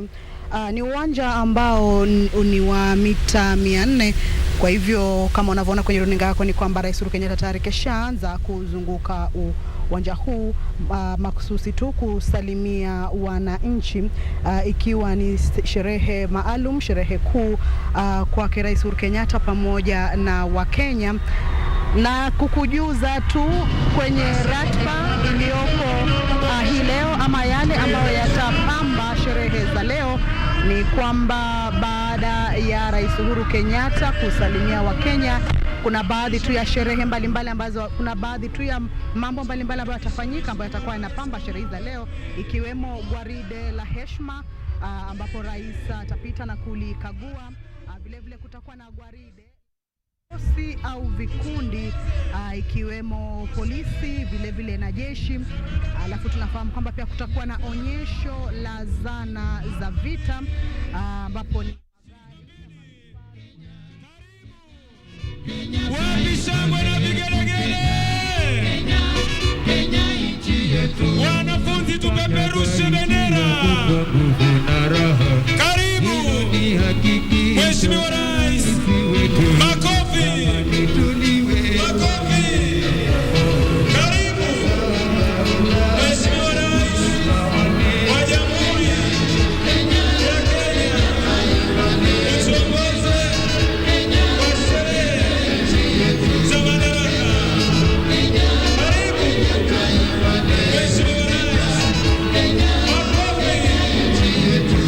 nchi. Ni uwanja ambao ni wa mita 400. Kwa hivyo kama unavyoona kwenye runinga yako ni kwamba Rais Uhuru Kenyatta tayari keshaanza kuzunguka uwanja huu makususi tu kusalimia wananchi, ikiwa ni sherehe maalum, sherehe kuu kwa Rais Uhuru Kenyatta pamoja na Wakenya. Na kukujuza tu kwenye ratiba iliyoko hii leo ama yale ambayo yatapamba sherehe za leo ni kwamba baada ya Rais Uhuru Kenyatta kusalimia Wakenya, kuna baadhi tu ya sherehe mbalimbali ambazo, kuna baadhi tu ya mambo mbalimbali ambayo yatafanyika ambayo yatakuwa yanapamba sherehe za leo, ikiwemo gwaride la heshima ambapo rais atapita na kulikagua. Vile vile kutakuwa na gwaride au vikundi ikiwemo polisi vile vile na jeshi. Alafu tunafahamu kwamba pia kutakuwa na onyesho la zana za vita ambapo ni wapi shangwe na vigelegele. Kenya nchi yetu, wanafunzi tupeperushe bendera. Karibu Mheshimiwa Rais, makofi, makofi. Karibu Mheshimiwa Rais wa Jamhuri ya Kenya, uongoze kwa sherehe za Madaraka. Karibu Mheshimiwa Rais, makofi,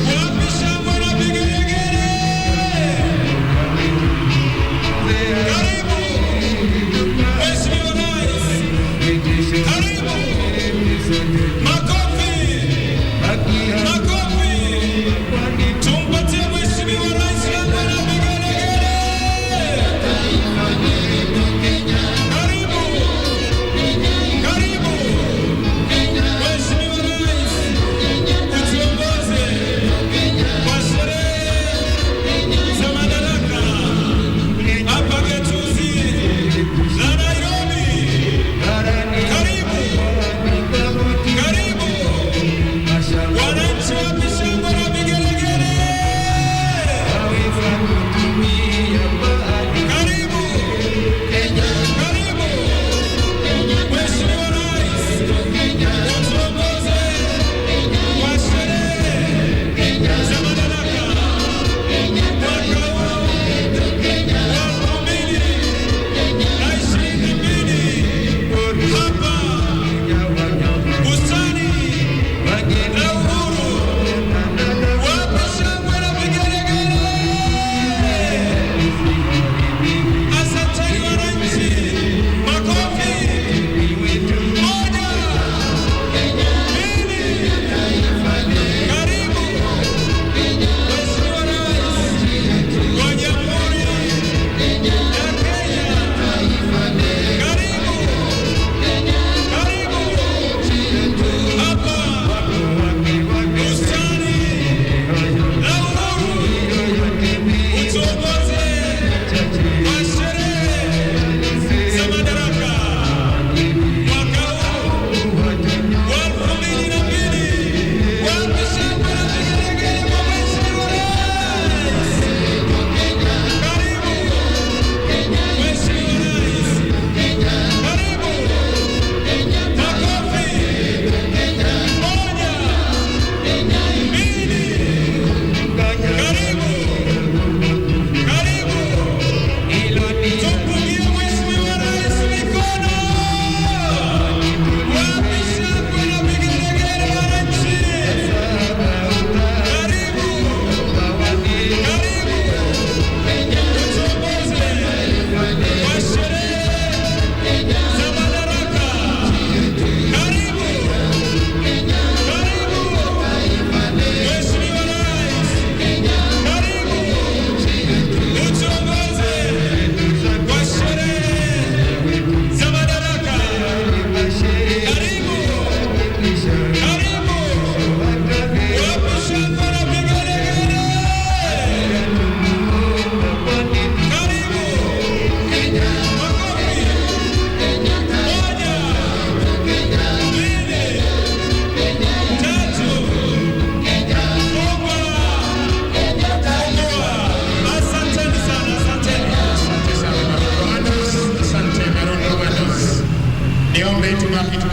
wapi shangwe na vigelegele.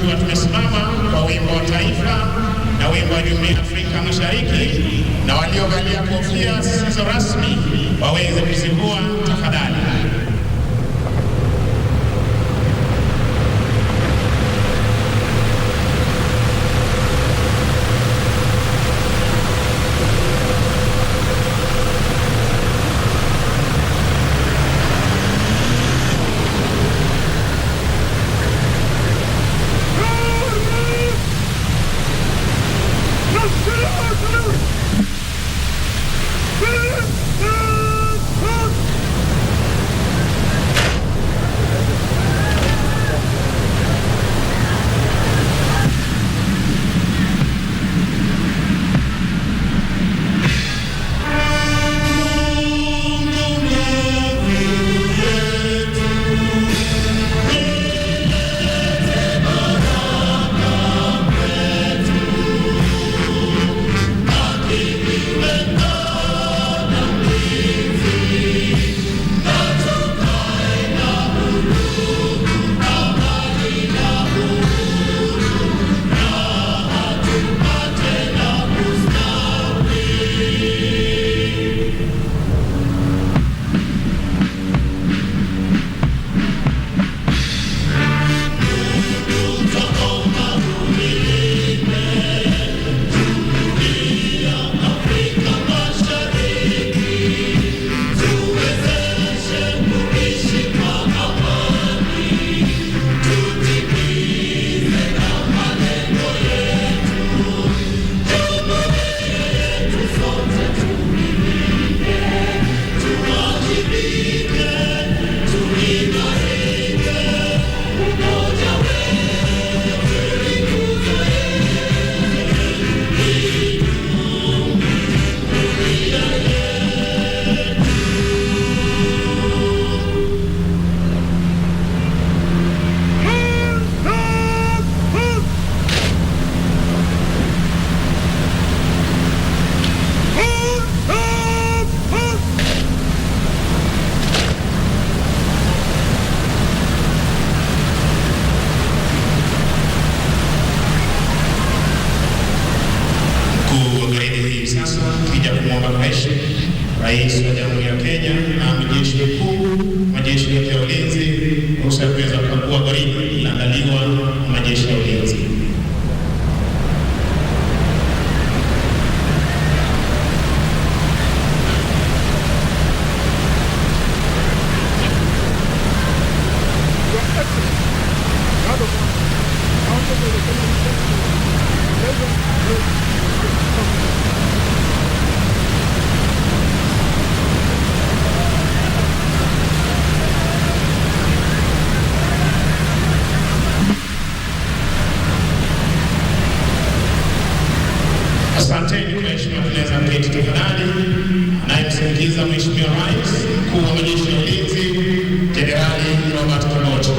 tukiwa tumesimama kwa wimbo wa taifa na wimbo wa Jumuiya ya Afrika Mashariki, na waliovalia kofia zisizo rasmi waweze kuzivua tafadhali. Rais wa Jamhuri ya Kenya na Majeshi Mkuu, Majeshi yote ya Ulinzi, ruhusa kuweza kukagua gwaride linaandaliwa na Majeshi ya Ulinzi. Asanteni kwa heshima, tunaweza kuketi tafadhali. Anayemsindikiza Mheshimiwa Rais, Mkuu wa Majeshi ya Ulinzi, Jenerali Robert Kimoto.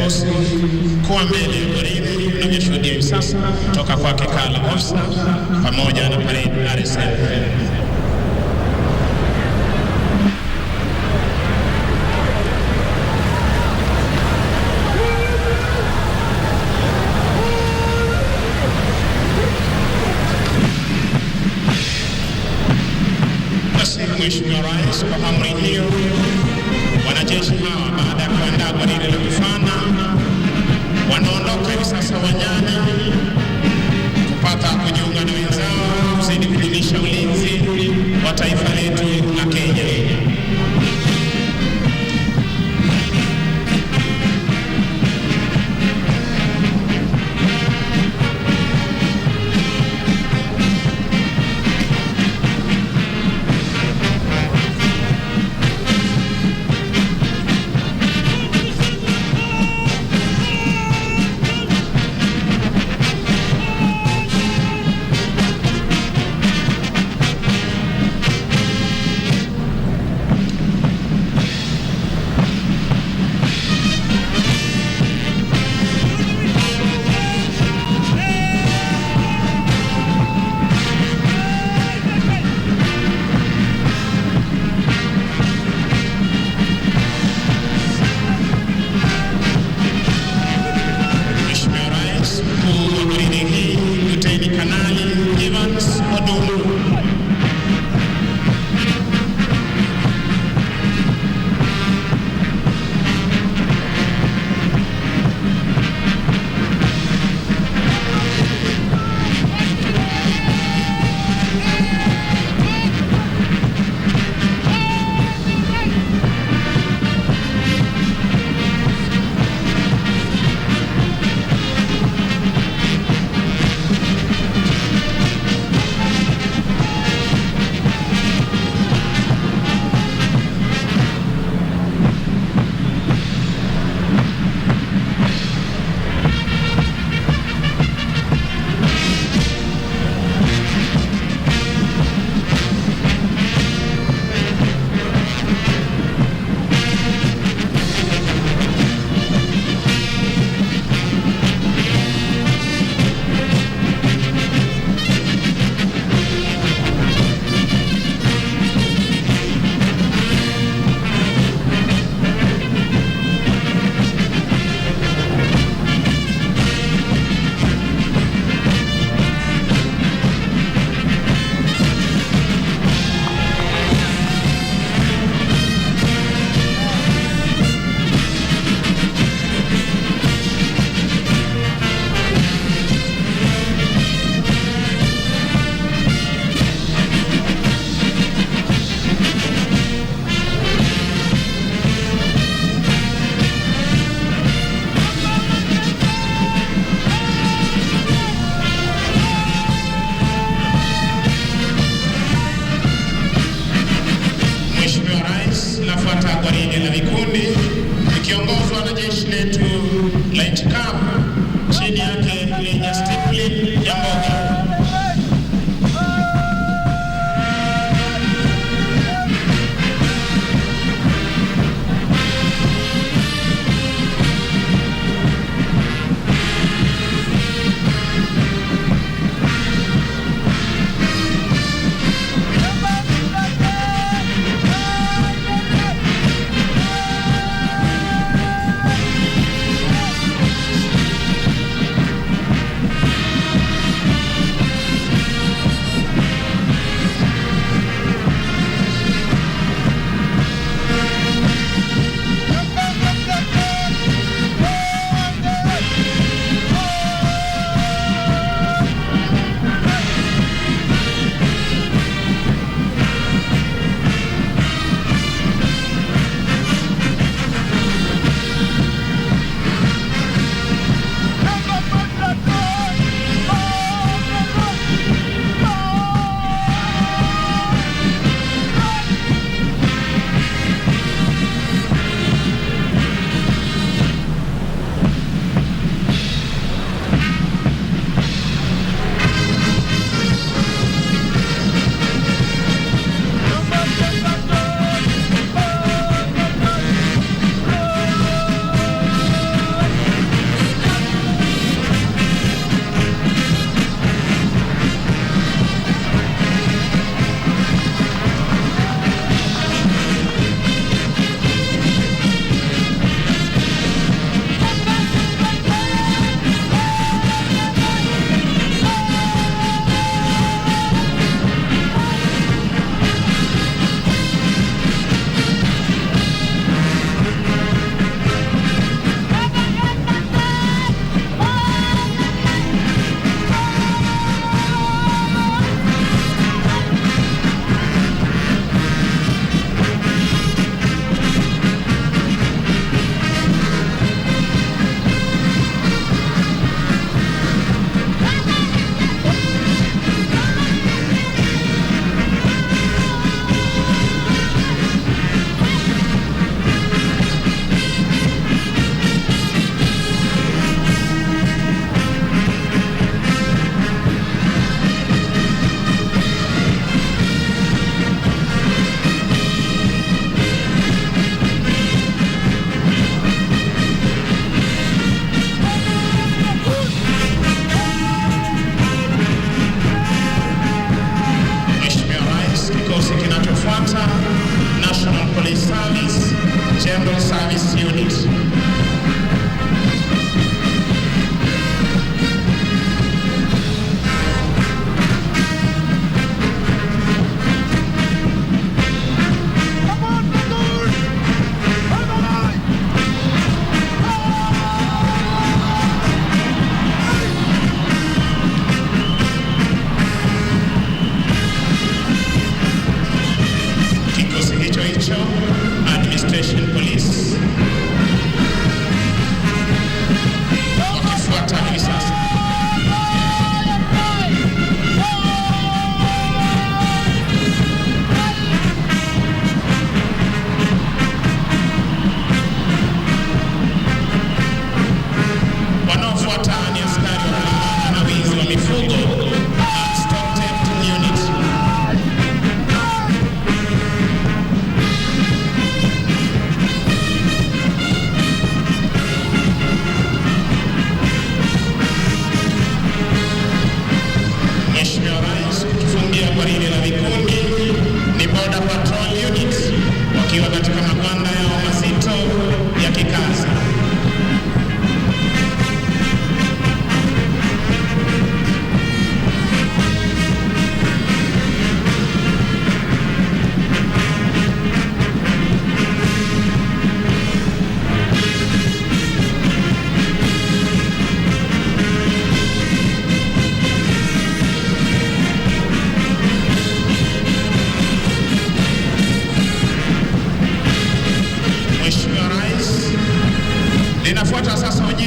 vikosi kuwa mbele ya gwaride unavyoshuhudia hivi sasa kutoka kwake Kala Officer pamoja na parade RSF. Mheshimiwa Rais, kwa amri hiyo, wanajeshi hawa baada ya kuandaa gwaride la kufana wanaondoka hivi sasa uwanjani kupata kujiunga na wenzao kuzidi kudumisha ulinzi wa taifa letu la Kenya.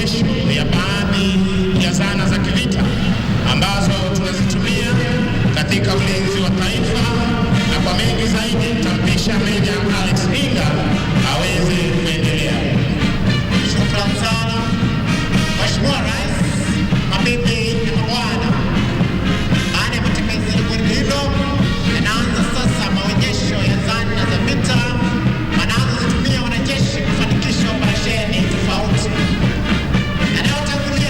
maonyesho ya baadhi ya zana za kivita ambazo tunazitumia katika ulinzi wa taifa, na kwa mengi zaidi nitampisha Meja Alex Inga aweze kuendelea. Shukrani sana Mheshimiwa Rais, mabibi na mabwana. Baada ya matembezi ya gwaride hilo, yanaanza sasa maonyesho ya zana za vita wanazozitumia wanajeshi kufanikisha operesheni tofauti. Yanayotangulia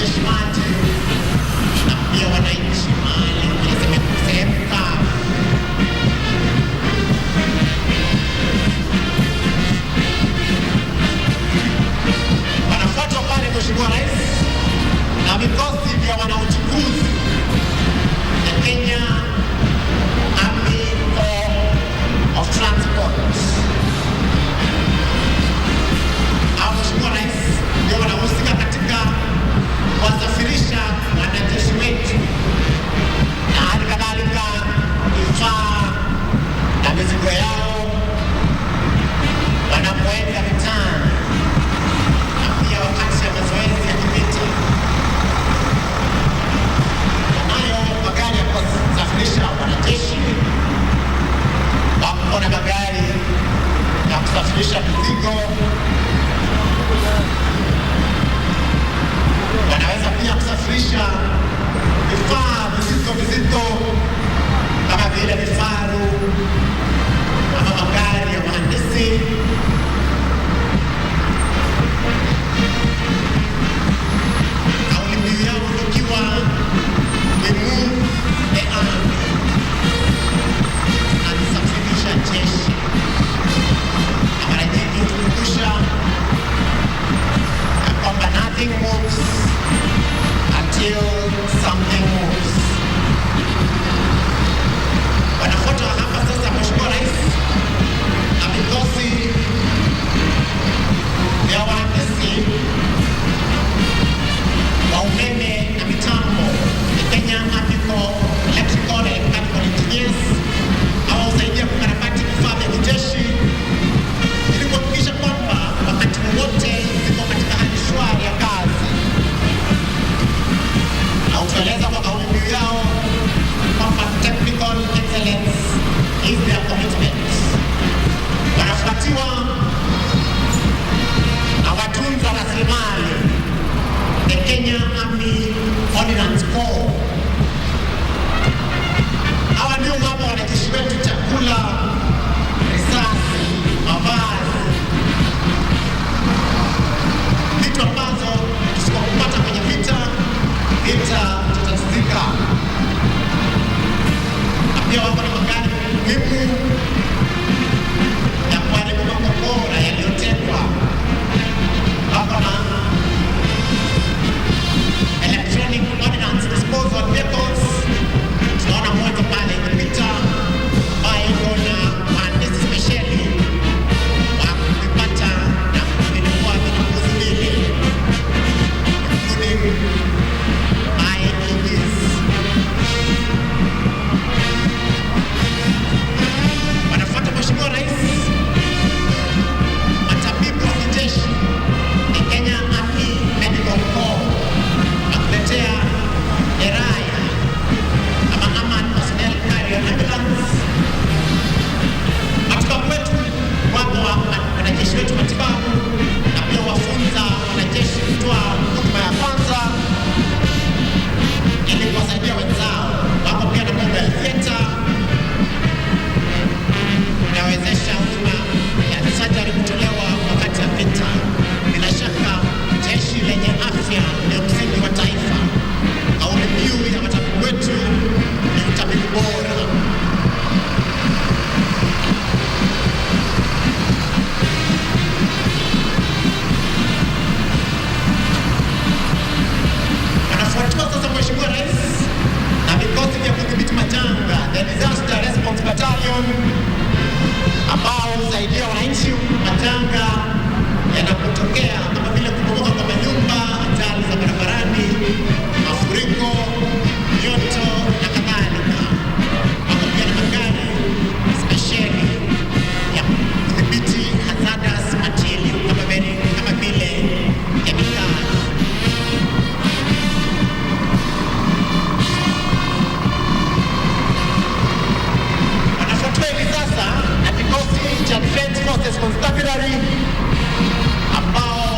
wanajeshi maji na pia wananchi mahali kwenye sehemu kavu. Wanafuatwa pale Mheshimiwa Rais na vikosi vya wanauchukuzi ya Kenya Army Corps of Transport. Mheshimiwa Rais ndio wanahusika katika kuwasafirisha wanajeshi wetu na hali kadhalika vifaa na mizigo yao wanapoenda vitani na pia wakati ya mazoezi ya kivita. Wanayo magari ya kusafirisha wanajeshi, wako na magari ya kusafirisha mizigo. Wanaweza pia kusafirisha vifaa vizito kama vile vifaru ama magari ya wahandisi. Kauli mbiu yao ikiwa we move the army, tunasafirisha jeshi. Na mara nyingi hutukumbusha kwamba nothing moves until something moves. Wanafuata hapa sasa Mheshimiwa Rais na vikosi vya wahandisi wa umeme na mitambo, the Kenya Army Corps Electrical and Mechanical Engineers, ambao husaidia kukarabati vifaa vya kijeshi ili kuhakikisha kwamba wakati wote ziko katika hali shwari ya kazi. Na utueleza kwa kauli mbiu yao kwamba technical excellence is their commitment. Wanafuatiwa na watunza rasilimali, the Kenya Army Ordnance Corps. Hawa ndio mama wanajeshi wetu chakula, risasi, mavazi, vitu ambazo tusipopata kwenye vita tutatizika. Na pia wako na magari muhimu ya kuharibu makombora yaliyotekwa. Wako na electronic ordnance disposal vehicles. Tunaona moja pale imepita ambayo iko na wahandisi spesheli wa kuvipata na kuvinunua vilipuzi vile, including IEDs. Wanafuata Mheshimiwa Rais matabibu wa kijeshi, the Kenya Army Medical Corps, na kuletea deraya ama Armored Personnel Carrier Ambulance. Matibabu wetu, wapo wanajeshi wetu matibabu, na pia wafunza wanajeshi kutoa huduma ya kwanza ili kuwasaidia wenzao. Wako pia na mobile theater inawezesha huduma ya surgery kutolewa wakati wa vita. Bila shaka jeshi lenye afya ndio msingi wa taifa. Kauli mbiu ya matabibu wetu ni utabibu bora. Wanafuatiwa sasa Mheshimiwa Rais na vikosi vya kudhibiti majanga, the Disaster Response Battalion, ambao husaidia wananchi majanga yanapotokea kama vile kubomoka kwa manyumba, ajali za barabarani, mafuriko, joto na kadhalika. Wako pia na magari spesheli ya kudhibiti hazardous material kama vile kemikali. Wanafuatiwa hivi sasa na kikosi cha Defense Forces Constabulary ambao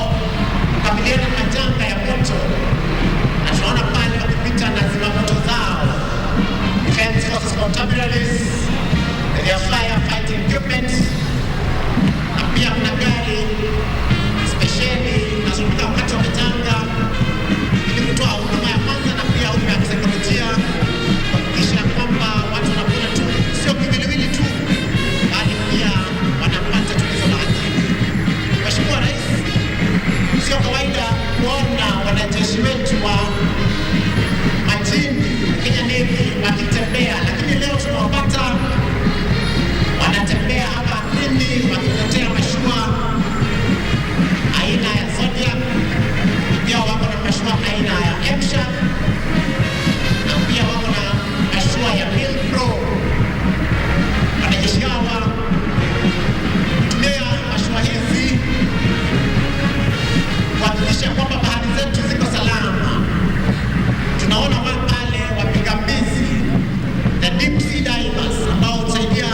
kuhakikisha kwamba bahari zetu ziko salama. Tunaona wale wapiga mbizi, the deep sea divers, ambao husaidia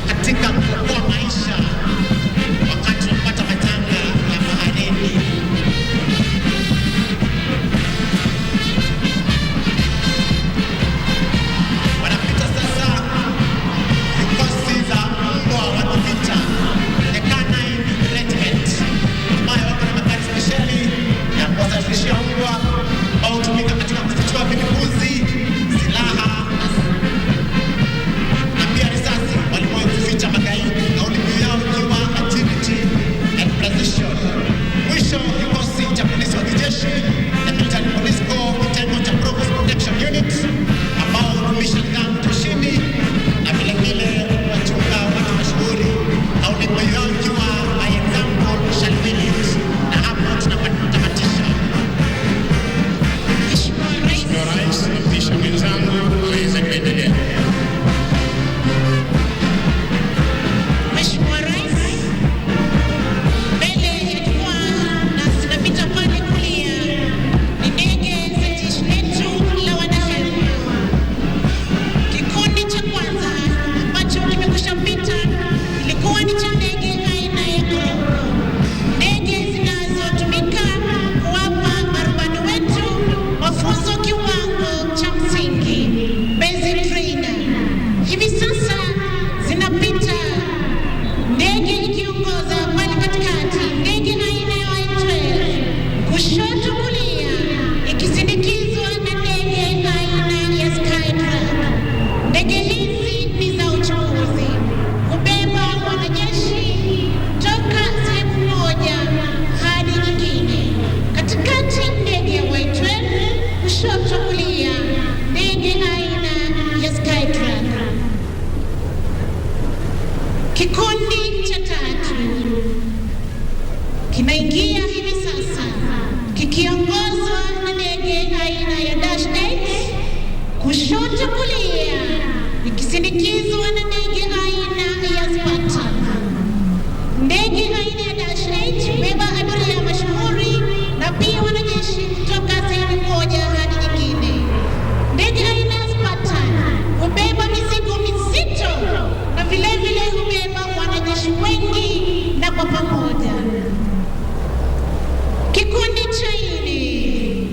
katika kuokoa maisha wakati tunapata majanga ya baharini. Wanapita sasa vikosi za mbwa wa kivita, the canine regiment, ambayo wako na magari spesheli ya kuwasafirishia mbwa ambao hutumika katika kufichua vilipuzi, silaha na pia risasi walimoficha magaidi, kauli mbiu yao ikiwa agility and precision. Mwisho, kikosi cha polisi wa kijeshi na military police corps, kitengo cha provost protection unit, ambao hudumisha nidhamu jeshini na vile vile wachunga watu mashuhuri, kauli mbiu yao ikiwa by example shall we lead. Na hapo tunatamatisha. Mheshimiwa Rais, nampisha mwenzangu aweze kuendelea. Mheshimiwa Rais, mbele ya jukwaa na zinapita pale kulia ni ndege za jeshi letu la wanahewa. Kikundi cha kwanza ambacho kimekwisha pita ilikuwa ni cha ndege aina ya Uhuru, ndege zinazotumika kuwapa marubani wetu mafunzo kiwango cha msingi, basic trainer. Hivi sasa zinapita ndege ikiongoza pale katikati, ndege aina ya Y12, kushoto kulia ikisindikizwa na ndege aina ya Skytrack. Ndege hizi ni za uchukuzi, kubeba wanajeshi toka sehemu moja hadi nyingine. Katikati ndege ya Y12, kushoto kulia ndege aina ya Skytrack. Kikundi cha tatu kinaingia hivi sasa kikiongozwa na ndege aina ya Dash 8, kushoto kulia ikisindikizwa na ndege aina ya Spartan. Ndege aina ya Dash 8 hubeba abiria mashuhuri na pia wanajeshi kutoka sehemu moja hadi nyingine. Ndege aina ya Spartan hubeba mizigo mizito na vile vile hubeba wanajeshi wengi na kwa pamoja. Kikundi cha nne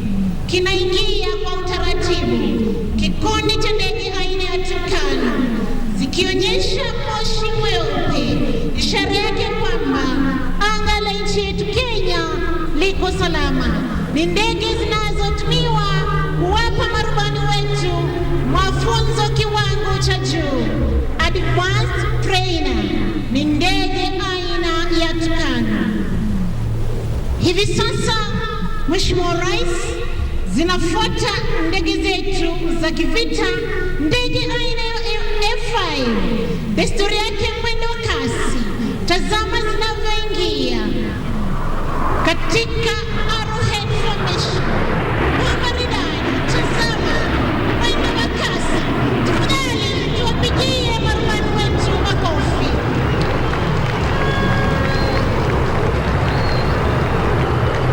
kinaingia kwa utaratibu, kikundi cha ndege aina ya Tucano, zikionyesha moshi mweupe, ishara yake kwamba anga la nchi yetu Kenya liko salama. Ni ndege zinazotumiwa kuwapa marubani wetu mafunzo kiwango cha juu, advanced trainer. Ni ndege aina ya Tucano. Hivi sasa, Mheshimiwa Rais, zinafuata ndege zetu za kivita, ndege aina ya F5. Desturi yake mwendo wa kasi. Tazama zinavyoingia katika arrowhead formation. Maridadi, tazama mwendo wa kasi. Tafadhali tuwapigie marubani wetu makofi.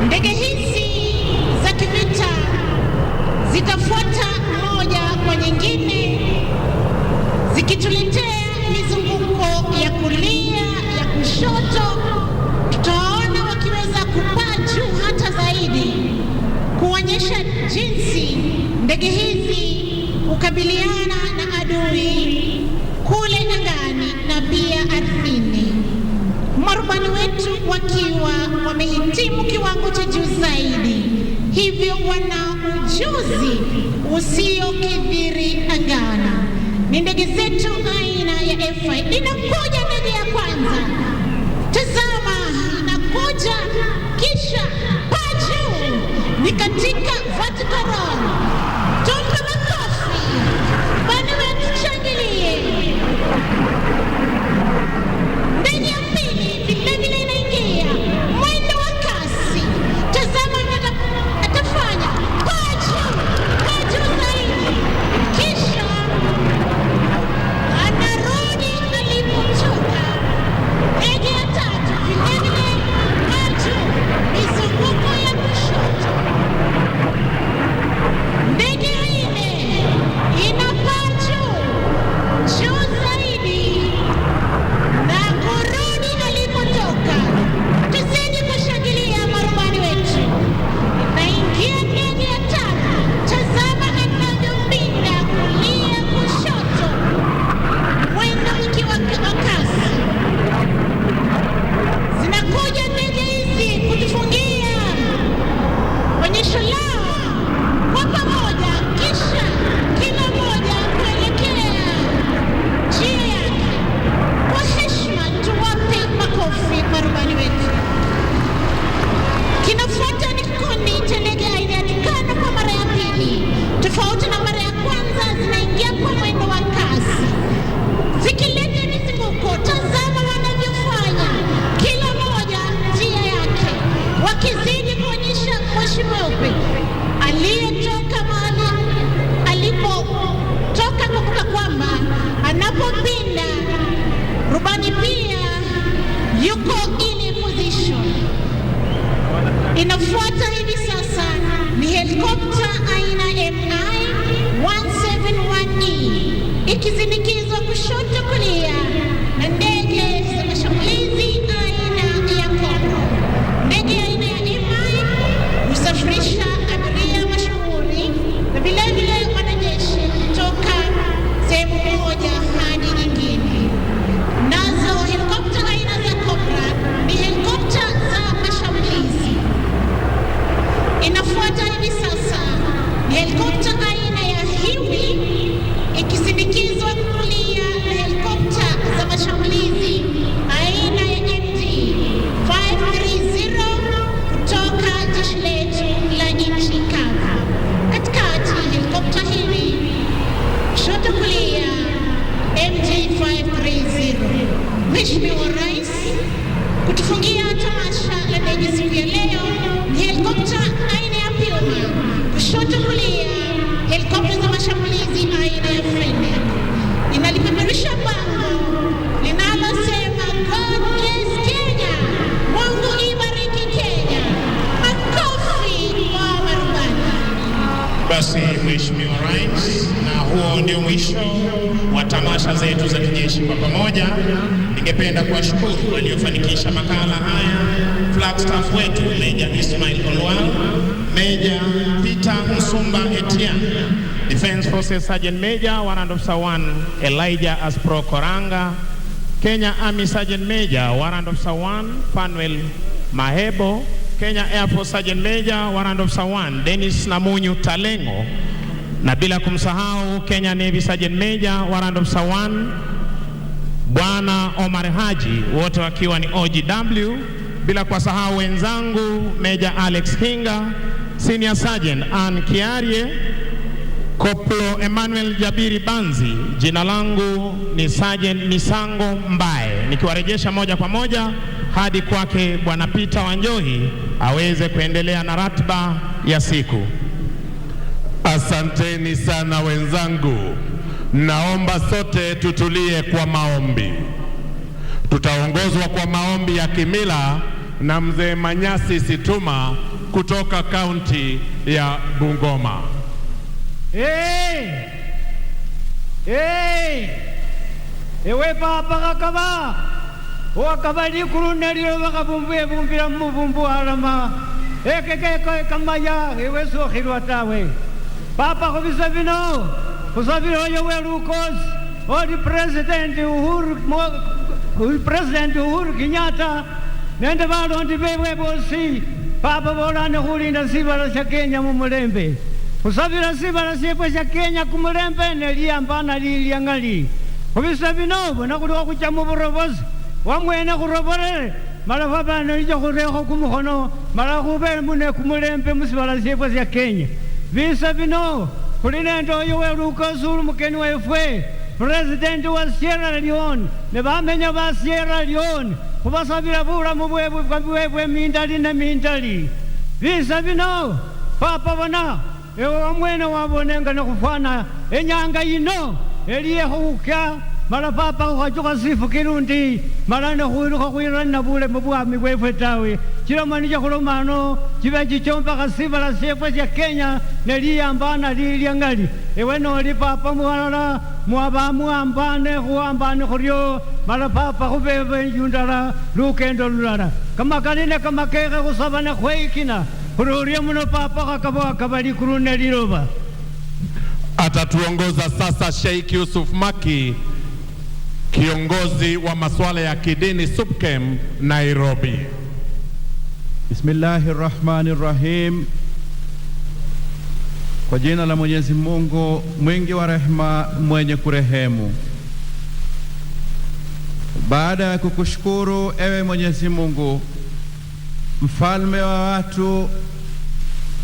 Ndege hizi za kivita zitafuata moja kwa nyingine, zikituletea mizunguko ya kulia, ya kushoto. Tutaona wakiweza kupaa juu hata zaidi, kuonyesha jinsi ndege hizi hukabiliana na adui kule angani na pia ardhini. Marubani wetu wakiwa wamehitimu kiwango cha juu zaidi, hivyo wana ujuzi usiokithiri angani. Ni ndege zetu aina ya F5. Inakuja ndege ya kwanza, tazama, inakuja kisha paa juu, ni katika vertical roll. Tumpe makofi, bani wetu shangilie. Ndege ya pili vile vile inaingia mwendo wa kasi. Tazama atafanya paa juu zaidi, kisha anarudi alipotoka. Inafuata hivi sasa ni helikopta aina MI 171E ikizindikizwa kushoto kulia na ndege za mashambulizi aina ya Cobra. Ndege aina ya MI husafirisha abiria mashuhuri na vilevile wanajeshi kutoka sehemu moja hadi nyingine. Nazo helikopta aina za Cobra ni helikopta za mashambulizi. Inafuata hivi sasa ni helikopta aina ya Huey ikisindikizwa kulia na helikopta za mashambulizi aina ya MD 530 kutoka jeshi letu la nchi kavu. Katikati helikopta hili, kushoto kulia MD 530. Mheshimiwa Rais, kutufungia tamasha la ndege siku ya leo ni helikopta aina ya Puma, kushoto kulia helikopta za mashambulizi aina ya Fennec. Inalipeperusha bango linalosema God bless Kenya, Mungu ibariki Kenya. Makofi kwa marubani. Basi Mheshimiwa Rais, na huo ndio mwisho wa tamasha zetu za kijeshi kwa pamoja. Ningependa kuwashukuru waliofanikisha makala haya, flag staff wetu Meja Ismail Olwal, Meja Peter Msumba Etienne, Defense Forces Sergeant Major Warrant Officer 1 Elijah Aspro Koranga, Kenya Army Sergeant Major Warrant Officer 1 Fanuel Mahebo, Kenya Air Force Sergeant Major Warrant Officer 1 Dennis Namunyu Talengo, na bila kumsahau Kenya Navy Sergeant Major Warrant Officer 1 Bwana Omar Haji, wote wakiwa ni OGW, bila kuwasahau wenzangu Major Alex Hinga, Senior Sergeant Ann Kiarie, Koplo Emmanuel Jabiri Banzi. Jina langu ni Sergeant Misango Mbae, nikiwarejesha moja kwa moja hadi kwake Bwana Peter Wanjohi aweze kuendelea na ratiba ya siku. Asanteni sana wenzangu. Naomba sote tutulie kwa maombi. Tutaongozwa kwa maombi ya kimila na Mzee Manyasi Situma kutoka kaunti ya Bungoma. Ewe papa kakaba wakabali kurunelio wakabumbuye bumbira mubumbu alama ekeke kamaya ewe sokhirwatawe papa khubisa bino khusabiro yewe lukos odi President Uhuru Kenyatta nende balondi bewe bosi papa bolane khulinda sibala sha Kenya mumulembe khusabira sibala shefwe sha Kenya kumulembe neliyambana lilyangali khubisa bino bona khuli khucha muburobozi wamwene khuroborere mala fabana nija khurekho kumukhono mala khubele mune kumulembe musibala shefwe sha Kenya bisa bino khuli nende oyo welukosulu mukeni wefwe President wa Sierra Leone ne bamenya ba Sierra Leone khubasabira bulamu bwebwe mindali na mindali bisa bino papa bona ewe wamwene wabonenga nekhufwana enyanga yino eliye khukya mala papa khukhachukha sifu kirundi mala nekhuilukha khwirana bulemu bwami bwefwe tawe chilomanija khulomano chibe chichombakha sibala syefwe sya Kenya neliyambana lilyangali ewe noli papa mwalala mwaba muambane khuambane khuryo mala papa khubebe yundala lukendo lulala kamakaline kamakekhe khusabane khweikina khururye muno papa khakabo kabali kurune liloba. Atatuongoza sasa Sheikh Yusuf Maki, kiongozi wa masuala ya kidini SUPKEM Nairobi. Bismillahirrahmanirrahim. Kwa jina la Mwenyezi Mungu mwingi wa rehema mwenye kurehemu. Baada ya kukushukuru ewe Mwenyezi Mungu, mfalme wa watu,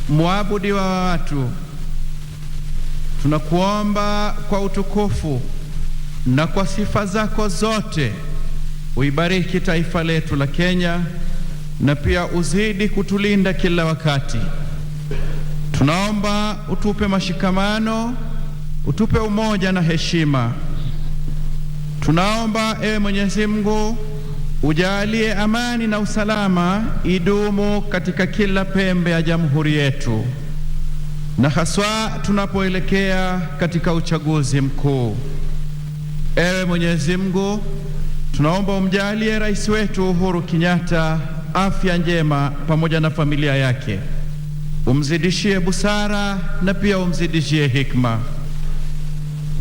muabudi wa watu, tunakuomba kwa utukufu na kwa sifa zako zote uibariki taifa letu la Kenya na pia uzidi kutulinda kila wakati. Tunaomba utupe mashikamano, utupe umoja na heshima. Tunaomba ewe Mwenyezi Mungu Ujalie amani na usalama idumu katika kila pembe ya jamhuri yetu, na haswa tunapoelekea katika uchaguzi mkuu. Ewe Mwenyezi Mungu, tunaomba umjalie rais wetu Uhuru Kenyatta afya njema pamoja na familia yake. Umzidishie busara na pia umzidishie hikma.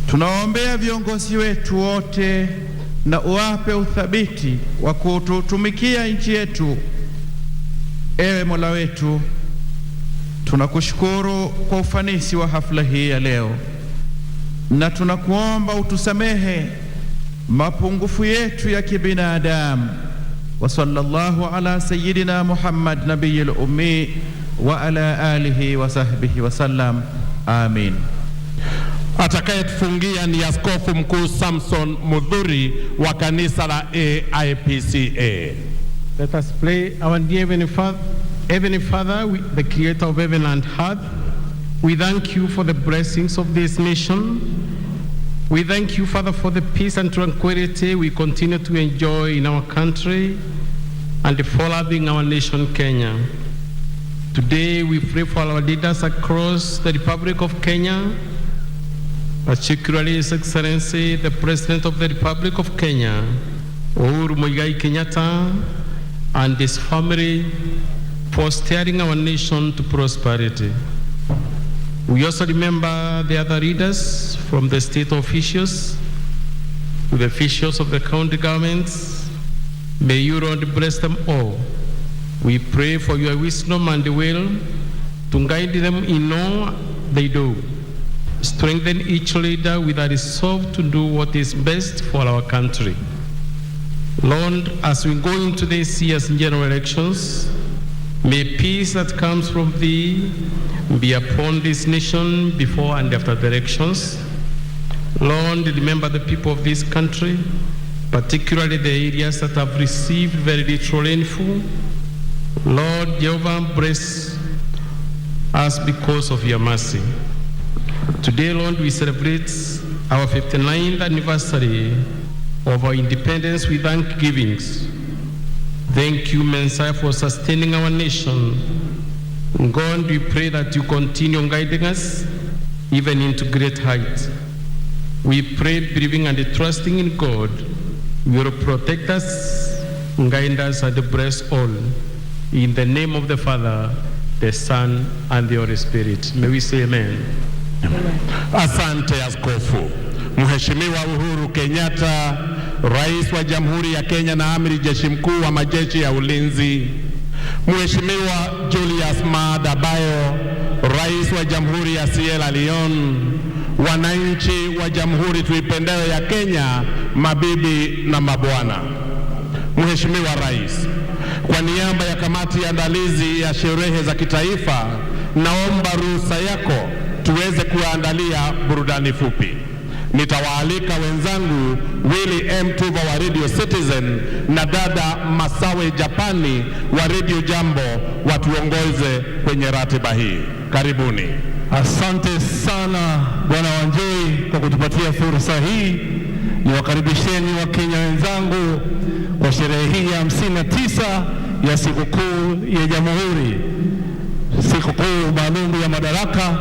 Tunaombea viongozi wetu wote na uwape uthabiti wa kututumikia nchi yetu. Ewe Mola wetu, tunakushukuru kwa ufanisi wa hafla hii ya leo, na tunakuomba utusamehe mapungufu yetu ya kibinadamu. Wa sallallahu ala sayyidina Muhammad nabiyil ummi wa ala alihi wa sahbihi wa sallam. Amin. Atakayetufungia ni Askofu Mkuu Samson Mudhuri wa kanisa la AIPCA. Let us pray. Our dear Heavenly Father, the creator of heaven and earth, we thank you for the blessings of this nation. We thank you, Father, for the peace and tranquility we continue to enjoy in our country and for loving our nation, Kenya. Today we pray for our leaders across the Republic of Kenya, particularly His Excellency, the President of the Republic of Kenya, Uhuru Kenyatta, and his family for steering our nation to prosperity. We also remember the other leaders, from the state officials to the officials of the county governments. May you, Lord, bless them all. We pray for your wisdom and will to guide them in all they do. Strengthen each leader with a resolve to do what is best for our country. Lord, as we go into this year's general elections, may peace that comes from thee be upon this nation before and after the elections. Lord, remember the people of this country, particularly the areas that have received very little rainfall. Lord, Jehovah, bless us because of your mercy. Today, Lord, we celebrate our 59th anniversary of our independence with thanksgivings. Thank you, Messiah, for sustaining our nation. God, we pray that you continue guiding us even into great heights. We pray, believing and trusting in God, you will protect us, guide us, and bless all. In the name of the Father, the Son, and the Holy Spirit. May we say amen. Asante Askofu. Mheshimiwa Uhuru Kenyatta, Rais wa Jamhuri ya Kenya na Amiri Jeshi Mkuu wa Majeshi ya Ulinzi. Mheshimiwa Julius Maada Bio, Rais wa Jamhuri ya Sierra Leone. Wananchi wa Jamhuri tuipendayo ya Kenya, mabibi na mabwana. Mheshimiwa Rais, kwa niaba ya kamati ya andalizi ya sherehe za kitaifa, naomba ruhusa yako tuweze kuandalia burudani fupi. Nitawaalika wenzangu Willy M. Tuva wa Radio Citizen na dada Masawe Japani wa Radio Jambo watuongoze kwenye ratiba hii. Karibuni. Asante sana Bwana Wanjoi kwa kutupatia fursa hii. Niwakaribisheni Wakenya wenzangu kwa sherehe hii ya 59 ya sikukuu ya Jamhuri, sikukuu maalum ya Madaraka.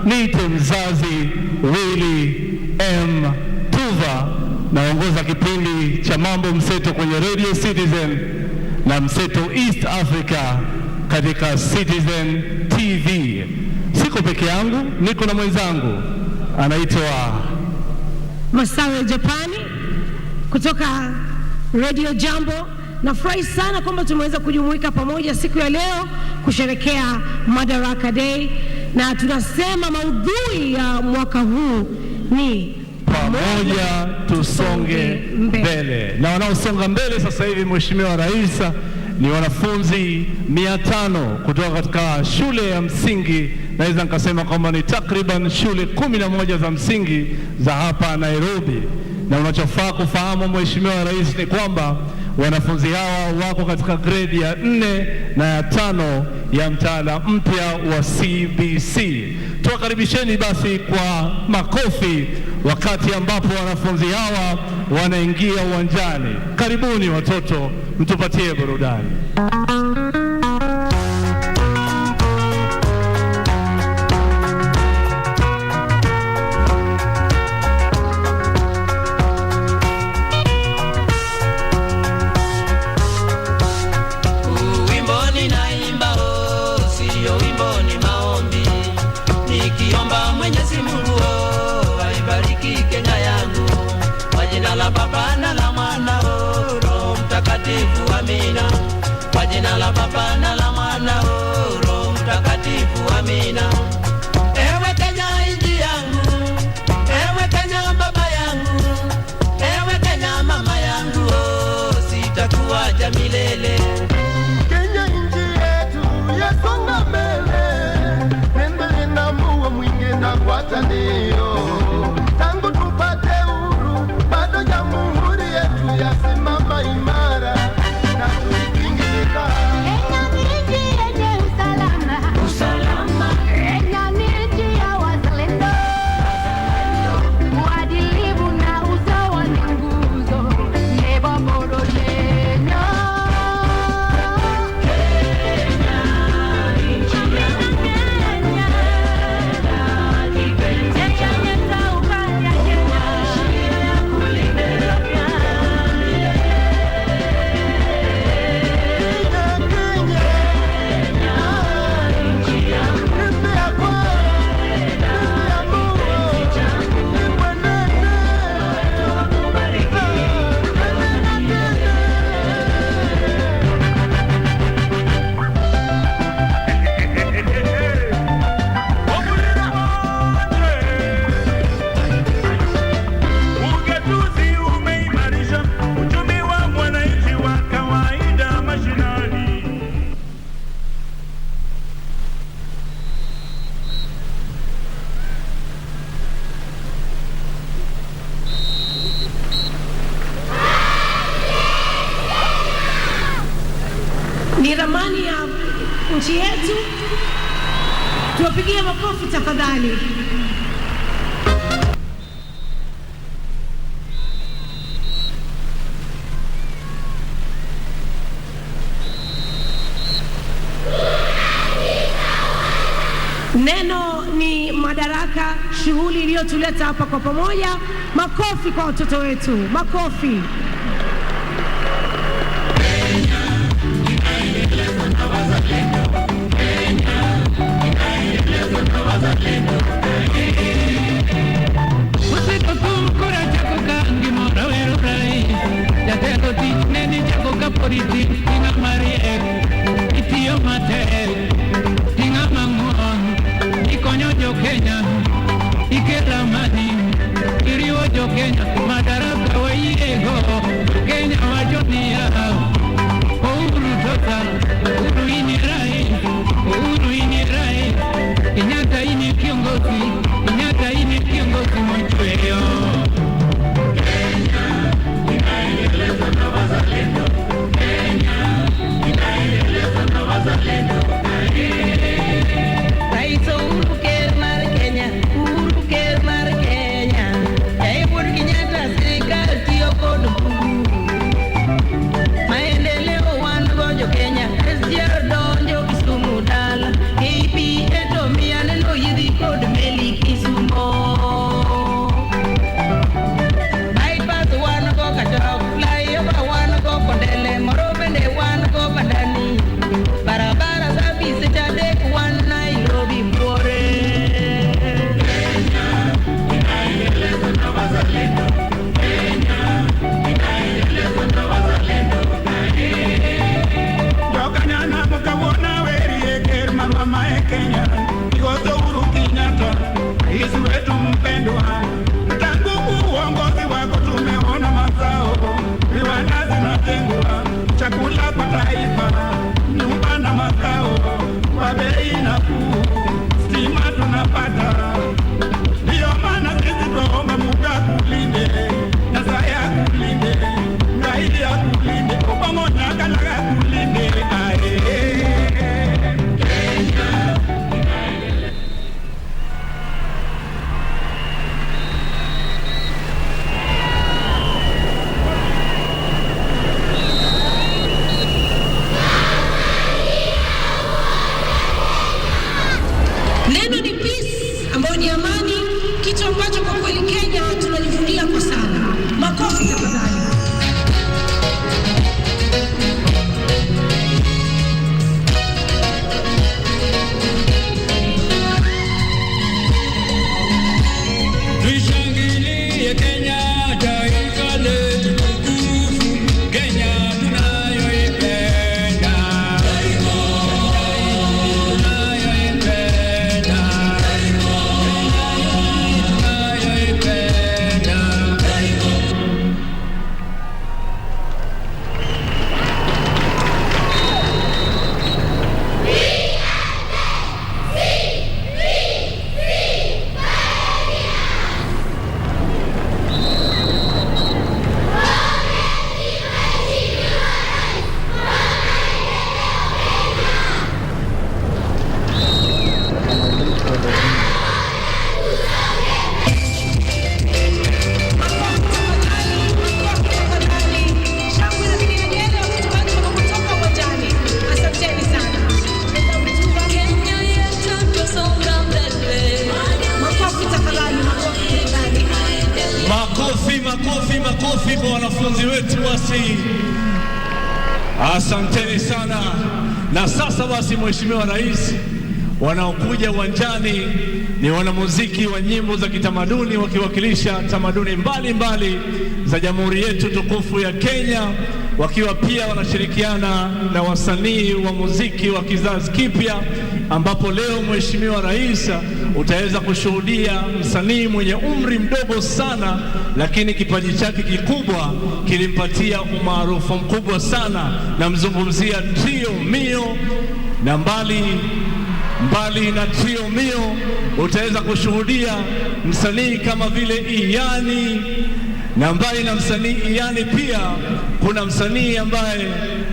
Niite mzazi Willy M. Tuva, naongoza kipindi cha mambo mseto kwenye Radio Citizen na mseto East Africa katika Citizen TV. Siko peke yangu, niko na mwenzangu anaitwa Masawe Japani kutoka Radio Jambo. Nafurahi sana kwamba tumeweza kujumuika pamoja siku ya leo kusherekea Madaraka Day, na tunasema maudhui ya mwaka huu ni pamoja tusonge mbele. Na wanaosonga mbele sasa hivi, Mheshimiwa Rais, ni wanafunzi 500 kutoka katika shule ya msingi. Naweza nikasema kwamba ni takriban shule 11 za msingi za hapa Nairobi. Na unachofaa kufahamu Mheshimiwa Rais ni kwamba wanafunzi hawa wako katika grade ya 4 na ya 5 ya mtaala mpya wa CBC. Tuwakaribisheni basi kwa makofi wakati ambapo wanafunzi hawa wanaingia uwanjani. Karibuni watoto, mtupatie burudani. Mwenyezi Mungu aibariki Kenya yangu, kwa jina la Baba na la Mwana Roho Mtakatifu, amina. Kwa jina la Baba na la Mwana Roho Mtakatifu, amina. Ewe Kenya nchi yangu, ewe Kenya baba yangu, ewe Kenya mama yangu, sitakuacha milele. Kenya nchi yetu yasonga mbele, na watanio tangu tupate uhuru, bado jamhuri yetu yasimama imara na tuitingika. Kenya ni nchi yenye usalama, Kenya ni nchi ya wazalendo, uadilifu na usawa ni nguzo nebo boro Kenya. Ni ramani ya nchi yetu. Tuwapigie makofi tafadhali. Neno ni madaraka, shughuli iliyotuleta hapa kwa pamoja. Makofi kwa watoto wetu, makofi. Madaraka wa yego Kenya wajonia Uhuru toka Uhuru ini rai Kenyatta ini kiongozi mchweo. Kenya inaendeleza na wazalendo, Kenya inaendeleza na wazalendo. Rais Uhuru Kenyatta Kenya, Uhuru Kenyatta Uhuru Kenyatta serikali tiyo kodu maendeleo wangojo Kenya SGR donjo Kisumu dala KP eto mianeno yidhi kod meli Kisumo bypass wango kachok flyover wango kondele moro bende wango bandani barabara service tadek wan Nairobi Mbore. Kenya inaendeleza na wazalendo, Kenya inaendeleza na wazalendo. Jokanyana mukawona werie ker mama Kenya Igoto Uhuru Kenyatta Yesu wetu mpendwa, tangu uongozi wako tumeona mazao, viwanda zinajengwa, chakula kwa taifa, nyumba na makao kwa bei nafuu, stima tunapata. Ndio maana sisi tuomba Mungu akulinde, Nyasaye akulinde, Ngai akulinde, pamoja kalaga akulinde. Neno ni peace, ambayo ni amani, kitu ambacho kwa kweli Kenya tunajivunia kwa sana. Makofi tafadhali. Tuishangilie Kenya, taifa letu tukufu, Kenya tunayoipenda. Makofi kwa wanafunzi wetu basi. Asanteni sana. Na sasa basi, Mheshimiwa Rais, wanaokuja uwanjani ni wanamuziki wa nyimbo za kitamaduni wakiwakilisha tamaduni mbalimbali za Jamhuri yetu tukufu ya Kenya, wakiwa pia wanashirikiana na wasanii wa muziki wa kizazi kipya, ambapo leo Mheshimiwa Rais utaweza kushuhudia msanii mwenye umri mdogo sana, lakini kipaji chake kikubwa kilimpatia umaarufu mkubwa sana. Namzungumzia Trio Mio, na mbali na Trio Mio utaweza kushuhudia msanii kama vile Iyani, na mbali na msanii Iyani pia kuna msanii ambaye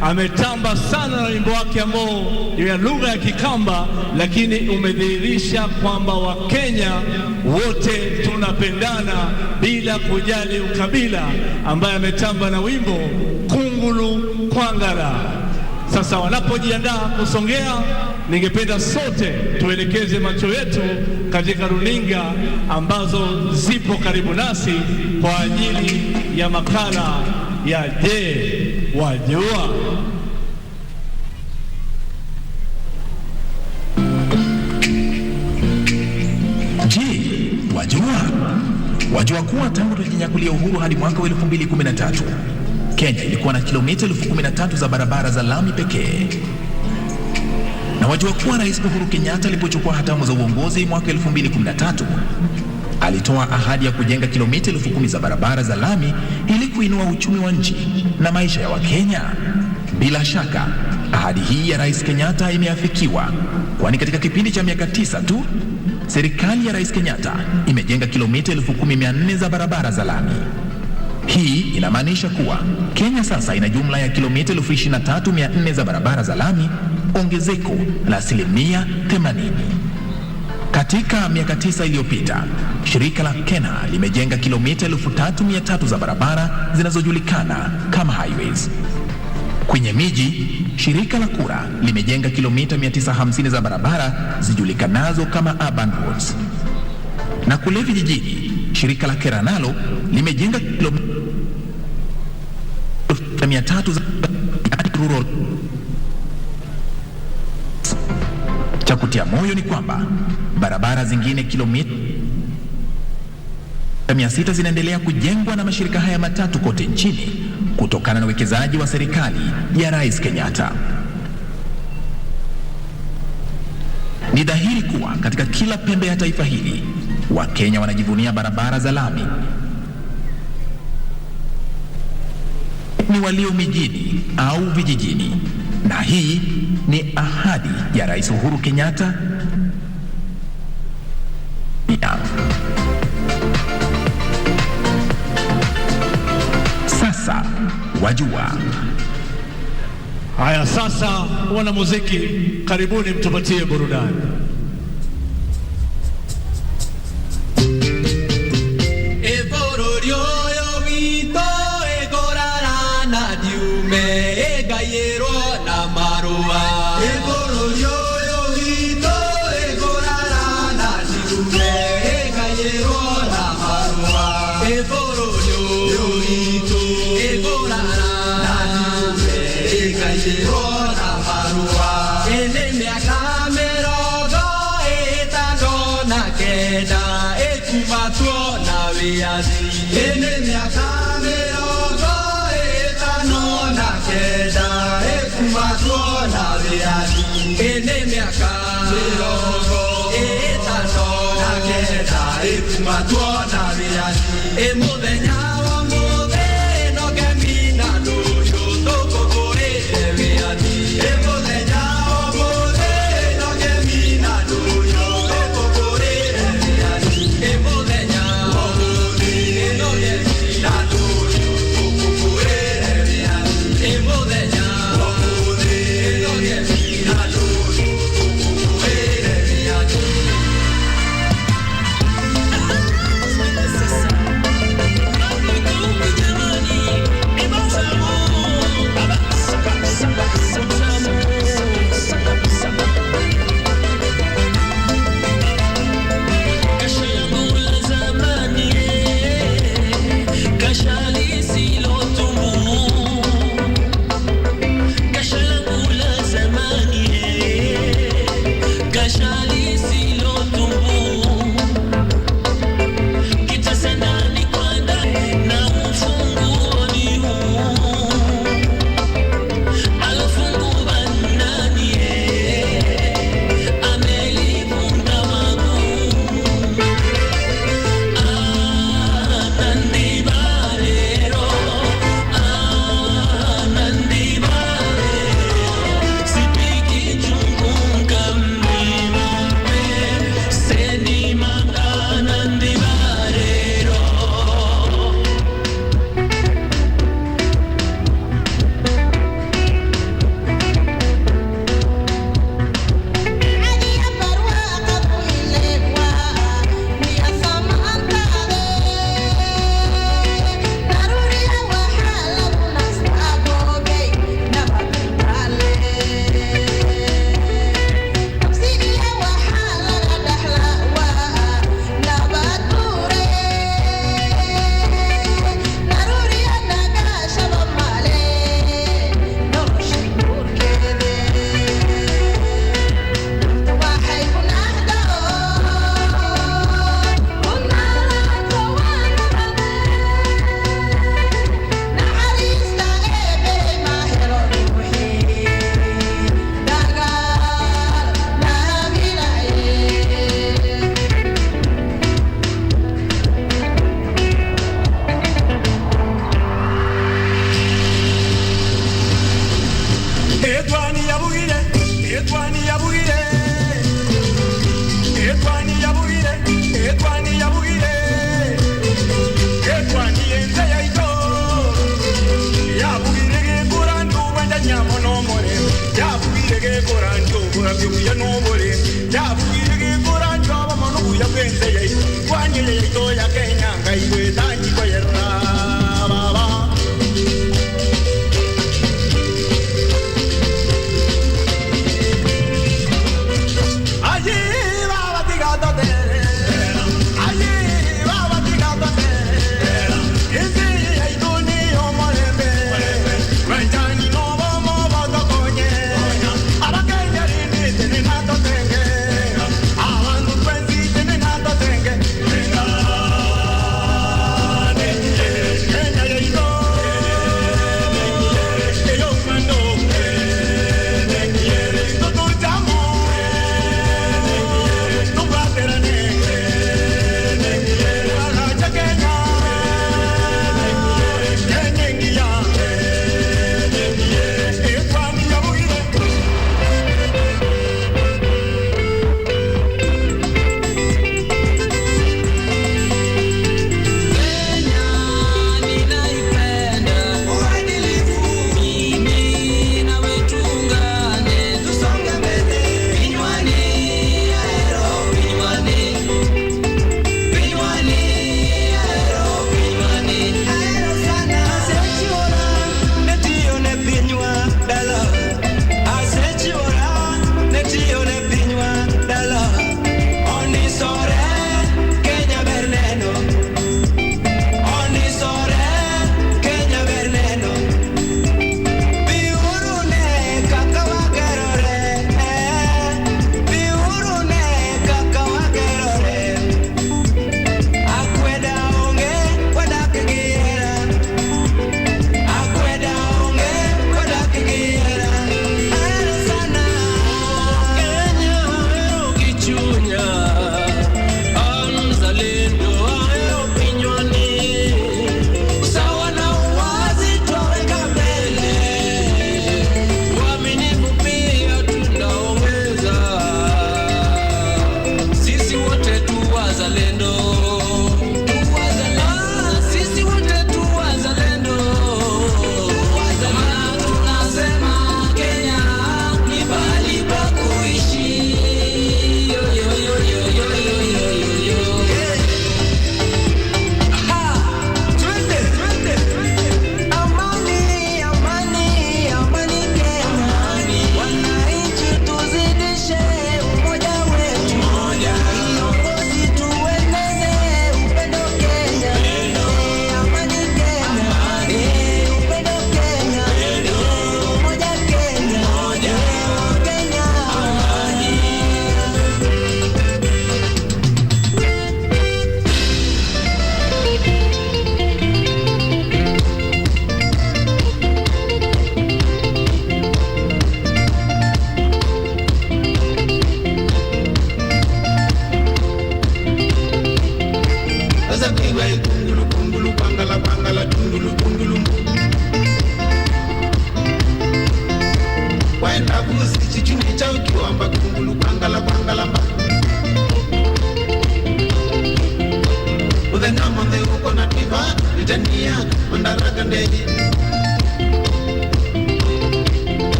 ametamba sana na wimbo wake ambao ni ya lugha ya Kikamba, lakini umedhihirisha kwamba Wakenya wote tunapendana bila kujali ukabila, ambaye ametamba na wimbo Kungulu Kwangala. Sasa wanapojiandaa kusongea, ningependa sote tuelekeze macho yetu katika runinga ambazo zipo karibu nasi kwa ajili ya makala ya Je, Wajua? Je, wajua? Wajua kuwa tangu tujinyakulia uhuru hadi mwaka wa 2013 Kenya ilikuwa na kilomita 13,000 za barabara za lami pekee. Na wajua kuwa Rais Uhuru Kenyatta alipochukua hatamu za uongozi mwaka 2013 alitoa ahadi ya kujenga kilomita 10,000 za barabara za lami ili kuinua uchumi wa nchi na maisha ya Wakenya. Bila shaka ahadi hii ya Rais Kenyatta imeafikiwa, kwani katika kipindi cha miaka 9 tu serikali ya Rais Kenyatta imejenga kilomita 10,400 za barabara za lami. Hii inamaanisha kuwa Kenya sasa ina jumla ya kilomita 23,400 za barabara za lami, ongezeko la 80%. Katika miaka 9 iliyopita, shirika la Kenya limejenga kilomita 3,300 za barabara zinazojulikana kama highways. Kwenye miji, shirika la Kura limejenga kilomita 950 za barabara zijulikanazo kama urban roads. Na kule vijijini, shirika la Kera nalo limejenga kilomita 300 za rural. Cha kutia moyo ni kwamba barabara zingine kilomita 600 zinaendelea kujengwa na mashirika haya matatu kote nchini kutokana na uwekezaji wa serikali ya Rais Kenyatta. Ni dhahiri kuwa katika kila pembe ya taifa hili Wakenya wanajivunia barabara za lami. Ni walio mijini au vijijini, na hii ni ahadi ya Rais Uhuru Kenyatta. Sasa wajua. Haya, sasa wanamuziki, karibuni mtupatie burudani. Marua. viazi ene miaka mirongo itano na kenda ekumatwona viazi ene miaka mirongo itano na kenda ekumatwona viazi emuthenya wa muthe no gemina nduyu tukugurire viazi emuthenya wa muthe no gemina nduyu tukugurire viazi emuthenya wa muthe no gemina nduyu tukugurire viazi emuthenya wa muthe no gemina nduyu tukugurire viazi.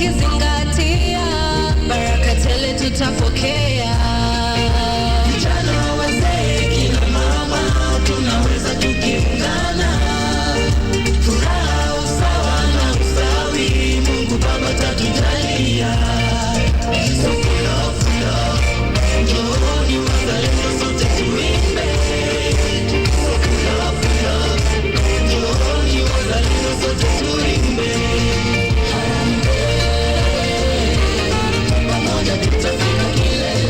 tukizingatia, baraka tele tutapokea. Vijana, wazee, kina mama, tunaweza tukiungana, furaha, usawa na usawi, Mungu Baba tatujalia. So full of, njooni wazalendo sote tuimbe. So full of, njooni wazalendo sote tuimbe. Pamoja tutafika kilele.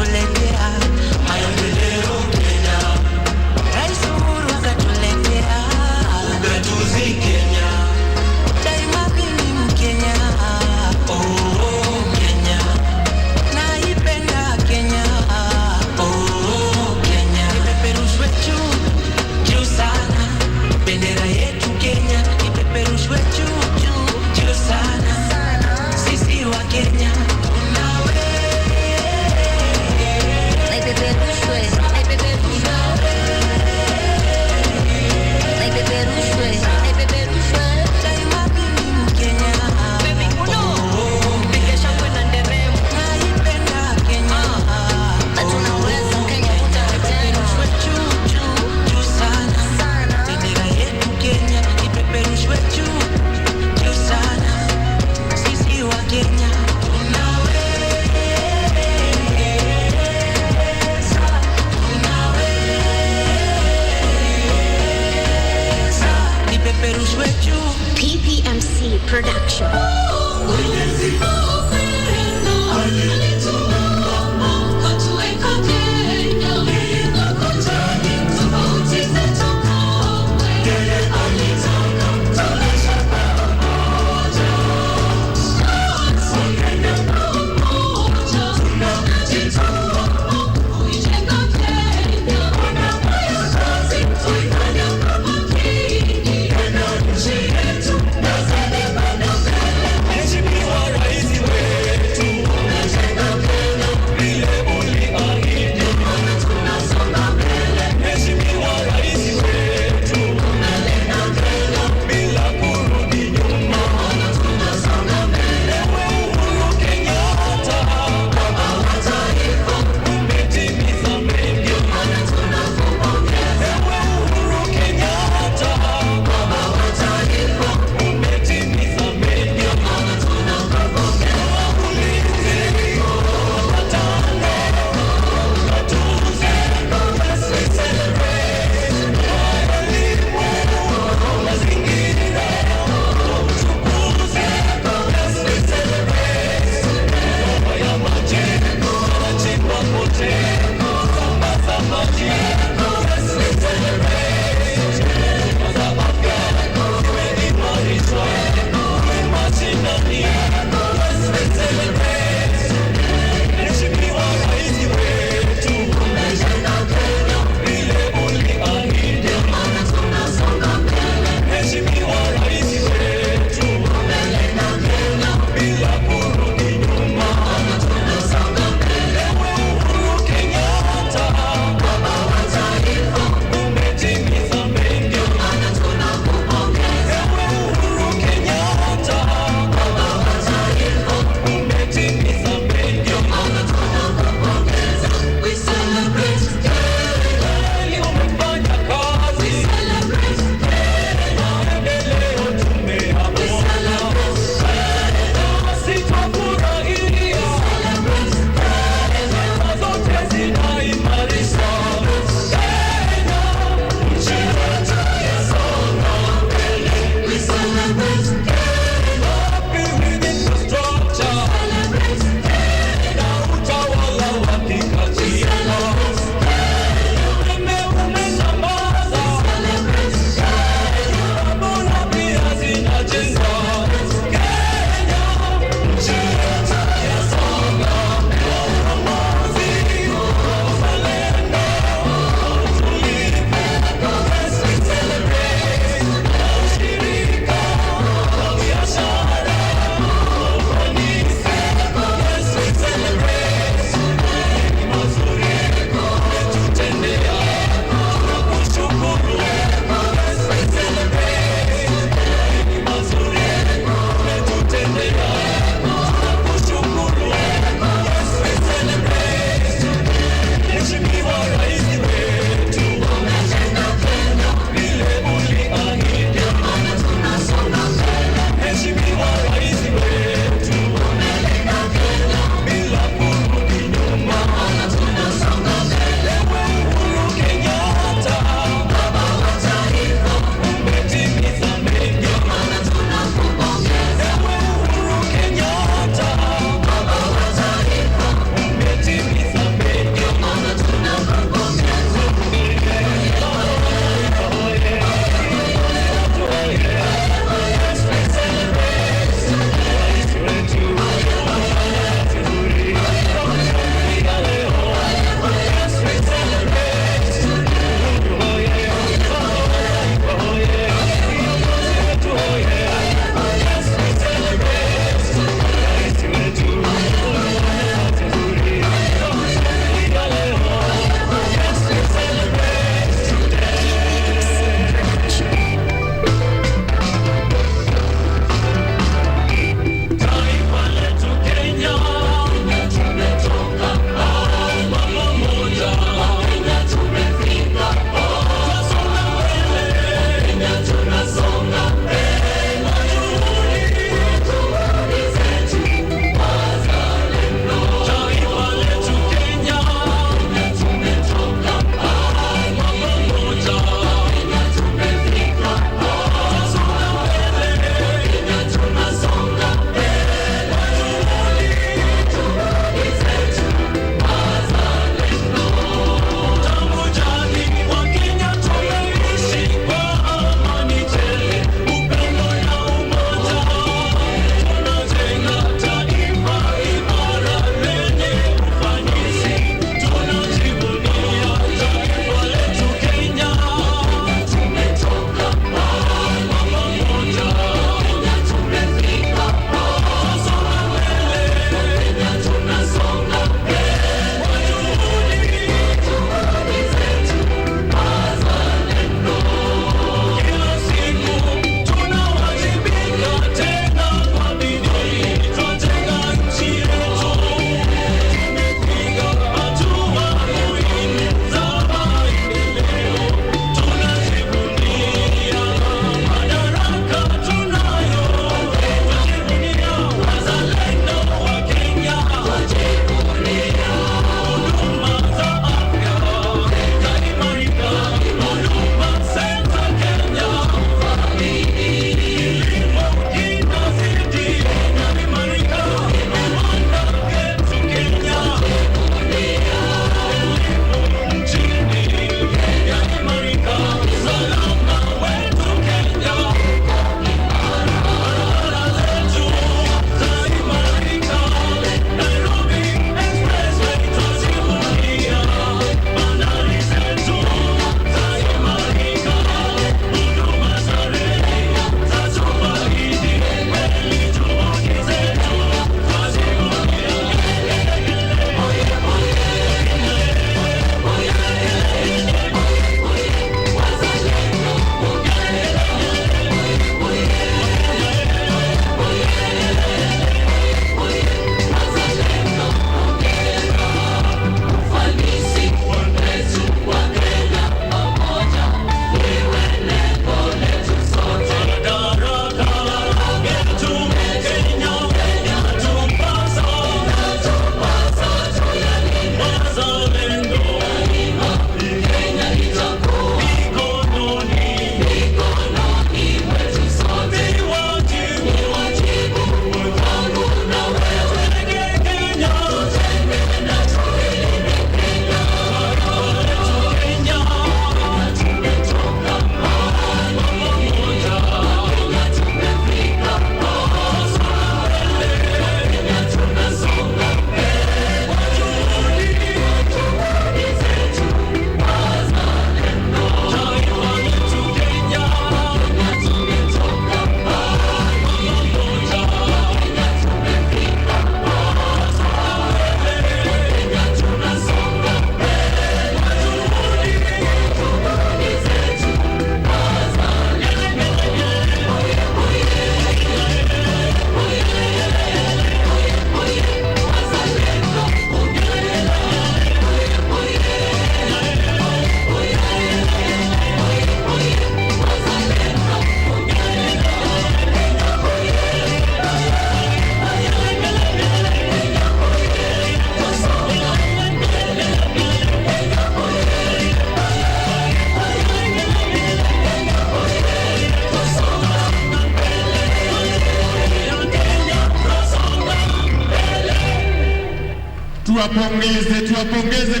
tuwapongeze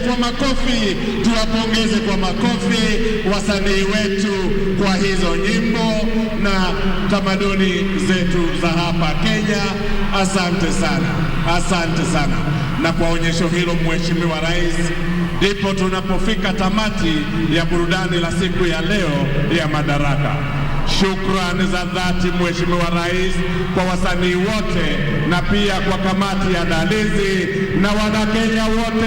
kwa makofi, wasanii wetu kwa hizo nyimbo na tamaduni zetu za hapa Kenya. Asante sana. Na kwa onyesho hilo, Mheshimiwa Rais, ndipo tunapofika tamati ya burudani la siku ya leo ya Madaraka. Shukrani za dhati Mheshimiwa Rais kwa wasanii wote na pia kwa kamati ya andalizi na Wanakenya wote.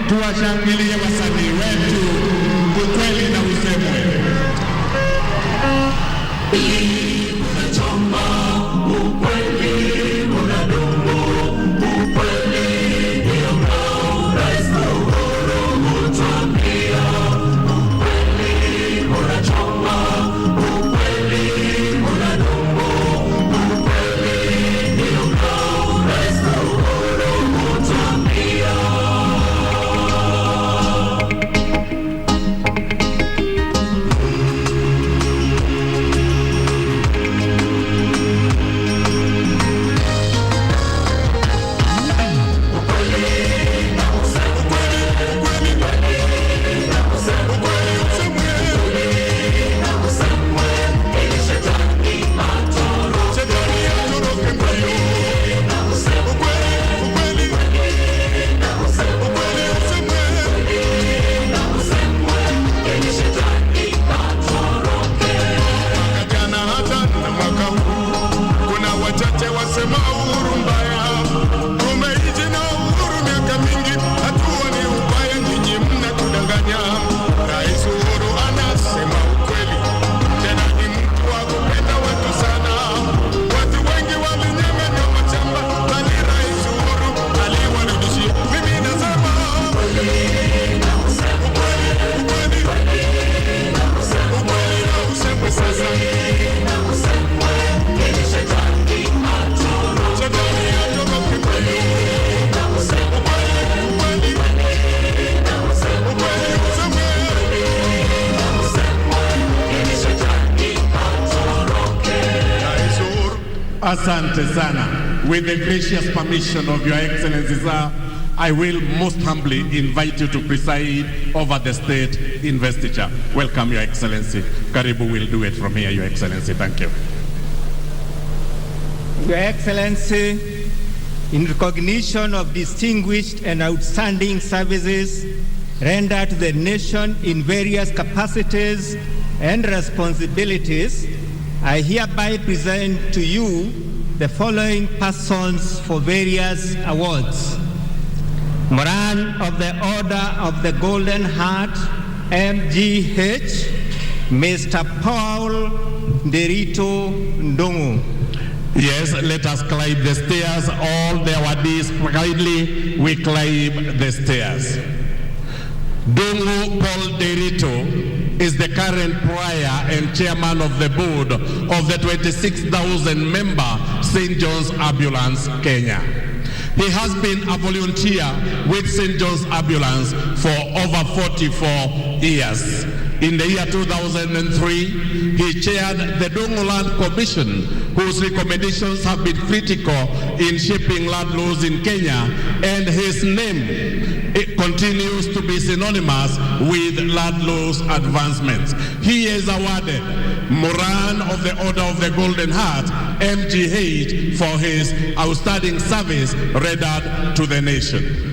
Tuwashangilie wasanii wetu, ukweli na usemwe. Asante sana. With the gracious permission of Your Excellency, sir, I will most humbly invite you to preside over the state investiture. Welcome, Your Excellency. Karibu will do it from here, Your Excellency. Thank you. Your Excellency, in recognition of distinguished and outstanding services rendered to the nation in various capacities and responsibilities, I hereby present to you the following persons for various awards. Moran of the Order of the Golden Heart, MGH, Mr. Paul Derito Ndongo. Yes, let us climb the stairs. All the awardees, kindly, we climb the stairs. Ndongo Paul Derito is the current prior and chairman of the board of the 26,000-member St. John's Ambulance, Kenya. He has been a volunteer with St. John's Ambulance for over 44 years. In the year 2003, he chaired the Dongo Land Commission, whose recommendations have been critical in shaping land laws in Kenya, and his name continues to be synonymous with land laws advancements. He is awarded Moran of the Order of the Golden Heart, MGH, for his outstanding service rendered to the nation.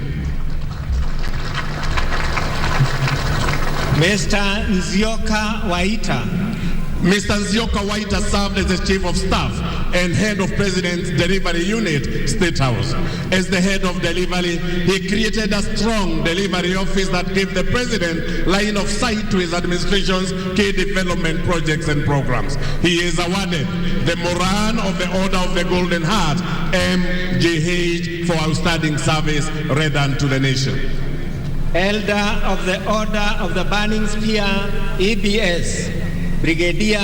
Mr. Nzioka Waita. Mr. Nzioka Waita served as the Chief of Staff and Head of President's Delivery Unit, State House. As the Head of Delivery, he created a strong delivery office that gave the President line of sight to his administration's key development projects and programs. He is awarded the Moran of the Order of the Golden Heart, MGH, for outstanding service rendered to the nation. Elder of the Order of the Burning Spear, EBS, Brigadier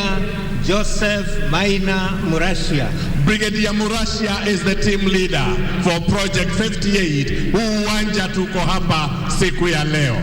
Joseph Maina Murashia. Brigadier Murashia is the team leader for Project 58, huu uwanja tuko hapa siku ya leo.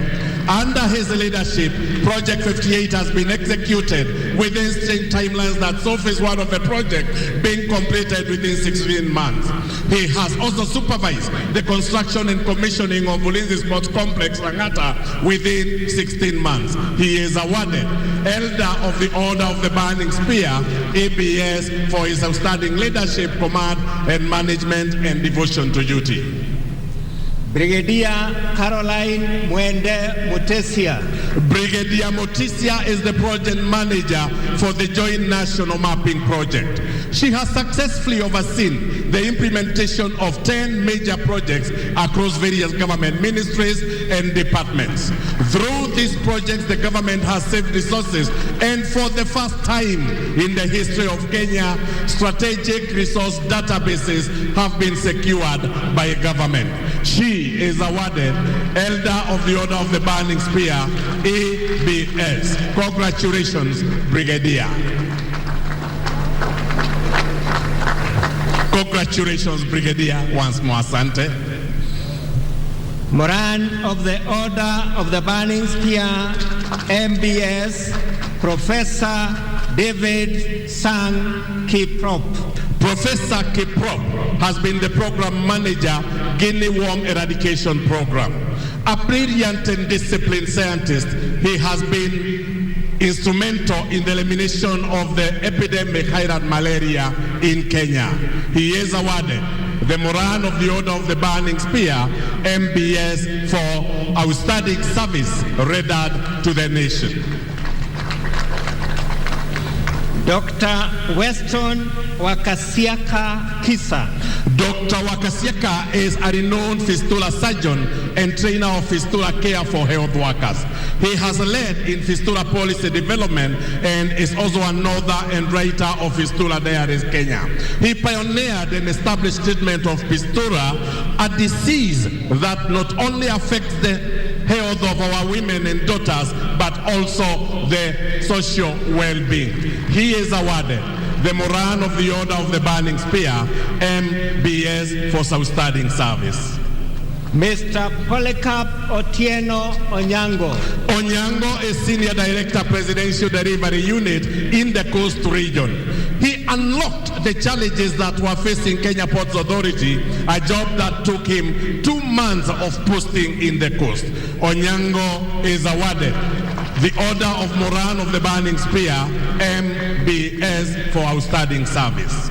Under his leadership, Project 58 has been executed within strict timelines that so is one of the projects being completed within 16 months. He has also supervised the construction and commissioning of Ulinzi Sports Complex, Langata, within 16 months. He is awarded Elder of the Order of the Burning Spear, ABS, for his outstanding leadership, command, and management and devotion to duty. Brigadier Caroline Mwende Mutesia. Brigadier Mutesia is the project manager for the Joint National Mapping Project. She has successfully overseen the implementation of 10 major projects across various government ministries and departments. Through these projects, the government has saved resources, and for the first time in the history of Kenya, strategic resource databases have been secured by government. She is awarded Elder of the Order of the Burning Spear, ABS. Congratulations, Brigadier. Congratulations, Brigadier, once more, asante. Moran of the Order of the Burning Spear, MBS, Professor David Sang Kiprop. Professor Kiprop has been the program manager, Guinea Worm Eradication Program. A brilliant and disciplined scientist, he has been instrumental in the elimination of the epidemic high-rate malaria in Kenya. He is awarded the Moran of the Order of the Burning Spear, MBS, for outstanding service rendered to the nation. Dr. Weston Wakasiaka Kisa. Dr. Wakasiaka is a renowned fistula surgeon and trainer of fistula care for health workers. He has led in fistula policy development and is also an author and writer of Fistula Diaries Kenya. He pioneered and established treatment of fistula, a disease that not only affects the health of our women and daughters, but also the social well-being. He is awarded the Moran of the Order of the Burning Spear, MBS, for outstanding service. Mr. Polycarp Otieno Onyango. Onyango is Senior Director, Presidential Delivery Unit in the Coast Region. He unlocked the challenges that were facing Kenya Ports Authority, a job that took him 2 months of posting in the coast. Onyango is awarded the Order of Moran of the Burning Spear, MBS, for outstanding service.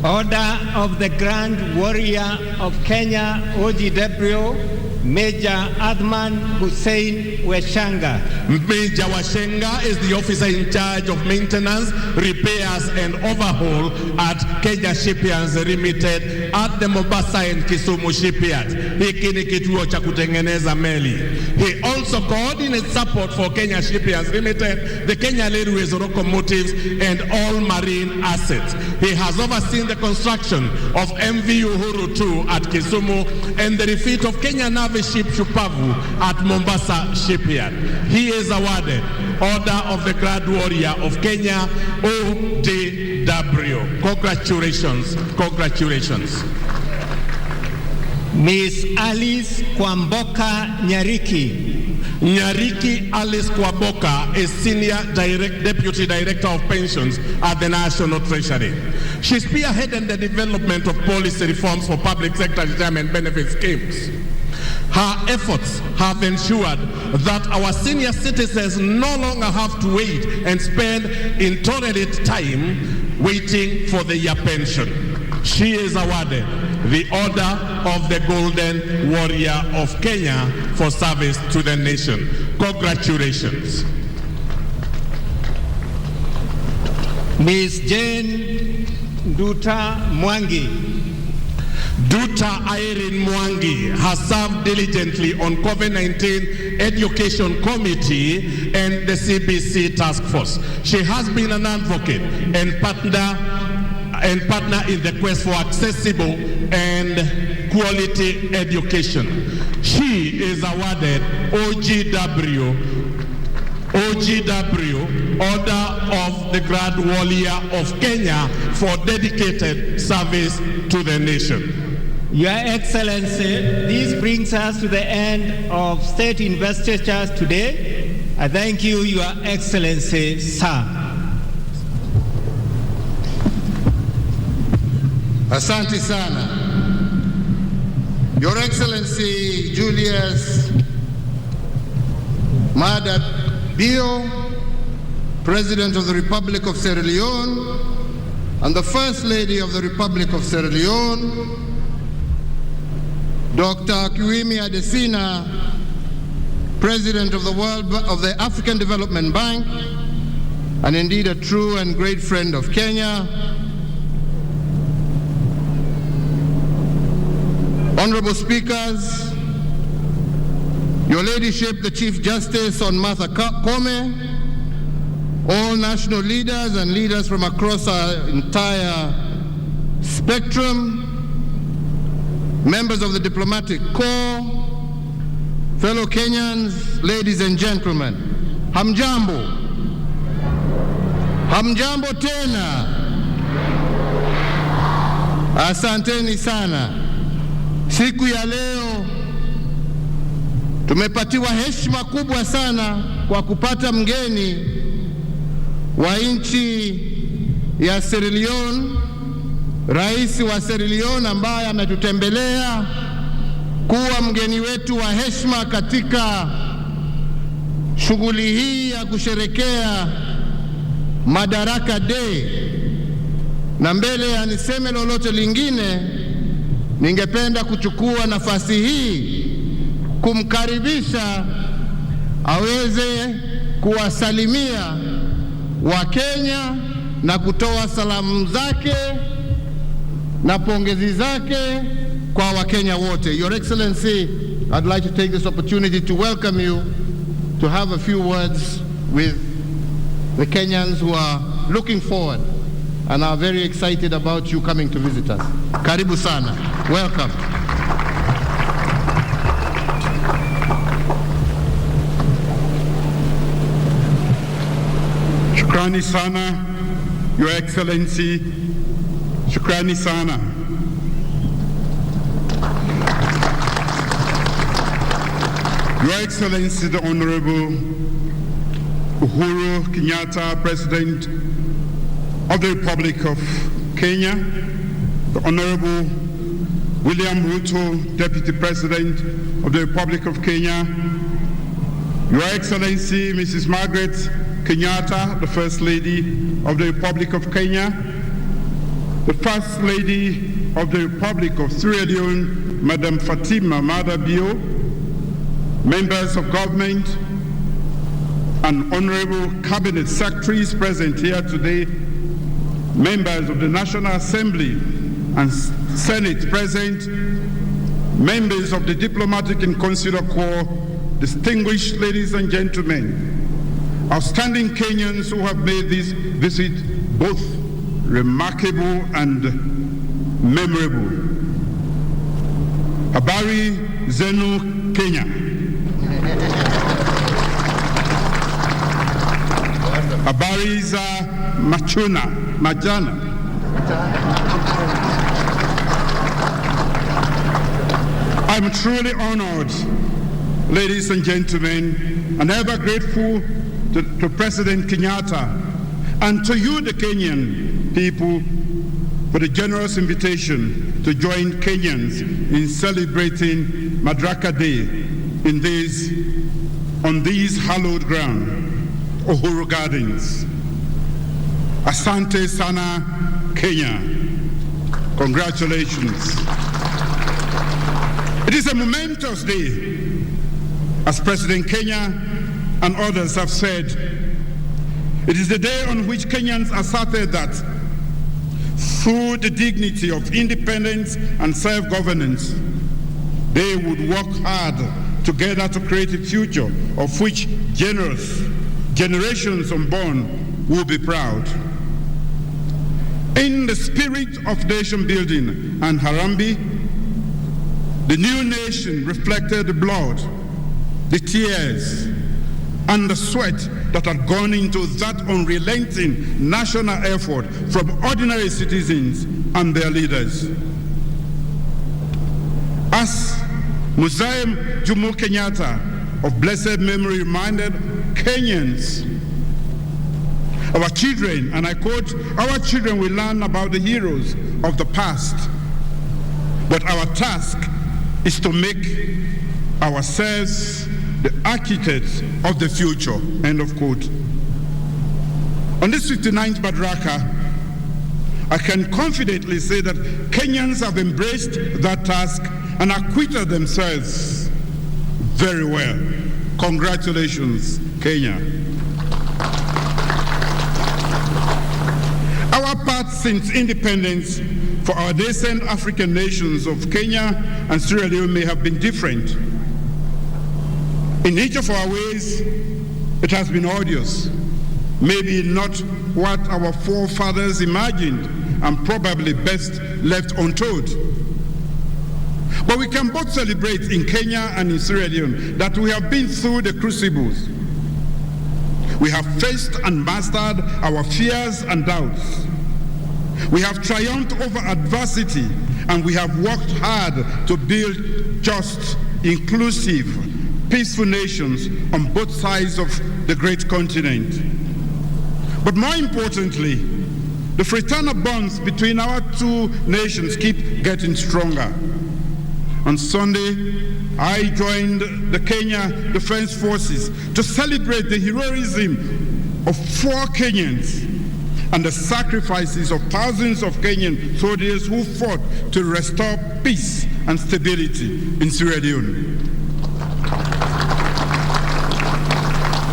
Order of the Grand Warrior of Kenya, OGW, Major Adman Hussein Weshanga. Major Weshenga is the officer in charge of maintenance, repairs and overhaul at Kenya Shipyards Limited at the Mombasa and Kisumu Shipyards. Hiki ni kituo cha kutengeneza meli. He also coordinates support for Kenya Shipyards Limited, the Kenya Railways locomotives and all marine assets. He has overseen the construction of MV Uhuru 2 at Kisumu and the refit of Kenya Navy ship Shupavu at Mombasa Shipyard. He is awarded Order of the Grand Warrior of Kenya, ODW. Congratulations, congratulations. Miss Alice Kwamboka Nyariki. Nyariki Alice Kwaboka is Senior Deputy Director of Pensions at the National Treasury. She spearheaded the development of policy reforms for public sector retirement benefit schemes. Her efforts have ensured that our senior citizens no longer have to wait and spend intolerant time waiting for their pension. She is awarded the Order of the Golden Warrior of Kenya for service to the nation. Congratulations. Miss Jane Duta Mwangi. Duta Irene Mwangi has served diligently on COVID-19 Education Committee and the CBC Task Force. She has been an advocate and partner in the quest for accessible and quality education. She is awarded OGW, Order of the Grand Warrior of Kenya, for dedicated service to the nation. Your Excellency, this brings us to the end of state investitures today. I thank you, Your Excellency, sir. Asante sana. Your Excellency Julius Maada Bio, President of the Republic of Sierra Leone, and the First Lady of the Republic of Sierra Leone, Dr. Kiwimi Adesina, President of the African Development Bank, and indeed a true and great friend of Kenya, Honorable Speakers, Your Ladyship, the Chief Justice on Martha Koome, all national leaders and leaders from across our entire spectrum, members of the diplomatic corps, fellow Kenyans, ladies and gentlemen, hamjambo. Hamjambo tena. Asanteni sana. Siku ya leo tumepatiwa heshima kubwa sana kwa kupata mgeni wa nchi ya Sierra Leone, Rais wa Sierra Leone ambaye ametutembelea kuwa mgeni wetu wa heshima katika shughuli hii ya kusherekea Madaraka Day. Na mbele ya niseme lolote lingine, ningependa kuchukua nafasi hii kumkaribisha aweze kuwasalimia Wakenya na kutoa salamu zake na pongezi zake kwa Wakenya wote. Your Excellency, I'd like to take this opportunity to welcome you to have a few words with the Kenyans who are looking forward and are very excited about you coming to visit us. Karibu sana. Welcome. Shukrani sana, Your Excellency. Shukrani sana. Your Excellency, the Honorable Uhuru Kenyatta, President of the Republic of Kenya, the Honorable William Ruto, Deputy President of the Republic of Kenya, Your Excellency, Mrs. Margaret Kenyatta, the First Lady of the Republic of Kenya, the First Lady of the Republic of Sierra Leone, Madam Fatima Maada Bio, members of government, and honorable cabinet secretaries present here today, members of the National Assembly and Senate present, members of the diplomatic and consular corps, distinguished ladies and gentlemen, outstanding Kenyans who have made this visit both remarkable and memorable. Habari zenu Kenya. Habari za majana. I'm truly honored, ladies and gentlemen, and ever grateful to President Kenyatta and to you, the Kenyan people, for the generous invitation to join Kenyans in celebrating Madaraka Day on these hallowed ground, Uhuru Gardens. Asante sana, Kenya. Congratulations. It is a momentous day, as President Kenya and others have said. It is the day on which Kenyans asserted that through the dignity of independence and self-governance, they would work hard together to create a future of which generations unborn will be proud. In the spirit of nation building and Harambee, the new nation reflected the blood, the tears, and the sweat that had gone into that unrelenting national effort from ordinary citizens and their leaders. As Mzee Jomo Kenyatta of blessed memory reminded Kenyans, our children, and I quote, our children will learn about the heroes of the past, but our task is to make ourselves the architects of the future, end of quote. On this 59th Madaraka, I can confidently say that Kenyans have embraced that task and acquitted themselves very well. Congratulations, Kenya. Our path since independence for our nascent African nations of Kenya and Sierra Leone may have been different. In each of our ways, it has been arduous, maybe not what our forefathers imagined, and probably best left untold. But we can both celebrate in Kenya and in Sierra Leone that we have been through the crucibles. We have faced and mastered our fears and doubts. We have triumphed over adversity, and we have worked hard to build just, inclusive, peaceful nations on both sides of the great continent. But more importantly, the fraternal bonds between our two nations keep getting stronger. On Sunday, I joined the Kenya Defense Forces to celebrate the heroism of 4 Kenyans and the sacrifices of thousands of Kenyan soldiers who fought to restore peace and stability in Sierra Leone.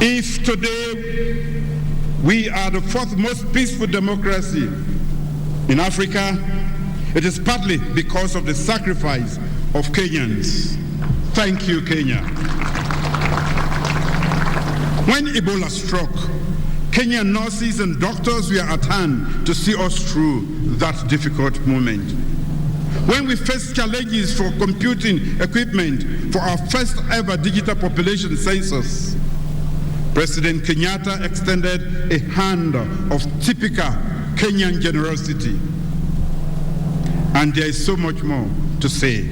If today we are the 4th most peaceful democracy in Africa, it is partly because of the sacrifice of Kenyans. Thank you, Kenya. When Ebola struck, Kenyan nurses and doctors were at hand to see us through that difficult moment. When we faced challenges for computing equipment for our first ever digital population census, President Kenyatta extended a hand of typical Kenyan generosity. And there is so much more to say.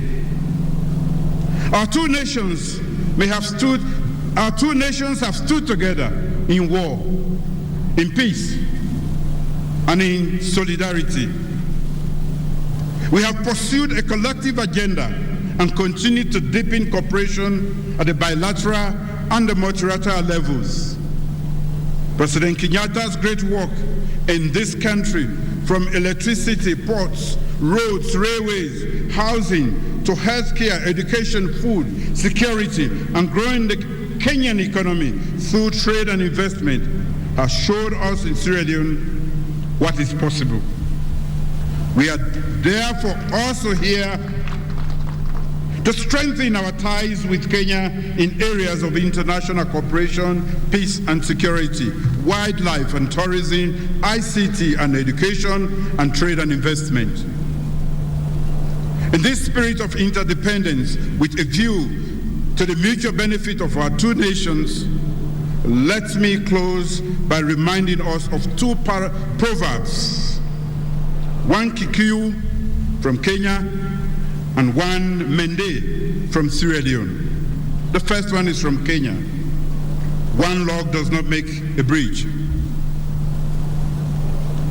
Our two nations have stood together in war, in peace, and in solidarity. We have pursued a collective agenda and continue to deepen cooperation at the bilateral and the multilateral levels. President Kenyatta's great work in this country, from electricity, ports, roads, railways, housing, to healthcare, education, food, security, and growing the Kenyan economy through trade and investment, has showed us in Sierra Leone what is possible. We are therefore also here to strengthen our ties with Kenya in areas of international cooperation, peace and security, wildlife and tourism, ICT and education, and trade and investment. In this spirit of interdependence, with a view to the mutual benefit of our two nations, let me close by reminding us of 2 proverbs, one Kikuyu from Kenya and one Mende from Sierra Leone. The first one is from Kenya. One log does not make a bridge.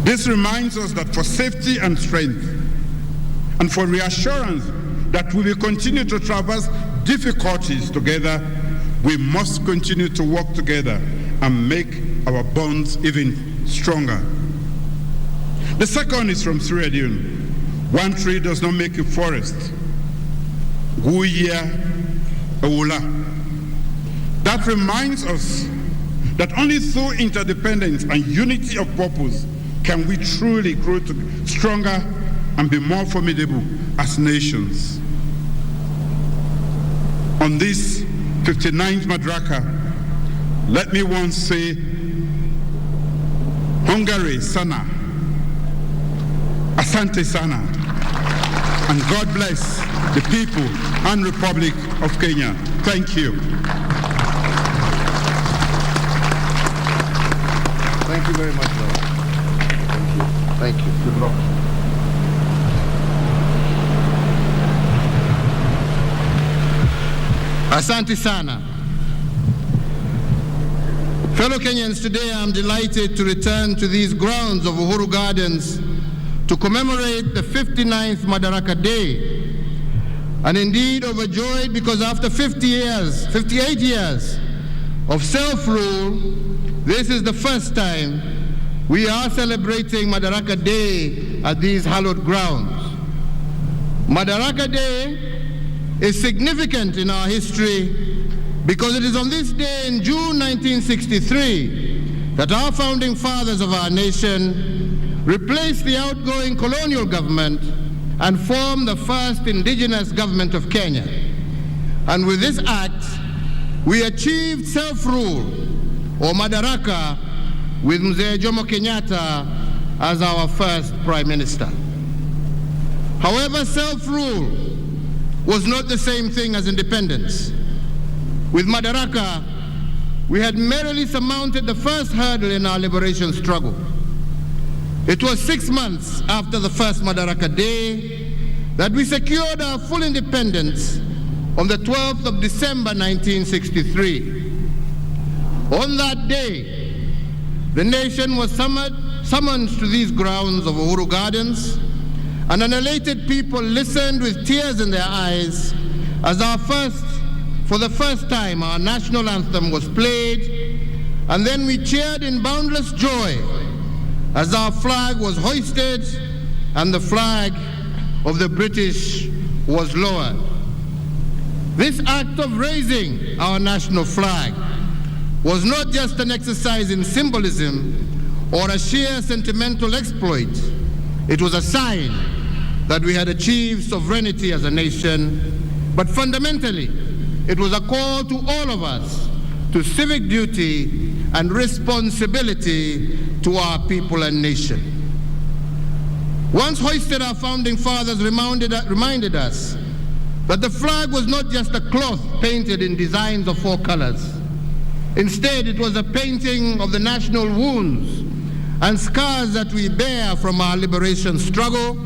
This reminds us that for safety and strength, and for reassurance that we will continue to traverse difficulties together, we must continue to work together and make our bonds even stronger. The second is from Sierra Leone. One tree does not make a forest. That reminds us that only through interdependence and unity of purpose can we truly grow stronger and be more formidable as nations. On this 59th Madaraka, let me once say, Hongare sana, asante sana, and God bless the people and Republic of Kenya. Thank you. Thank you very much, Lord. Thank you. Good luck. Asante sana. Fellow Kenyans, today I'm delighted to return to these grounds of Uhuru Gardens to commemorate the 59th Madaraka Day. And indeed overjoyed because after 58 years of self-rule, this is the first time we are celebrating Madaraka Day at these hallowed grounds. Madaraka Day is significant in our history because it is on this day in June 1963 that our founding fathers of our nation replaced the outgoing colonial government and formed the first indigenous government of Kenya. And with this act, we achieved self-rule, or Madaraka, with Mzee Jomo Kenyatta as our first prime minister. However, self-rule was not the same thing as independence. With Madaraka, we had merely surmounted the first hurdle in our liberation struggle. It was 6 months after the first Madaraka Day that we secured our full independence on the 12th of December 1963. On that day, the nation was summoned to these grounds of Uhuru Gardens, and an elated people listened with tears in their eyes as for the first time, our national anthem was played, and then we cheered in boundless joy as our flag was hoisted and the flag of the British was lowered. This act of raising our national flag was not just an exercise in symbolism or a sheer sentimental exploit. It was a sign that we had achieved sovereignty as a nation, but fundamentally, it was a call to all of us to civic duty and responsibility to our people and nation. Once hoisted, our founding fathers reminded us that the flag was not just a cloth painted in designs of 4 colors. Instead, it was a painting of the national wounds and scars that we bear from our liberation struggle,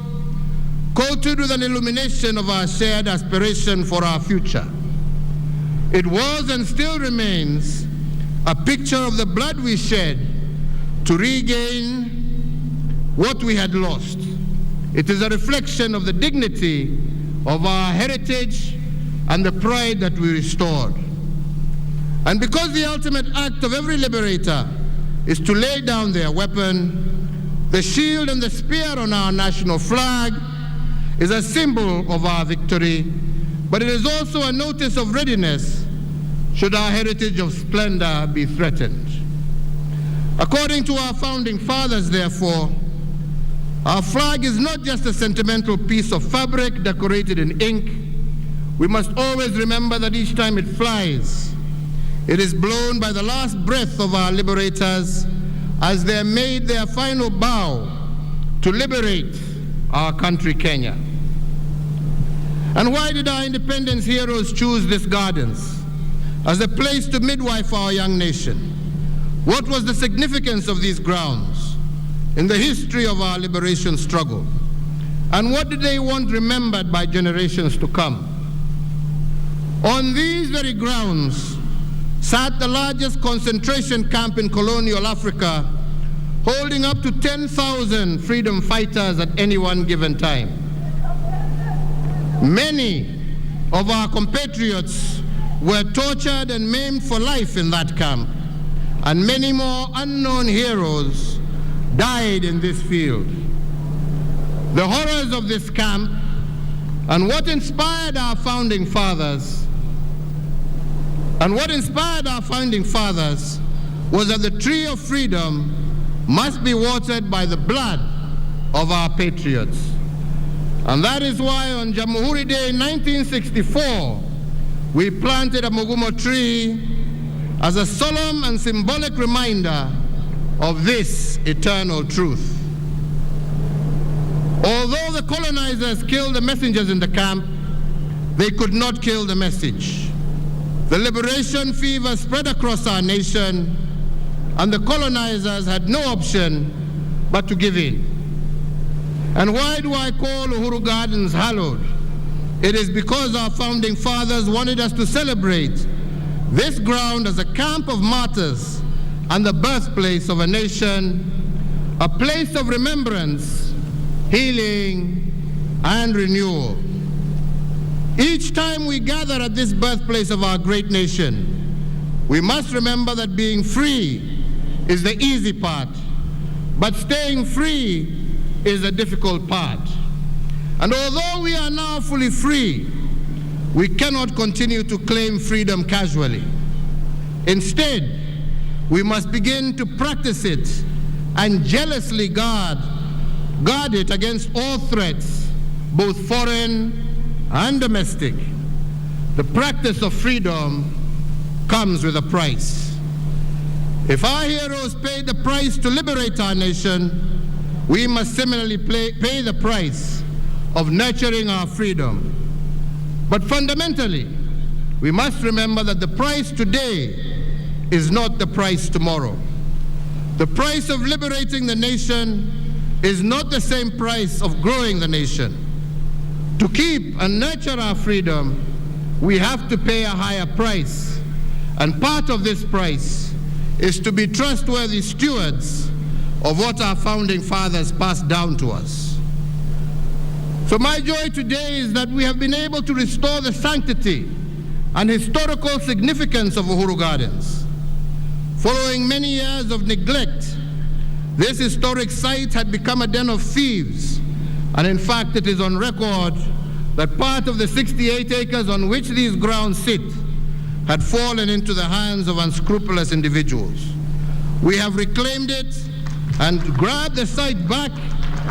coated with an illumination of our shared aspiration for our future. It was and still remains a picture of the blood we shed to regain what we had lost. It is a reflection of the dignity of our heritage and the pride that we restored. And because the ultimate act of every liberator is to lay down their weapon, the shield and the spear on our national flag is a symbol of our victory, but it is also a notice of readiness should our heritage of splendor be threatened. According to our founding fathers, therefore, our flag is not just a sentimental piece of fabric decorated in ink. We must always remember that each time it flies, it is blown by the last breath of our liberators as they made their final bow to liberate our country, Kenya. And why did our independence heroes choose these gardens as a place to midwife our young nation? What was the significance of these grounds in the history of our liberation struggle? And what did they want remembered by generations to come? On these very grounds sat the largest concentration camp in colonial Africa, holding up to 10,000 freedom fighters at any one given time. Many of our compatriots were tortured and maimed for life in that camp, and many more unknown heroes died in this field. The horrors of this camp and what inspired our founding fathers was that the tree of freedom must be watered by the blood of our patriots. And that is why on Jamhuri Day 1964, we planted a Mugumo tree as a solemn and symbolic reminder of this eternal truth. Although the colonizers killed the messengers in the camp, they could not kill the message. The liberation fever spread across our nation, and the colonizers had no option but to give in. And why do I call Uhuru Gardens hallowed? It is because our founding fathers wanted us to celebrate this ground as a camp of martyrs and the birthplace of a nation, a place of remembrance, healing, and renewal. Each time we gather at this birthplace of our great nation, we must remember that being free is the easy part, but staying free is the difficult part. And although we are now fully free, we cannot continue to claim freedom casually. Instead, we must begin to practice it and jealously guard it against all threats, both foreign and domestic. The practice of freedom comes with a price. If our heroes paid the price to liberate our nation, we must similarly pay the price of nurturing our freedom. But fundamentally, we must remember that the price today is not the price tomorrow. The price of liberating the nation is not the same price of growing the nation. To keep and nurture our freedom, we have to pay a higher price. And part of this price is to be trustworthy stewards of what our founding fathers passed down to us. So my joy today is that we have been able to restore the sanctity and historical significance of Uhuru Gardens. Following many years of neglect, this historic site had become a den of thieves, and in fact it is on record that part of the 68 acres on which these grounds sit had fallen into the hands of unscrupulous individuals. We have reclaimed it and grabbed the site back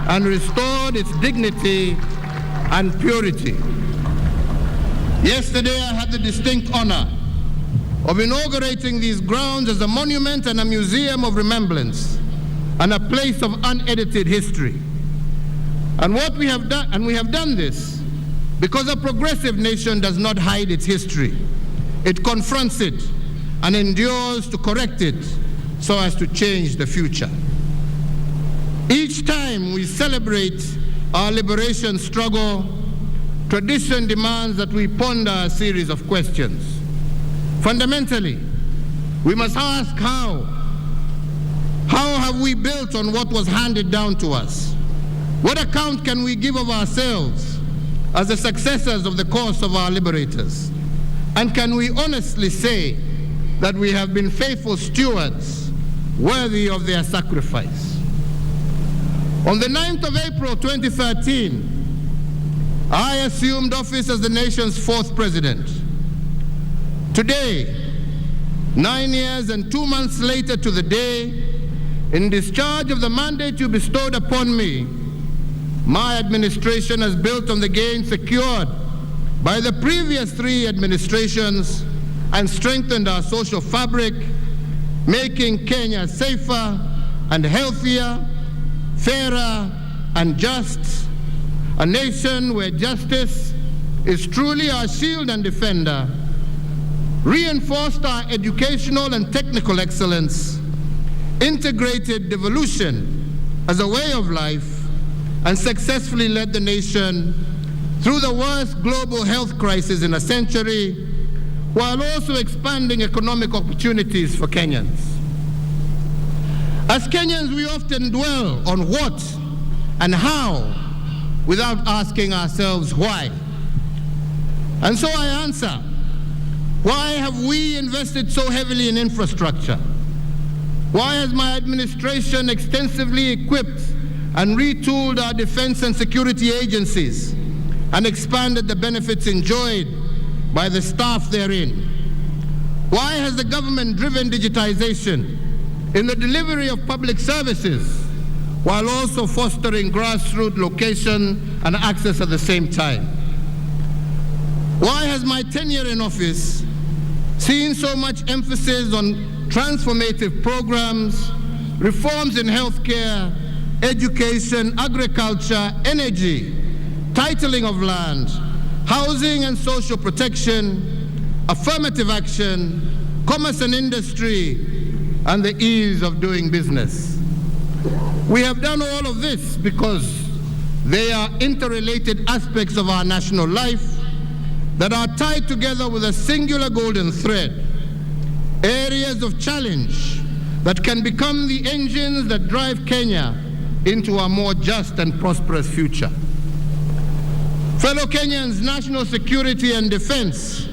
and restored its dignity and purity. Yesterday I had the distinct honor of inaugurating these grounds as a monument and a museum of remembrance and a place of unedited history. And we have done this because a progressive nation does not hide its history. It confronts it and endures to correct it so as to change the future. Each time we celebrate our liberation struggle, tradition demands that we ponder a series of questions. Fundamentally, we must ask how have we built on what was handed down to us? What account can we give of ourselves as the successors of the cause of our liberators? And can we honestly say that we have been faithful stewards worthy of their sacrifice? On the 9th of April 2013, I assumed office as the nation's 4th president. Today, 9 years and 2 months later to the day, in discharge of the mandate you bestowed upon me, my administration has built on the gains secured by the previous 3 administrations and strengthened our social fabric, making Kenya safer and healthier, fairer and just, a nation where justice is truly our shield and defender, reinforced our educational and technical excellence, integrated devolution as a way of life, and successfully led the nation through the worst global health crisis in a century, while also expanding economic opportunities for Kenyans. As Kenyans, we often dwell on what and how without asking ourselves why. And so I answer, why have we invested so heavily in infrastructure? Why has my administration extensively equipped and retooled our defense and security agencies and expanded the benefits enjoyed by the staff therein? Why has the government driven digitization in the delivery of public services while also fostering grassroots location and access at the same time? Why has my tenure in office seen so much emphasis on transformative programs, reforms in healthcare, education, agriculture, energy, titling of land, housing and social protection, affirmative action, commerce and industry, and the ease of doing business? We have done all of this because they are interrelated aspects of our national life that are tied together with a singular golden thread, areas of challenge that can become the engines that drive Kenya into a more just and prosperous future. Fellow Kenyans, national security and defense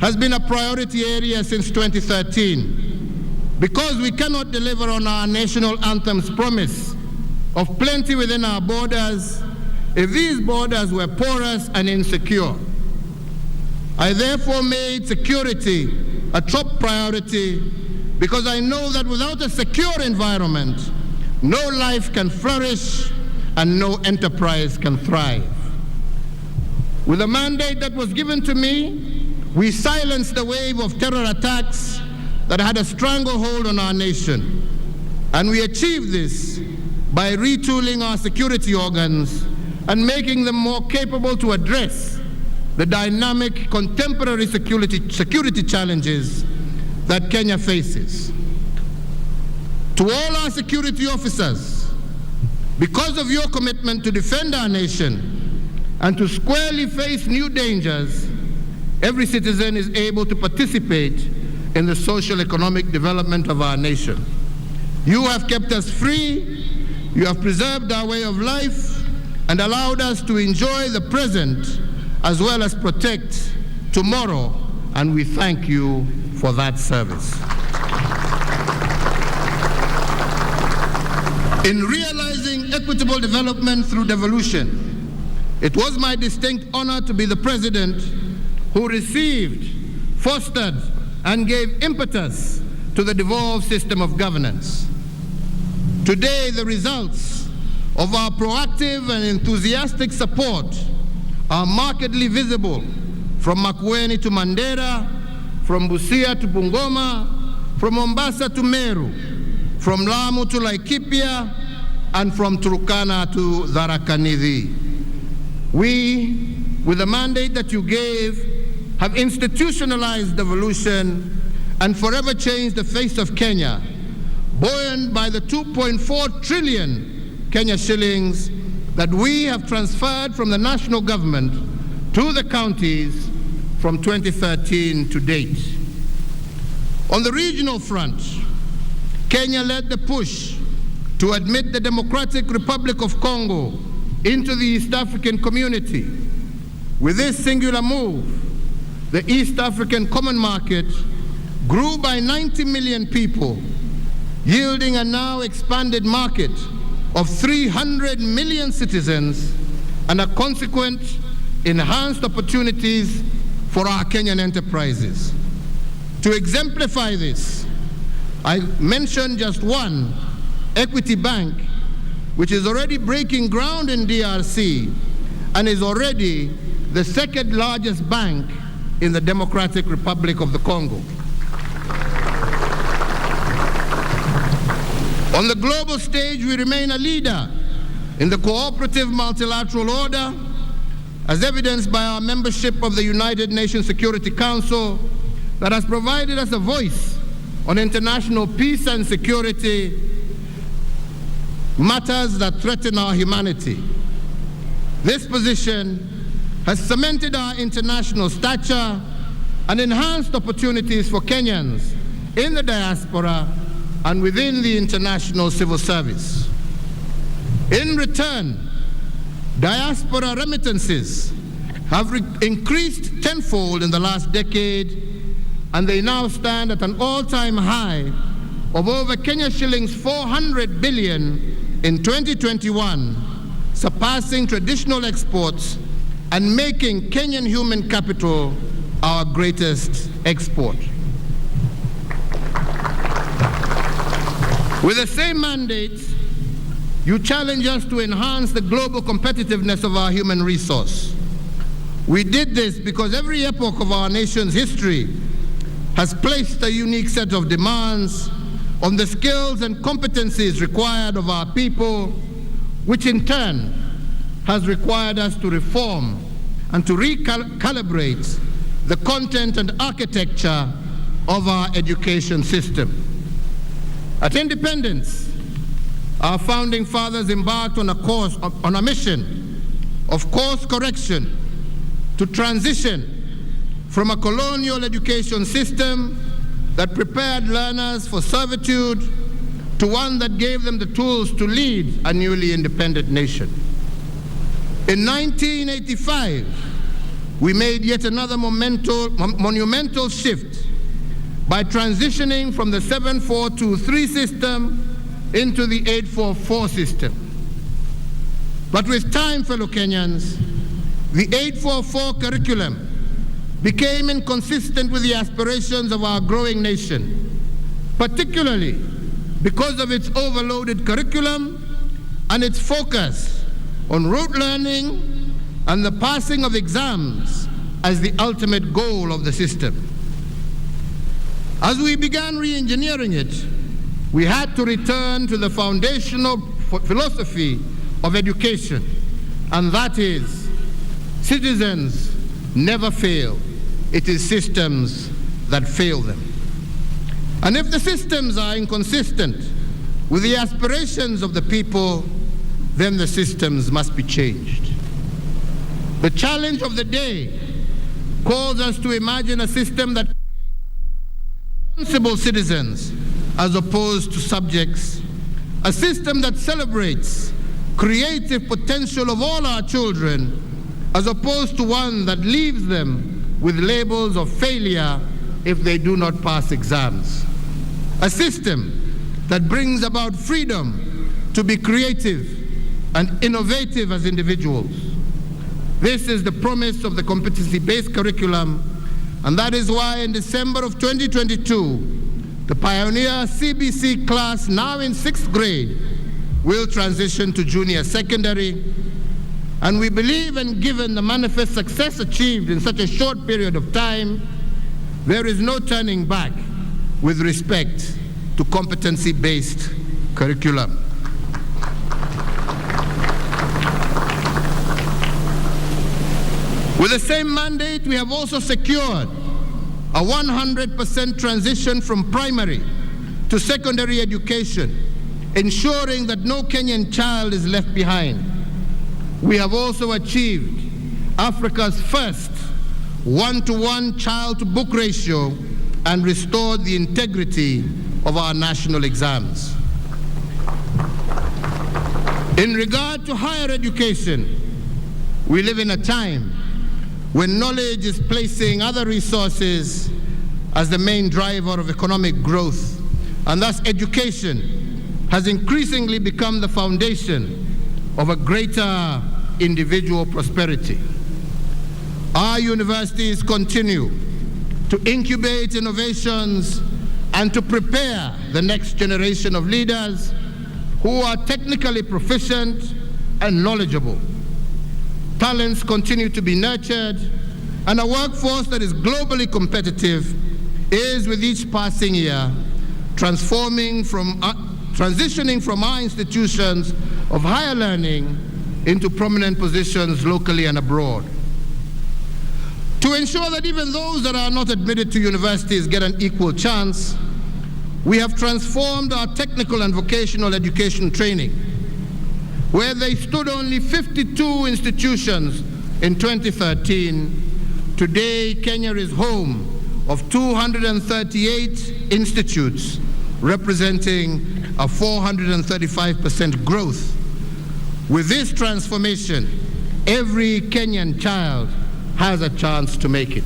has been a priority area since 2013 because we cannot deliver on our national anthem's promise of plenty within our borders if these borders were porous and insecure. I therefore made security a top priority because I know that without a secure environment, no life can flourish and no enterprise can thrive. With the mandate that was given to me, we silenced the wave of terror attacks that had a stranglehold on our nation. And we achieved this by retooling our security organs and making them more capable to address the dynamic contemporary security challenges that Kenya faces. To all our security officers, because of your commitment to defend our nation and to squarely face new dangers, every citizen is able to participate in the social economic development of our nation. You have kept us free, you have preserved our way of life, and allowed us to enjoy the present as well as protect tomorrow, and we thank you for that service. In realizing equitable development through devolution, it was my distinct honor to be the president who received, fostered, and gave impetus to the devolved system of governance. Today, the results of our proactive and enthusiastic support are markedly visible from Makueni to Mandera, from Busia to Bungoma, from Mombasa to Meru, from Lamu to Laikipia, and from Turkana to Tharaka-Nithi. We, with the mandate that you gave, have institutionalized devolution and forever changed the face of Kenya, buoyed by the 2.4 trillion Kenya shillings that we have transferred from the national government to the counties from 2013 to date. On the regional front, Kenya led the push to admit the Democratic Republic of Congo into the East African community. With this singular move, the East African Common Market grew by 90 million people, yielding a now expanded market of 300 million citizens and a consequent enhanced opportunities for our Kenyan enterprises. To exemplify this, I mentioned just one, Equity Bank, which is already breaking ground in DRC and is already the second largest bank in the Democratic Republic of the Congo. On the global stage, we remain a leader in the cooperative multilateral order, as evidenced by our membership of the United Nations Security Council that has provided us a voice on international peace and security matters that threaten our humanity. This position has cemented our international stature and enhanced opportunities for Kenyans in the diaspora and within the international civil service. In return, diaspora remittances have increased tenfold in the last decade, and they now stand at an all-time high of over Kenya shillings 400 billion in 2021, surpassing traditional exports and making Kenyan human capital our greatest export. With the same mandate, you challenge us to enhance the global competitiveness of our human resource. We did this because every epoch of our nation's history has placed a unique set of demands on the skills and competencies required of our people, which in turn has required us to reform and to recalibrate the content and architecture of our education system. At independence, our founding fathers embarked on a mission of course correction to transition from a colonial education system that prepared learners for servitude to one that gave them the tools to lead a newly independent nation. In 1985, we made yet another monumental shift by transitioning from the 7423 system into the 844 system. But with time, fellow Kenyans, the 844 curriculum became inconsistent with the aspirations of our growing nation, particularly because of its overloaded curriculum and its focus on rote learning and the passing of exams as the ultimate goal of the system. As we began re-engineering it, we had to return to the foundational philosophy of education, and that is, citizens never fail. It is systems that fail them. And if the systems are inconsistent with the aspirations of the people, then the systems must be changed. The challenge of the day calls us to imagine a system that responsible citizens as opposed to subjects, a system that celebrates creative potential of all our children as opposed to one that leaves them with labels of failure if they do not pass exams, a system that brings about freedom to be creative and innovative as individuals. This is the promise of the competency-based curriculum, and that is why in December of 2022, the pioneer CBC class, now in 6th grade, will transition to junior secondary. And we believe, and given the manifest success achieved in such a short period of time, there is no turning back with respect to competency-based curriculum. With the same mandate, we have also secured a 100% transition from primary to secondary education, ensuring that no Kenyan child is left behind. We have also achieved Africa's first 1-to-1 child-to-book ratio and restored the integrity of our national exams. In regard to higher education, we live in a time when knowledge is placing other resources as the main driver of economic growth, and thus education has increasingly become the foundation of a greater individual prosperity. Our universities continue to incubate innovations and to prepare the next generation of leaders who are technically proficient and knowledgeable. Talents continue to be nurtured, and a workforce that is globally competitive is, with each passing year, transitioning from our institutions of higher learning into prominent positions locally and abroad. To ensure that even those that are not admitted to universities get an equal chance, we have transformed our technical and vocational education training. Where they stood only 52 institutions in 2013, today Kenya is home of 238 institutes, representing a 435% growth. With this transformation, every Kenyan child has a chance to make it.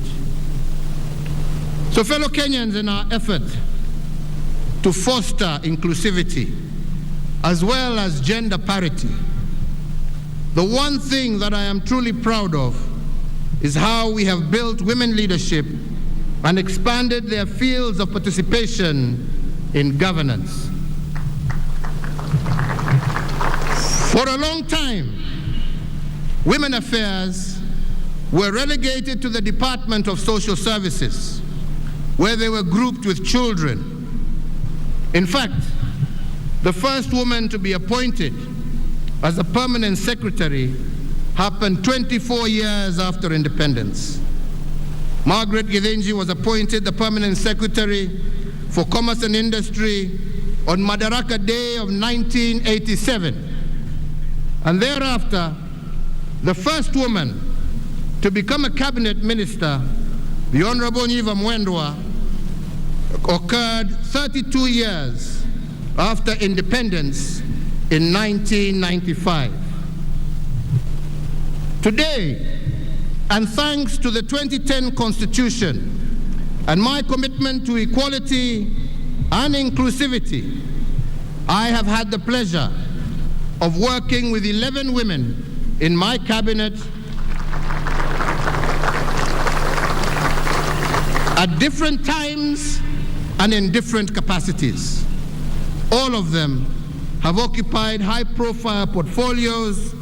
So, fellow Kenyans, in our effort to foster inclusivity as well as gender parity, the one thing that I am truly proud of is how we have built women leadership and expanded their fields of participation in governance. For a long time, women affairs were relegated to the Department of Social Services, where they were grouped with children. In fact, the first woman to be appointed as a permanent secretary happened 24 years after independence. Margaret Githinji was appointed the permanent secretary for Commerce and Industry on Madaraka Day of 1987. And thereafter, the first woman to become a cabinet minister the Honorable Nyiva Mwendwa, occurred 32 years after independence in 1995. Today, and thanks to the 2010 Constitution and my commitment to equality and inclusivity, I have had the pleasure of working with 11 women in my cabinet at different times and in different capacities. All of them have occupied high-profile portfolios,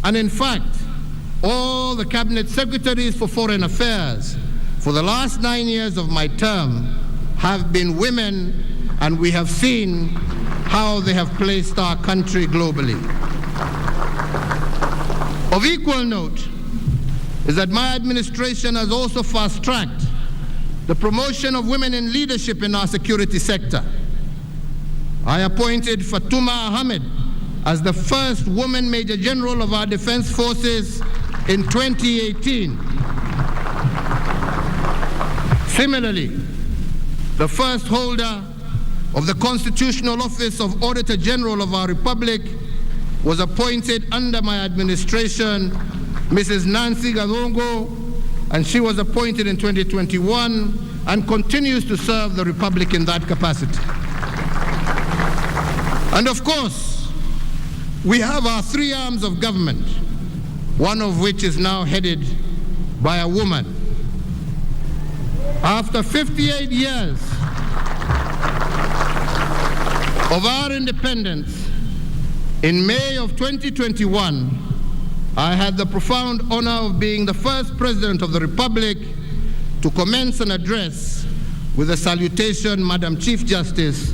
and in fact, all the cabinet secretaries for foreign affairs for the last 9 years of my term have been women, and we have seen how they have placed our country globally. Of equal note is that my administration has also fast-tracked the promotion of women in leadership in our security sector. I appointed Fatuma Ahmed as the first woman Major General of our Defense Forces in 2018. Similarly, the first holder of the constitutional office of Auditor General of our Republic was appointed under my administration, Mrs. Nancy Gadongo, and she was appointed in 2021 and continues to serve the Republic in that capacity. And of course, we have our three arms of government, one of which is now headed by a woman. After 58 years of our independence, in May of 2021, I had the profound honor of being the first President of the Republic to commence an address with a salutation, Madam Chief Justice,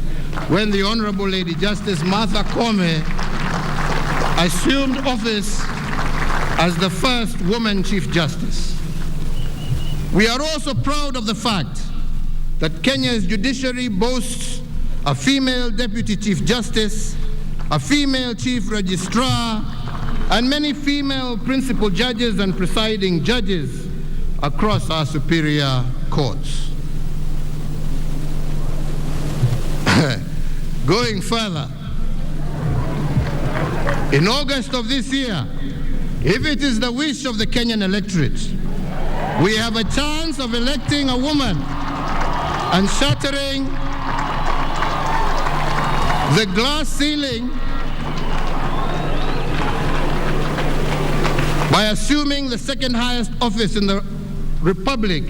when the Honorable Lady Justice Martha Koome assumed office as the first woman Chief Justice. We are also proud of the fact that Kenya's judiciary boasts a female Deputy Chief Justice, a female Chief Registrar, and many female principal judges and presiding judges across our superior courts. Going further, in August of this year, if it is the wish of the Kenyan electorate, we have a chance of electing a woman and shattering the glass ceiling by assuming the second highest office in the Republic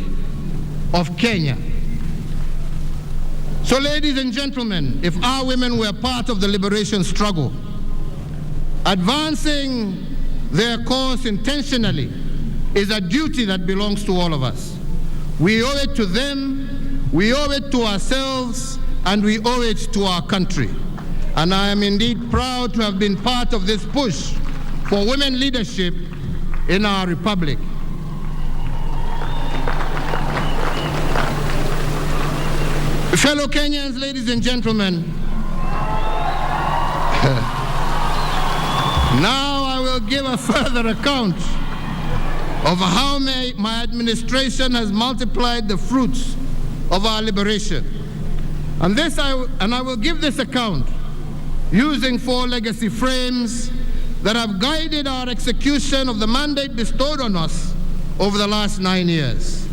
of Kenya. So, ladies and gentlemen, if our women were part of the liberation struggle, advancing their cause intentionally is a duty that belongs to all of us. We owe it to them, we owe it to ourselves, and we owe it to our country. And I am indeed proud to have been part of this push for women leadership in our republic. Fellow Kenyans, ladies and gentlemen, now I will give a further account of how my administration has multiplied the fruits of our liberation. And I will give this account using 4 legacy frames that have guided our execution of the mandate bestowed on us over the last 9 years.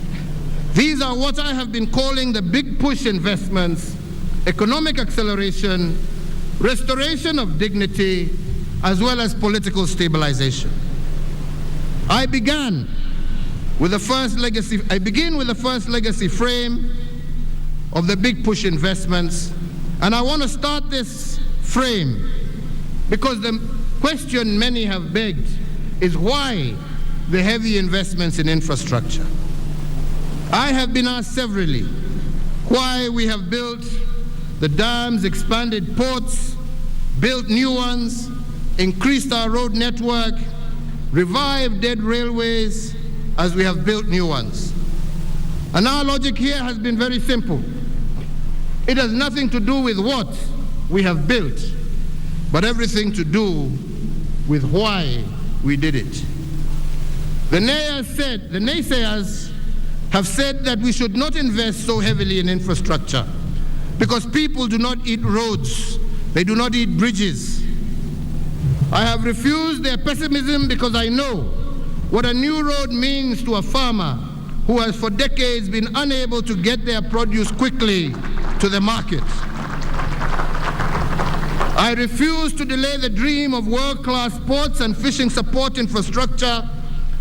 These are what I have been calling the big push investments, economic acceleration, restoration of dignity, as well as political stabilization. I begin with the first legacy frame of the big push investments, and I want to start this frame because the question many have begged is why the heavy investments in infrastructure. I have been asked severally why we have built the dams, expanded ports, built new ones, increased our road network, revived dead railways as we have built new ones. And our logic here has been very simple. It has nothing to do with what we have built, but everything to do with why we did it. The naysayers have said that we should not invest so heavily in infrastructure because people do not eat roads, they do not eat bridges. I have refused their pessimism because I know what a new road means to a farmer who has for decades been unable to get their produce quickly to the market. I refuse to delay the dream of world-class ports and fishing support infrastructure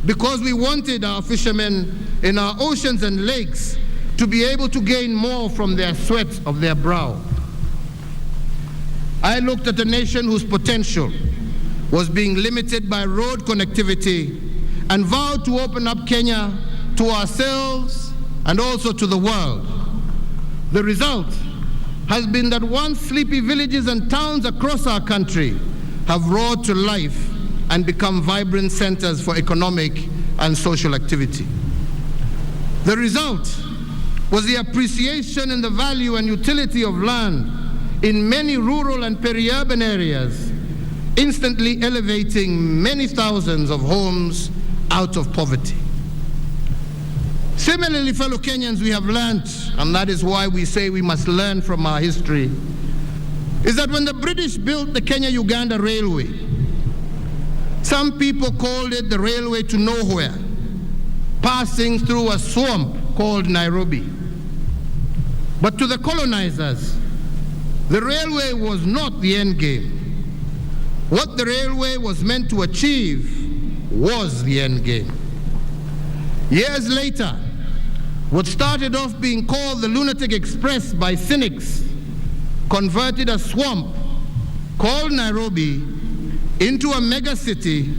because we wanted our fishermen in our oceans and lakes to be able to gain more from their sweat of their brow. I looked at a nation whose potential was being limited by road connectivity and vowed to open up Kenya to ourselves and also to the world. The result has been that once sleepy villages and towns across our country have roared to life and become vibrant centers for economic and social activity. The result was the appreciation in the value and utility of land in many rural and peri-urban areas, instantly elevating many thousands of homes out of poverty. Similarly, fellow Kenyans, we have learned, and that is why we say we must learn from our history, is that when the British built the Kenya-Uganda Railway, some people called it the railway to nowhere, passing through a swamp called Nairobi. But to the colonizers, the railway was not the end game. What the railway was meant to achieve was the end game. Years later, what started off being called the Lunatic Express by cynics converted a swamp called Nairobi into a mega city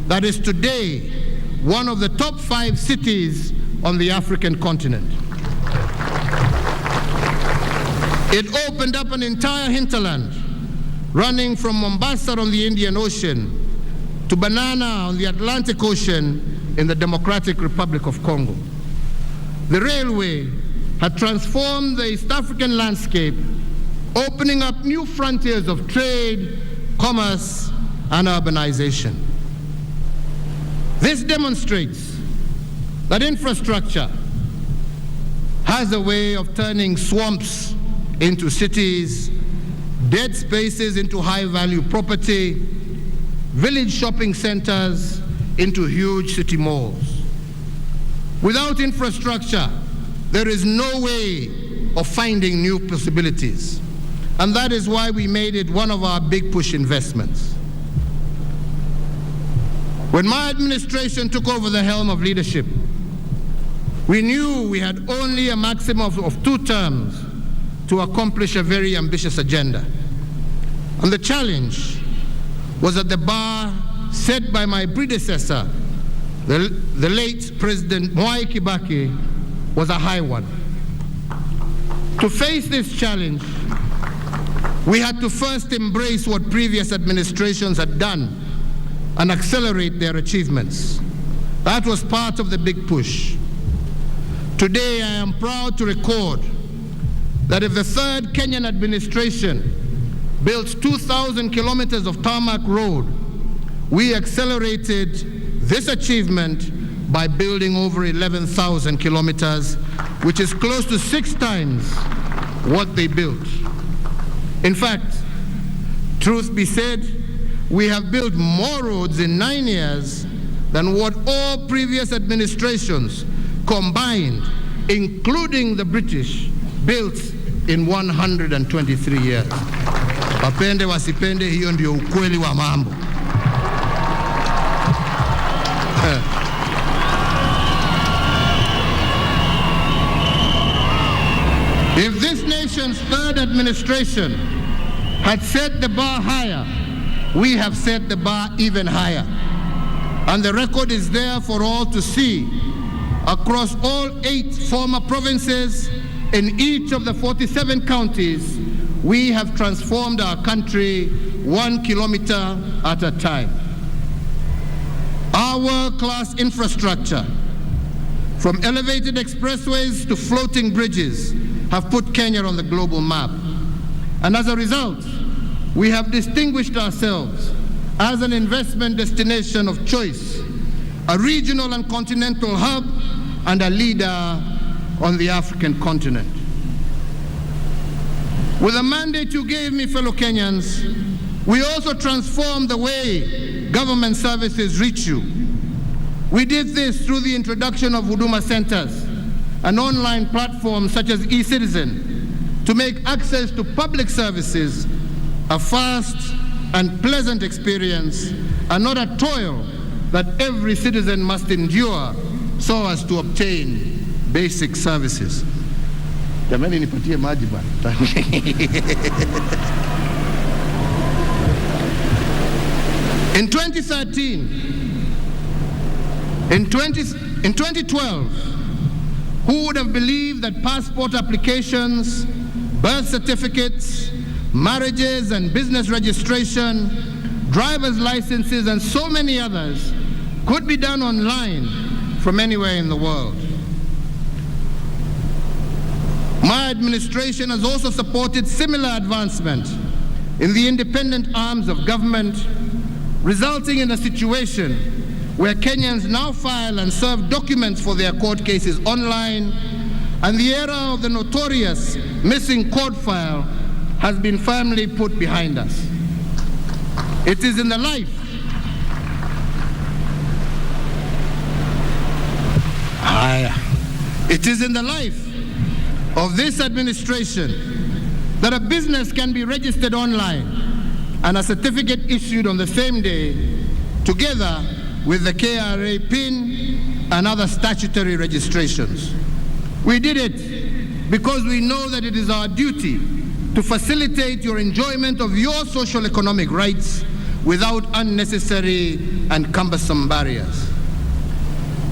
that is today one of the top 5 cities on the African continent. It opened up an entire hinterland running from Mombasa on the Indian Ocean to Banana on the Atlantic Ocean in the Democratic Republic of Congo. The railway had transformed the East African landscape, opening up new frontiers of trade, commerce, and urbanization. This demonstrates that infrastructure has a way of turning swamps into cities, dead spaces into high-value property, village shopping centers into huge city malls. Without infrastructure, there is no way of finding new possibilities. And that is why we made it one of our big push investments. When my administration took over the helm of leadership, we knew we had only a maximum of 2 terms to accomplish a very ambitious agenda. And the challenge was that the bar set by my predecessor, the late President Mwai Kibaki, was a high one. To face this challenge, we had to first embrace what previous administrations had done and accelerate their achievements. That was part of the big push. Today, I am proud to record that if the 3rd Kenyan administration built 2,000 kilometers of tarmac road, we accelerated this achievement by building over 11,000 kilometers, which is close to 6 times what they built. In fact, truth be said, we have built more roads in 9 years than what all previous administrations combined, including the British, built in 123 years. Wapende wasipende, hiyo ndio ukweli wa mambo. If this nation's 3rd administration had set the bar higher, we have set the bar even higher. And the record is there for all to see. Across all 8 former provinces, in each of the 47 counties, we have transformed our country 1 kilometer at a time. Our world-class infrastructure, from elevated expressways to floating bridges, have put Kenya on the global map. And as a result, we have distinguished ourselves as an investment destination of choice, a regional and continental hub and a leader on the African continent. With the mandate you gave me, fellow Kenyans, we also transformed the way government services reach you. We did this through the introduction of Huduma centers, an online platform such as eCitizen, to make access to public services a fast and pleasant experience and not a toil that every citizen must endure so as to obtain basic services. Jamani, nipatie maji bwana. In 2012, who would have believed that passport applications, birth certificates, marriages and business registration, driver's licenses, and so many others could be done online from anywhere in the world? My administration has also supported similar advancement in the independent arms of government, resulting in a situation where Kenyans now file and serve documents for their court cases online, and the era of the notorious missing court file has been firmly put behind us. It is in the life of this administration that a business can be registered online and a certificate issued on the same day, together with the KRA PIN and other statutory registrations. We did it because we know that it is our duty to facilitate your enjoyment of your social economic rights without unnecessary and cumbersome barriers.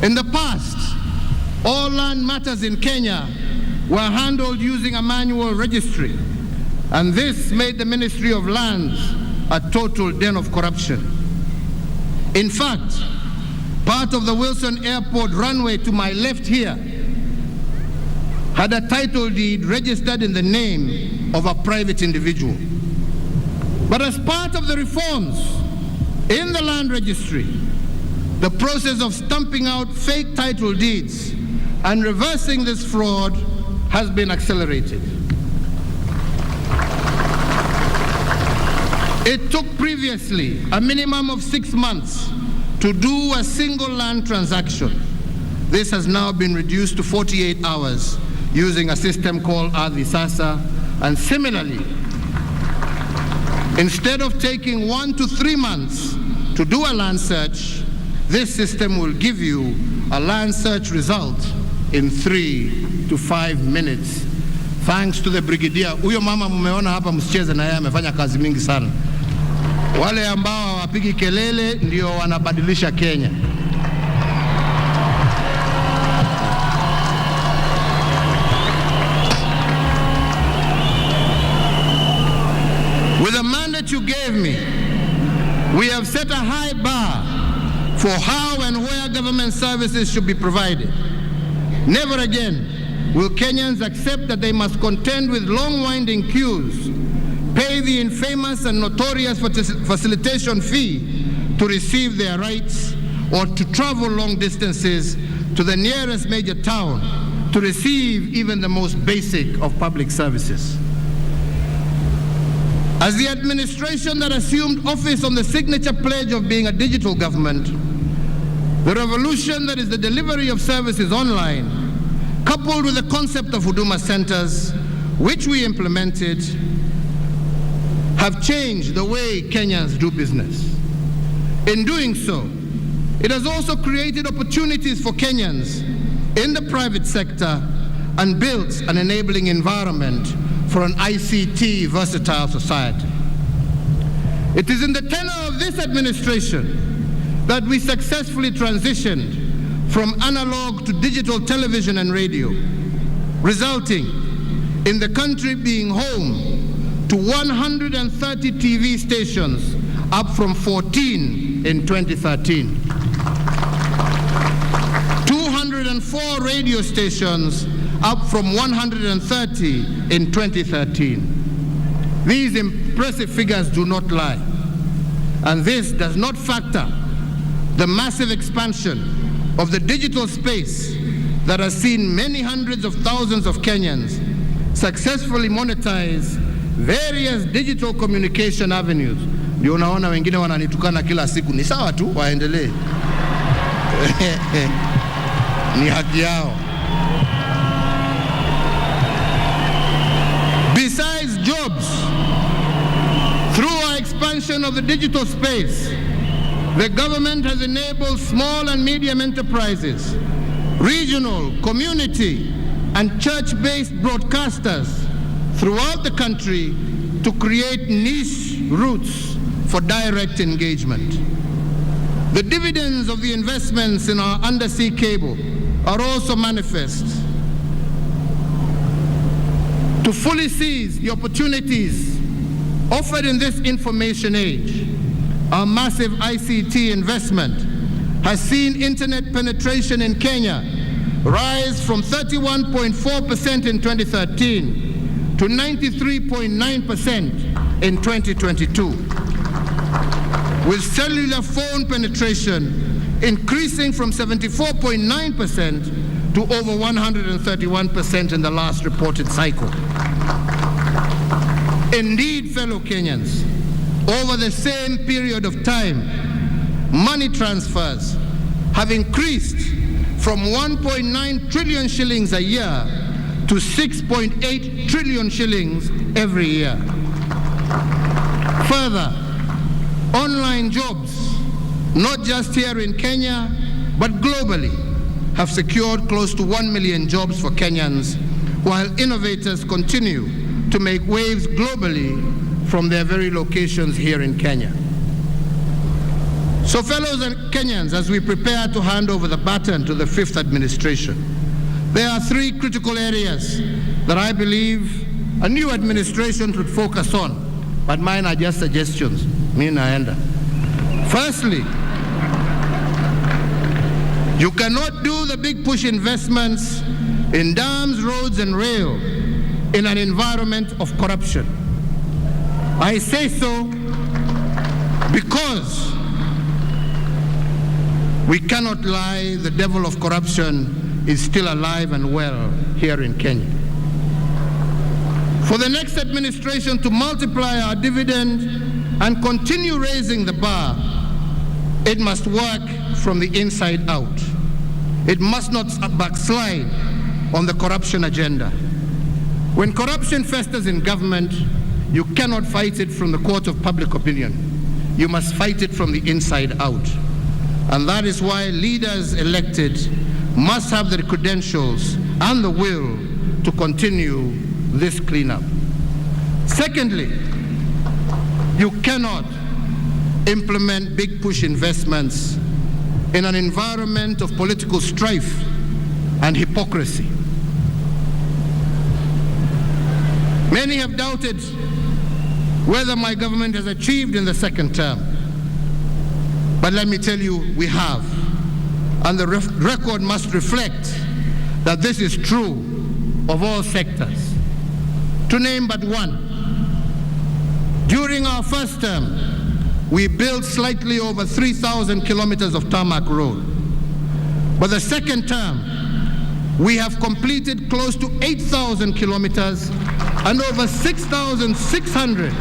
In the past, all land matters in Kenya were handled using a manual registry, and this made the Ministry of Lands a total den of corruption. In fact, part of the Wilson Airport runway to my left here had a title deed registered in the name of a private individual. But as part of the reforms in the land registry, the process of stamping out fake title deeds and reversing this fraud has been accelerated. It took previously a minimum of 6 months to do a single land transaction. This has now been reduced to 48 hours using a system called Ardhi Sasa, and similarly, instead of taking 1 to 3 months to do a land search, this system will give you a land search result in 3 to 5 minutes. Thanks to the brigadier. Huyo mama mmeona hapa, msicheze na yeye, amefanya kazi mingi sana. Wale ambao hawapigi kelele ndio wanabadilisha Kenya. With the mandate you gave me, we have set a high bar for how and where government services should be provided. Never again will Kenyans accept that they must contend with long winding queues, pay the infamous and notorious facilitation fee to receive their rights, or to travel long distances to the nearest major town to receive even the most basic of public services. As the administration that assumed office on the signature pledge of being a digital government, the revolution that is the delivery of services online, coupled with the concept of Huduma centers, which we implemented, have changed the way Kenyans do business. In doing so, it has also created opportunities for Kenyans in the private sector and built an enabling environment for an ICT versatile society. It is in the tenure of this administration that we successfully transitioned from analog to digital television and radio, resulting in the country being home to 130 TV stations, up from 14 in 2013. 204 radio stations, up from 130 in 2013. These impressive figures do not lie, and this does not factor the massive expansion of the digital space that has seen many hundreds of thousands of Kenyans successfully monetize various digital communication avenues. Ndio unaona wengine wananitukana kila siku, ni sawa tu, waendelee. Ni haki yao. Besides jobs, through our expansion of the digital space, the government has enabled small and medium enterprises, regional, community, and church-based broadcasters throughout the country to create niche routes for direct engagement. The dividends of the investments in our undersea cable are also manifest. To fully seize the opportunities offered in this information age, our massive ICT investment has seen internet penetration in Kenya rise from 31.4% in 2013 to 93.9% in 2022, with cellular phone penetration increasing from 74.9% to over 131% in the last reported cycle. Indeed, fellow Kenyans, over the same period of time, money transfers have increased from 1.9 trillion shillings a year to 6.8 trillion shillings every year. Further, online jobs, not just here in Kenya, but globally, have secured close to 1 million jobs for Kenyans, while innovators continue to make waves globally from their very locations here in Kenya. So fellows and Kenyans, as we prepare to hand over the baton to the fifth administration, there are three critical areas that I believe a new administration should focus on, but mine are just suggestions. Firstly, you cannot do the big push investments in dams, roads, and rail in an environment of corruption. I say so because we cannot lie, the devil of corruption is still alive and well here in Kenya. For the next administration to multiply our dividend and continue raising the bar, it must work from the inside out. It must not backslide on the corruption agenda. When corruption festers in government, you cannot fight it from the court of public opinion. You must fight it from the inside out. And that is why leaders elected must have the credentials and the will to continue this cleanup. Secondly, you cannot implement big push investments in an environment of political strife and hypocrisy. Many have doubted whether my government has achieved in the second term. But let me tell you, we have. And the record must reflect that this is true of all sectors. To name but one, during our first term, we built slightly over 3,000 kilometers of tarmac road. But the second term, we have completed close to 8,000 kilometers and over 6,600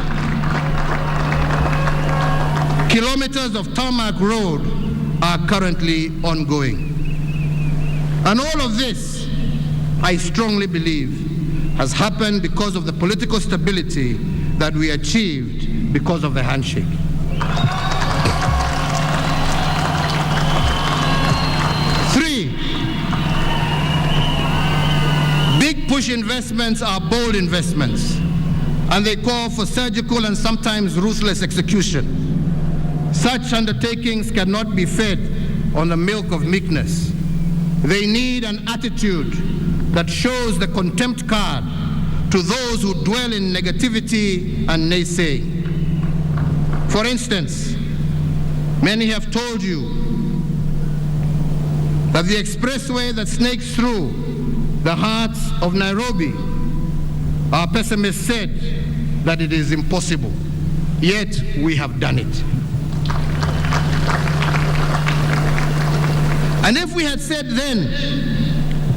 kilometers of tarmac road are currently ongoing. And all of this, I strongly believe, has happened because of the political stability that we achieved because of the handshake. Three, big push investments are bold investments, and they call for surgical and sometimes ruthless execution. Such undertakings cannot be fed on the milk of meekness. They need an attitude that shows the contempt card to those who dwell in negativity and naysaying. For instance, many have told you that the expressway that snakes through the heart of Nairobi, our pessimists said that it is impossible. Yet we have done it. And if we had said then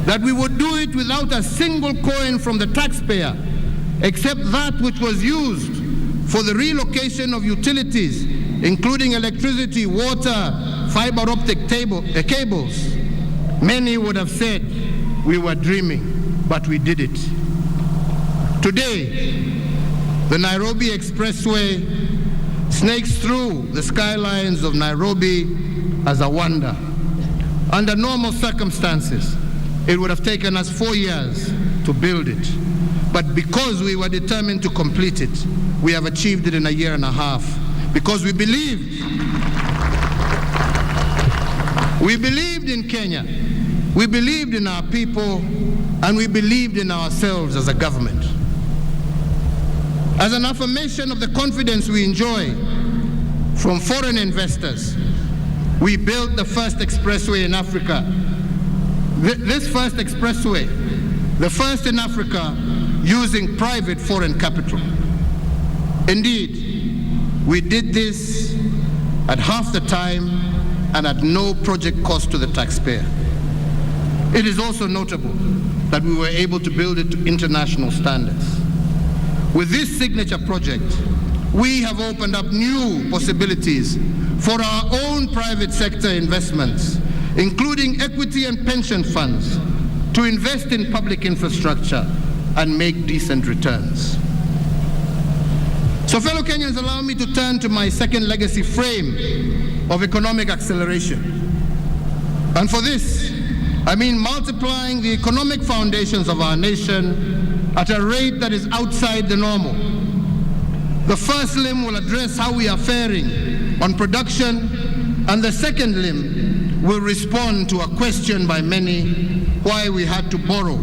that we would do it without a single coin from the taxpayer, except that which was used for the relocation of utilities, including electricity, water, fiber optic cables, many would have said we were dreaming, but we did it. Today, the Nairobi Expressway snakes through the skylines of Nairobi as a wonder. Under normal circumstances, it would have taken us 4 years to build it. But because we were determined to complete it, we have achieved it in a year and a half. Because we believed in Kenya, we believed in our people, and we believed in ourselves as a government. As an affirmation of the confidence we enjoy from foreign investors, we built the first expressway in Africa. This first expressway, the first in Africa, using private foreign capital. Indeed, we did this at half the time and at no project cost to the taxpayer. It is also notable that we were able to build it to international standards. With this signature project, we have opened up new possibilities for our own private sector investments, including equity and pension funds, to invest in public infrastructure and make decent returns. So fellow Kenyans, allow me to turn to my second legacy frame of economic acceleration. And for this, I mean multiplying the economic foundations of our nation at a rate that is outside the normal. The first limb will address how we are faring on production, and the second limb will respond to a question by many why we had to borrow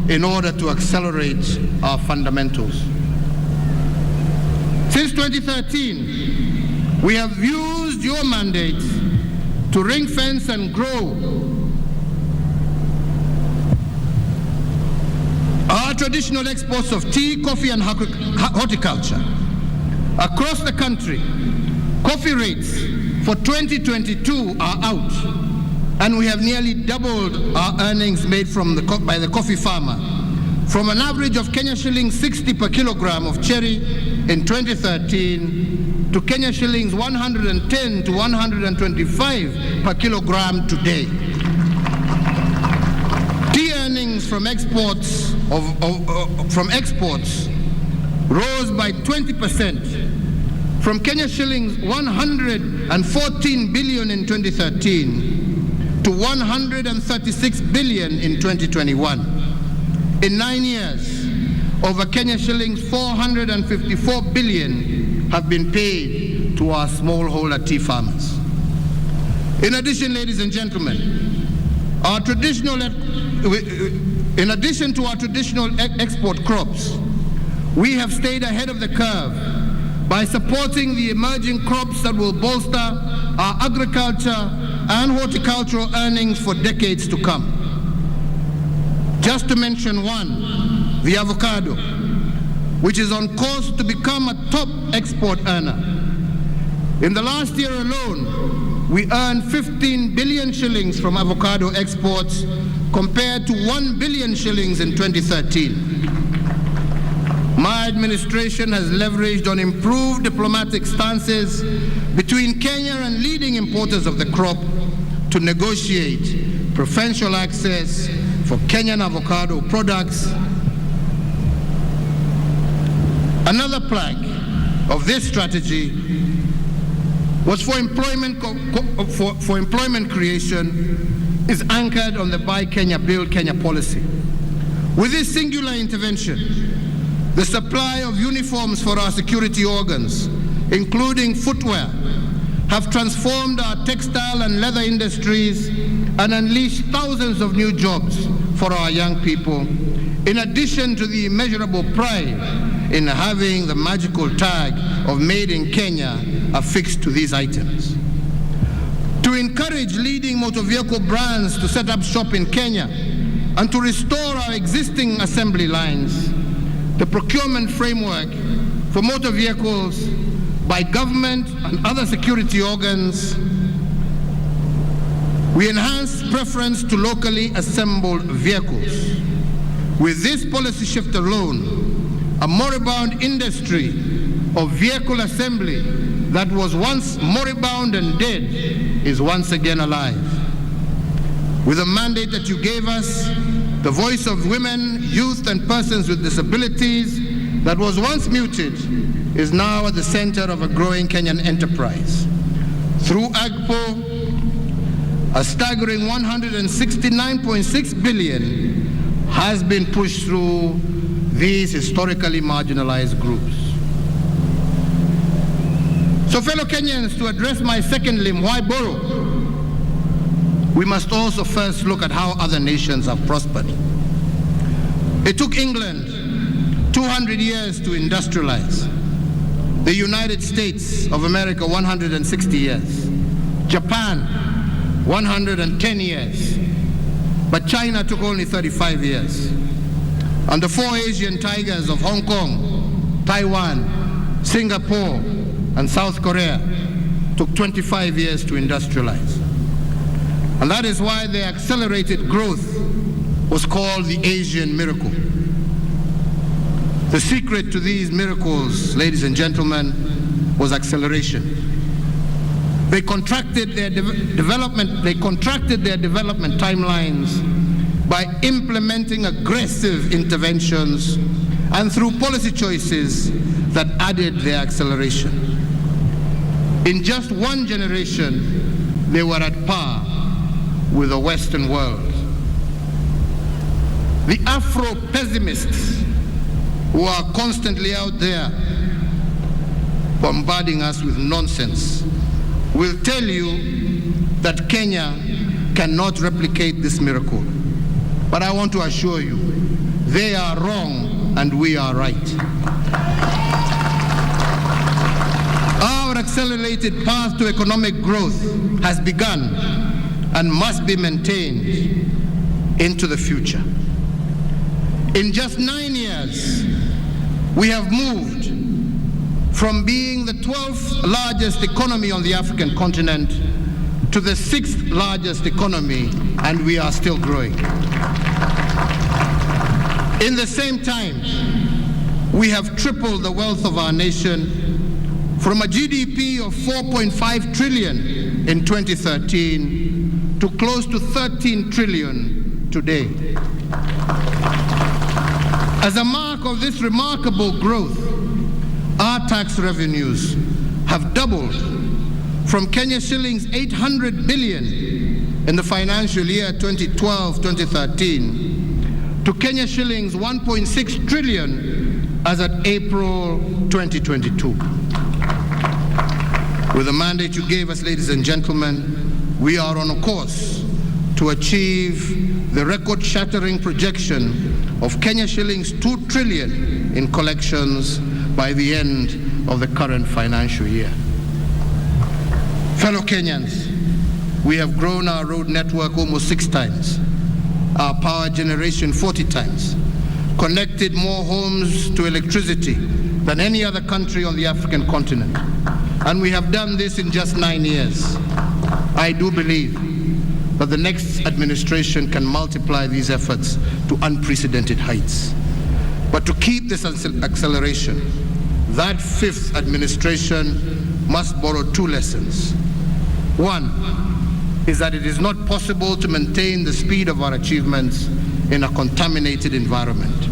in order to accelerate our fundamentals. Since 2013, we have used your mandate to ring fence and grow our traditional exports of tea, coffee, and horticulture. Across the country, coffee rates for 2022 are out, and we have nearly doubled our earnings made by the coffee farmer, from an average of Kenya shillings 60 per kilogram of cherry in 2013 to Kenya shillings 110 to 125 per kilogram today. Tea earnings from exports rose by 20%, from Kenya shillings 114 billion in 2013 to 136 billion in 2021. In 9 years, over Kenya shillings 454 billion have been paid to our smallholder tea farmers. In addition, ladies and gentlemen, in addition to our traditional export crops, we have stayed ahead of the curve by supporting the emerging crops that will bolster our agriculture and horticultural earnings for decades to come. Just to mention one, the avocado, which is on course to become a top export earner. In the last year alone, we earned 15 billion shillings from avocado exports compared to 1 billion shillings in 2013. My administration has leveraged on improved diplomatic stances between Kenya and leading importers of the crop to negotiate preferential access for Kenyan avocado products. Another plank of this strategy was for employment creation is anchored on the Buy Kenya, Build Kenya policy. With this singular intervention, the supply of uniforms for our security organs, including footwear, have transformed our textile and leather industries and unleashed thousands of new jobs for our young people, in addition to the immeasurable pride in having the magical tag of Made in Kenya affixed to these items. To encourage leading motor vehicle brands to set up shop in Kenya and to restore our existing assembly lines, the procurement framework for motor vehicles by government and other security organs We enhanced preference to locally assembled vehicles. With this policy shift alone, a moribund industry of vehicle assembly that was once moribund and dead is once again alive. With the mandate that you gave us, the voice of women, youth, and persons with disabilities that was once muted is now at the center of a growing Kenyan enterprise. Through AGPO, a staggering 169.6 billion has been pushed through these historically marginalized groups. So fellow Kenyans, to address my second limb, why borrow? We must also first look at how other nations have prospered. It took England 200 years to industrialize. The United States of America, 160 years. Japan, 110 years. But China took only 35 years. And the four Asian tigers of Hong Kong, Taiwan, Singapore, and South Korea took 25 years to industrialize. And that is why the accelerated growth was called the Asian miracle. The secret to these miracles, ladies and gentlemen, was acceleration. They contracted their development timelines by implementing aggressive interventions and through policy choices that added their acceleration. In just one generation, they were at par with the Western world. The Afro-pessimists who are constantly out there bombarding us with nonsense will tell you that Kenya cannot replicate this miracle. But I want to assure you, they are wrong and we are right. Our accelerated path to economic growth has begun and must be maintained into the future. In just 9 years, we have moved from being the 12th largest economy on the African continent to the 6th largest economy, and we are still growing. In the same time, we have tripled the wealth of our nation from a GDP of 4.5 trillion in 2013 to close to 13 trillion today. As a mark of this remarkable growth, our tax revenues have doubled from Kenya shillings 800 billion in the financial year 2012-2013 to Kenya shillings 1.6 trillion as at April 2022. With the mandate you gave us, ladies and gentlemen, we are on a course to achieve the record-shattering projection of Kenya shillings 2 trillion in collections by the end of the current financial year. Fellow Kenyans, we have grown our road network almost 6 times, our power generation 40 times, connected more homes to electricity than any other country on the African continent. And we have done this in just 9 years. I do believe that the next administration can multiply these efforts to unprecedented heights. But to keep this acceleration, that 5th administration must borrow 2 lessons. One is that it is not possible to maintain the speed of our achievements in a contaminated environment.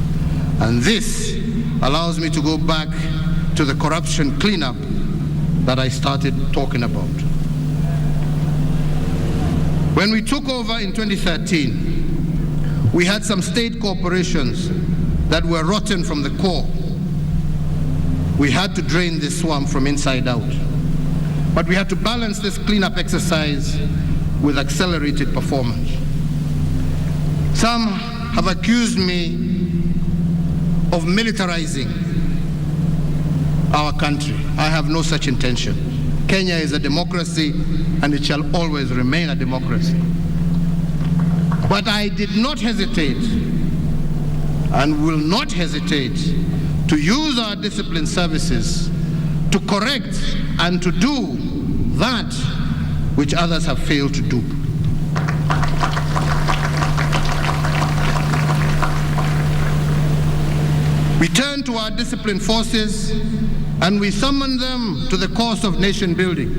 And this allows me to go back to the corruption cleanup that I started talking about. When we took over in 2013, we had some state corporations that were rotten from the core. We had to drain this swamp from inside out. But we had to balance this cleanup exercise with accelerated performance. Some have accused me of militarizing our country. I have no such intention. Kenya is a democracy and it shall always remain a democracy. But I did not hesitate and will not hesitate to use our discipline services to correct and to do that which others have failed to do. We turn to our disciplined forces and we summon them to the cause of nation building.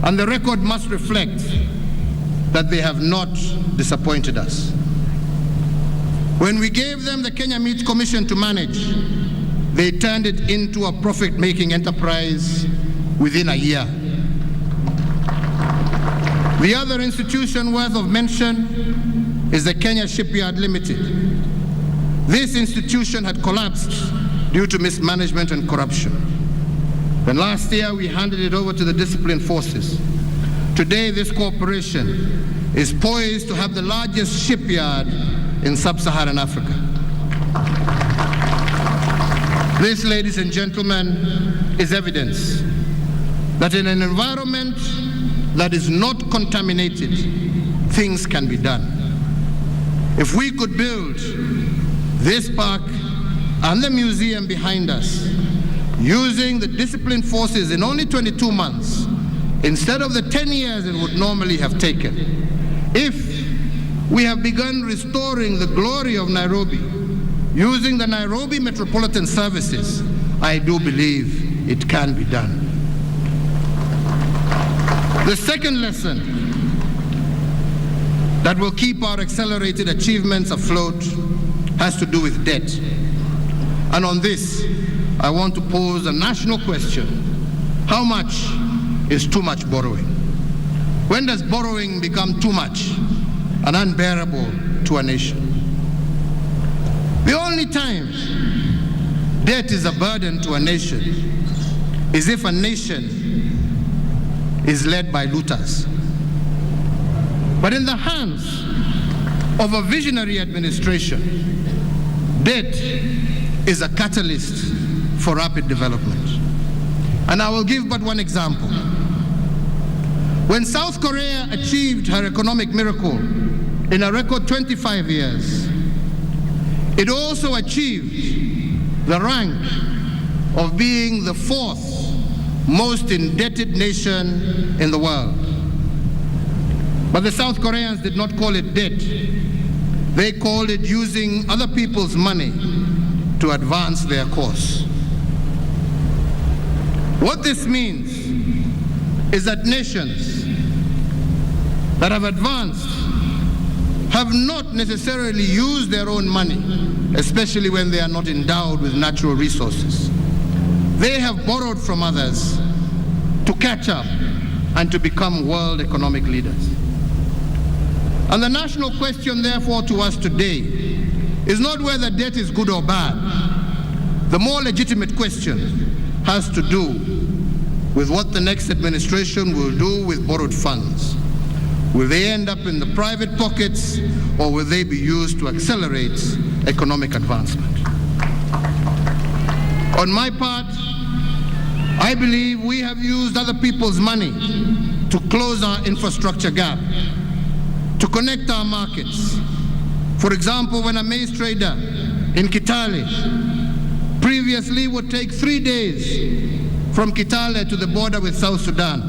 And the record must reflect that they have not disappointed us. When we gave them the Kenya Meat Commission to manage, they turned it into a profit-making enterprise within a year. The other institution worth of mention is the Kenya Shipyard Limited. This institution had collapsed due to mismanagement and corruption. Then last year we handed it over to the disciplined forces. Today this corporation is poised to have the largest shipyard in sub-Saharan Africa. This, ladies and gentlemen, is evidence that in an environment that is not contaminated, things can be done. If we could build this park and the museum behind us using the disciplined forces in only 22 months, instead of the 10 years it would normally have taken, if we have begun restoring the glory of Nairobi using the Nairobi Metropolitan Services, I do believe it can be done. The second lesson that will keep our accelerated achievements afloat has to do with debt. And on this, I want to pose a national question. How much is too much borrowing? When does borrowing become too much and unbearable to a nation? The only time debt is a burden to a nation is if a nation is led by looters. But in the hands of a visionary administration, debt is a catalyst for rapid development. And I will give but one example. When South Korea achieved her economic miracle in a record 25 years, it also achieved the rank of being the fourth most indebted nation in the world. But the South Koreans did not call it debt. They called it using other people's money to advance their cause. What this means is that nations that have advanced have not necessarily used their own money, especially when they are not endowed with natural resources. They have borrowed from others to catch up and to become world economic leaders. And the national question, therefore, to us today is not whether debt is good or bad. The more legitimate question has to do with what the next administration will do with borrowed funds. Will they end up in the private pockets, or will they be used to accelerate economic advancement? On my part, I believe we have used other people's money to close our infrastructure gap, to connect our markets. For example, when a maize trader in Kitale previously would take 3 days from Kitale to the border with South Sudan,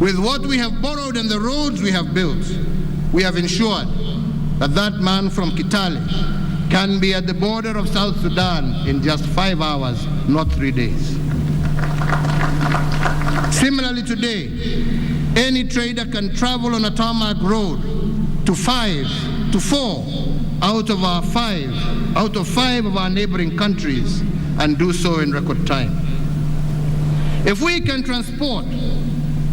with what we have borrowed and the roads we have built, we have ensured that that man from Kitale can be at the border of South Sudan in just 5 hours, not 3 days. Similarly today, any trader can travel on a tarmac road to 4 out of 5 of our neighboring countries and do so in record time. If we can transport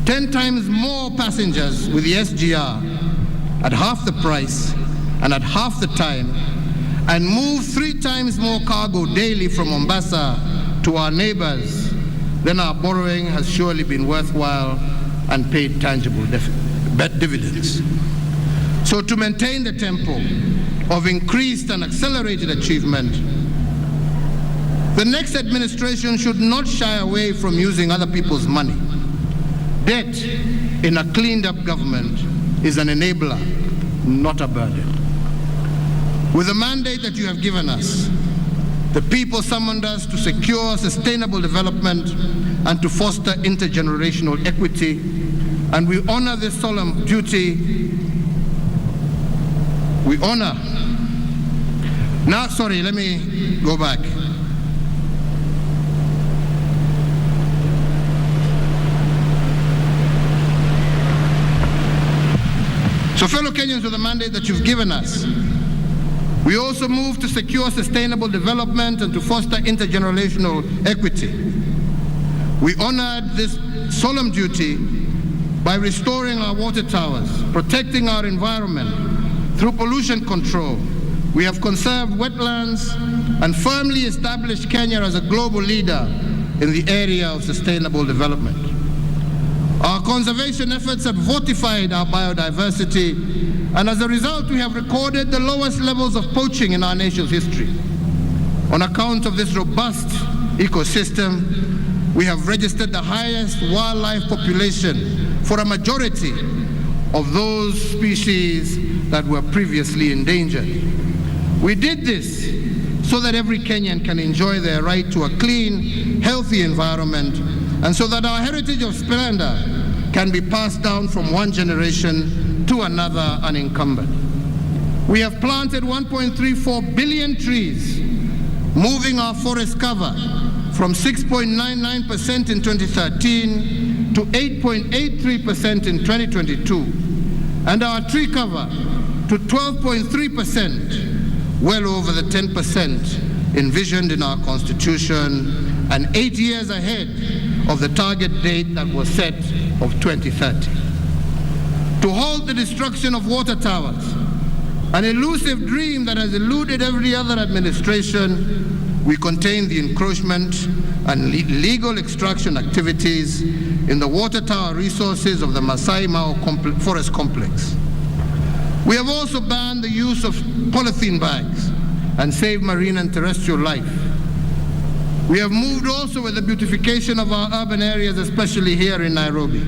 10 times more passengers with the SGR at half the price and at half the time, and move 3 times more cargo daily from Mombasa to our neighbors, then our borrowing has surely been worthwhile and paid tangible dividends. So to maintain the tempo of increased and accelerated achievement, the next administration should not shy away from using other people's money. Debt in a cleaned up government is an enabler, not a burden. With the mandate that you have given us, the people summoned us to secure sustainable development and to foster intergenerational equity, and we honor this solemn duty. We honor Now, sorry, let me go back. So fellow Kenyans, with the mandate that you've given us, we also move to secure sustainable development and to foster intergenerational equity. We honored this solemn duty by restoring our water towers, protecting our environment through pollution control. We have conserved wetlands and firmly established Kenya as a global leader in the area of sustainable development. Our conservation efforts have fortified our biodiversity, and as a result, we have recorded the lowest levels of poaching in our nation's history. On account of this robust ecosystem, we have registered the highest wildlife population for a majority of those species that were previously endangered. We did this so that every Kenyan can enjoy their right to a clean, healthy environment, and so that our heritage of splendor can be passed down from one generation to another unencumbered. We have planted 1.34 billion trees, moving our forest cover from 6.99% in 2013 to 8.83% in 2022, and our tree cover to 12.3%, well over the 10% envisioned in our Constitution, and 8 years ahead of the target date that was set of 2030. To halt the destruction of water towers, an elusive dream that has eluded every other administration, we contain the encroachment and legal extraction activities in the water tower resources of the Masai Mara Forest Complex. We have also banned the use of polythene bags and saved marine and terrestrial life. We have moved also with the beautification of our urban areas, especially here in Nairobi.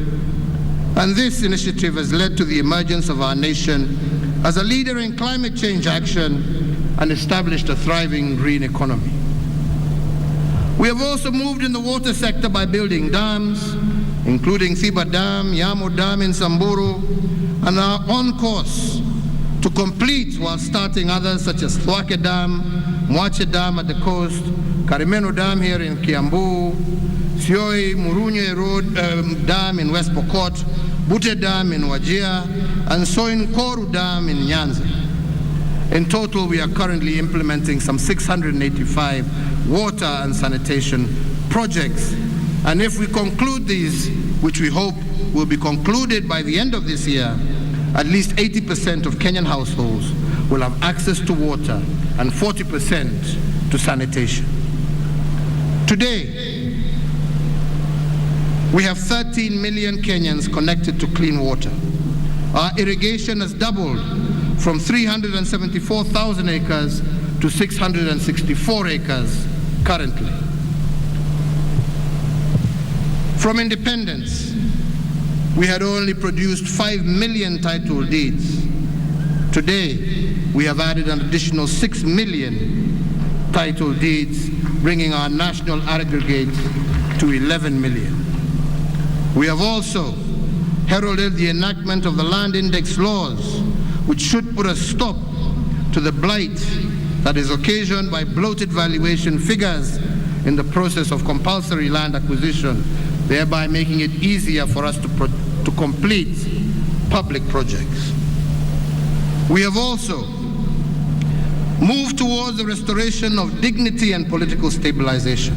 And this initiative has led to the emergence of our nation as a leader in climate change action and established a thriving green economy. We have also moved in the water sector by building dams, including Thiba Dam, Yamo Dam in Samburu, and are on course to complete while starting others such as Thwake Dam, Mwache Dam at the coast, Karimeno Dam here in Kiambu, Sioi Murunye Road Dam in West Pokot, Bute Dam in Wajir, and Soin Koru Dam in Nyanza. In total, we are currently implementing some 685 water and sanitation projects. And if we conclude these, which we hope will be concluded by the end of this year, at least 80% of Kenyan households will have access to water and 40% to sanitation. Today, we have 13 million Kenyans connected to clean water. Our irrigation has doubled from 374,000 acres to 664 acres currently. From independence, we had only produced 5 million title deeds. Today, we have added an additional 6 million title deeds, bringing our national aggregate to 11 million. We have also heralded the enactment of the land index laws, which should put a stop to the blight that is occasioned by bloated valuation figures in the process of compulsory land acquisition, thereby making it easier for us to complete public projects. We have also moved towards the restoration of dignity and political stabilization.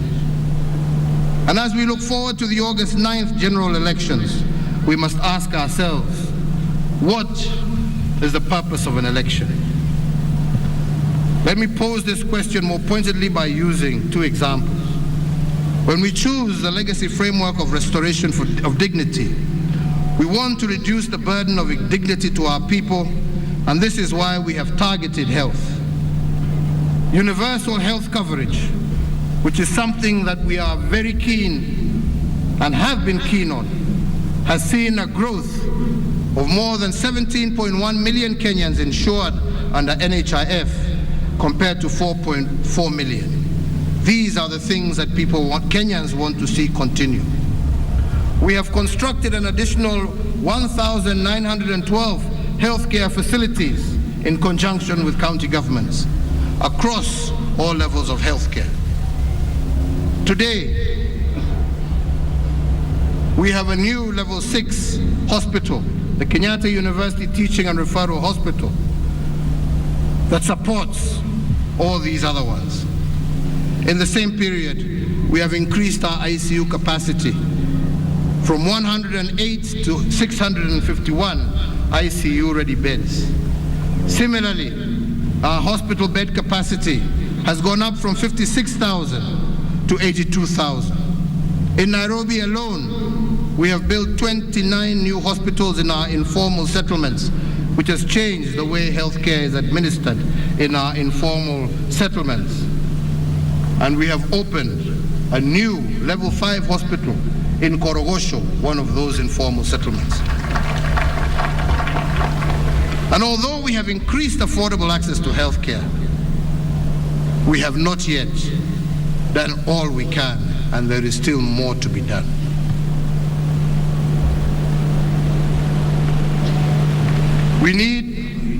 And as we look forward to the August 9th general elections, we must ask ourselves, what is the purpose of an election? Let me pose this question more pointedly by using two examples. When we choose the legacy framework of restoration of dignity, we want to reduce the burden of dignity to our people, and this is why we have targeted health. Universal health coverage, which is something that we are very keen and have been keen on, has seen a growth of more than 17.1 million Kenyans insured under NHIF compared to 4.4 million. These are the things that Kenyans want to see continue. We have constructed an additional 1,912 healthcare facilities in conjunction with county governments. across all levels of healthcare. Today, we have a new level 6 hospital, the Kenyatta University Teaching and Referral Hospital, that supports all these other ones. In the same period, we have increased our ICU capacity from 108 to 651 ICU-ready beds. Similarly, our hospital bed capacity has gone up from 56,000 to 82,000. In Nairobi alone, we have built 29 new hospitals in our informal settlements, which has changed the way healthcare is administered in our informal settlements. And we have opened a new level 5 hospital in Korogosho, one of those informal settlements. And although we have increased affordable access to healthcare, we have not yet done all we can, and there is still more to be done. We need,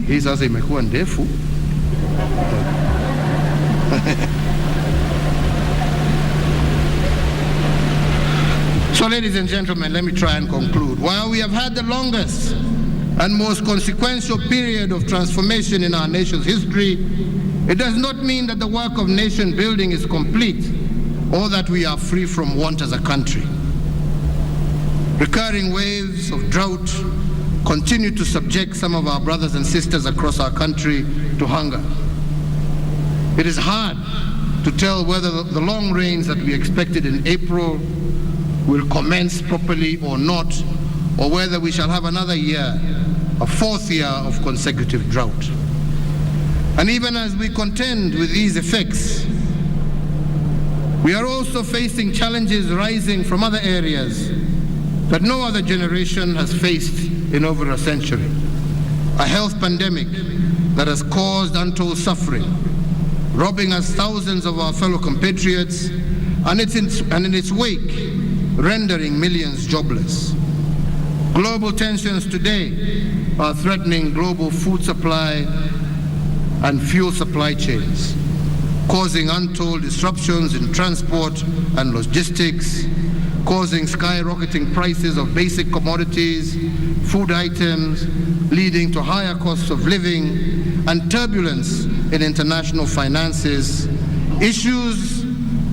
hii sasa imekuwa ndefu. So ladies and gentlemen, let me try and conclude. While we have had the longest and most consequential period of transformation in our nation's history, it does not mean that the work of nation building is complete or that we are free from want as a country. Recurring waves of drought continue to subject some of our brothers and sisters across our country to hunger. It is hard to tell whether the long rains that we expected in April will commence properly or not, or whether we shall have another year, a fourth year of consecutive drought. And even as we contend with these effects, we are also facing challenges rising from other areas that no other generation has faced in over a century. A health pandemic that has caused untold suffering, robbing us thousands of our fellow compatriots, and in its wake, rendering millions jobless. Global tensions today are threatening global food supply and fuel supply chains, causing untold disruptions in transport and logistics, causing skyrocketing prices of basic commodities, food items, leading to higher costs of living and turbulence in international finances, issues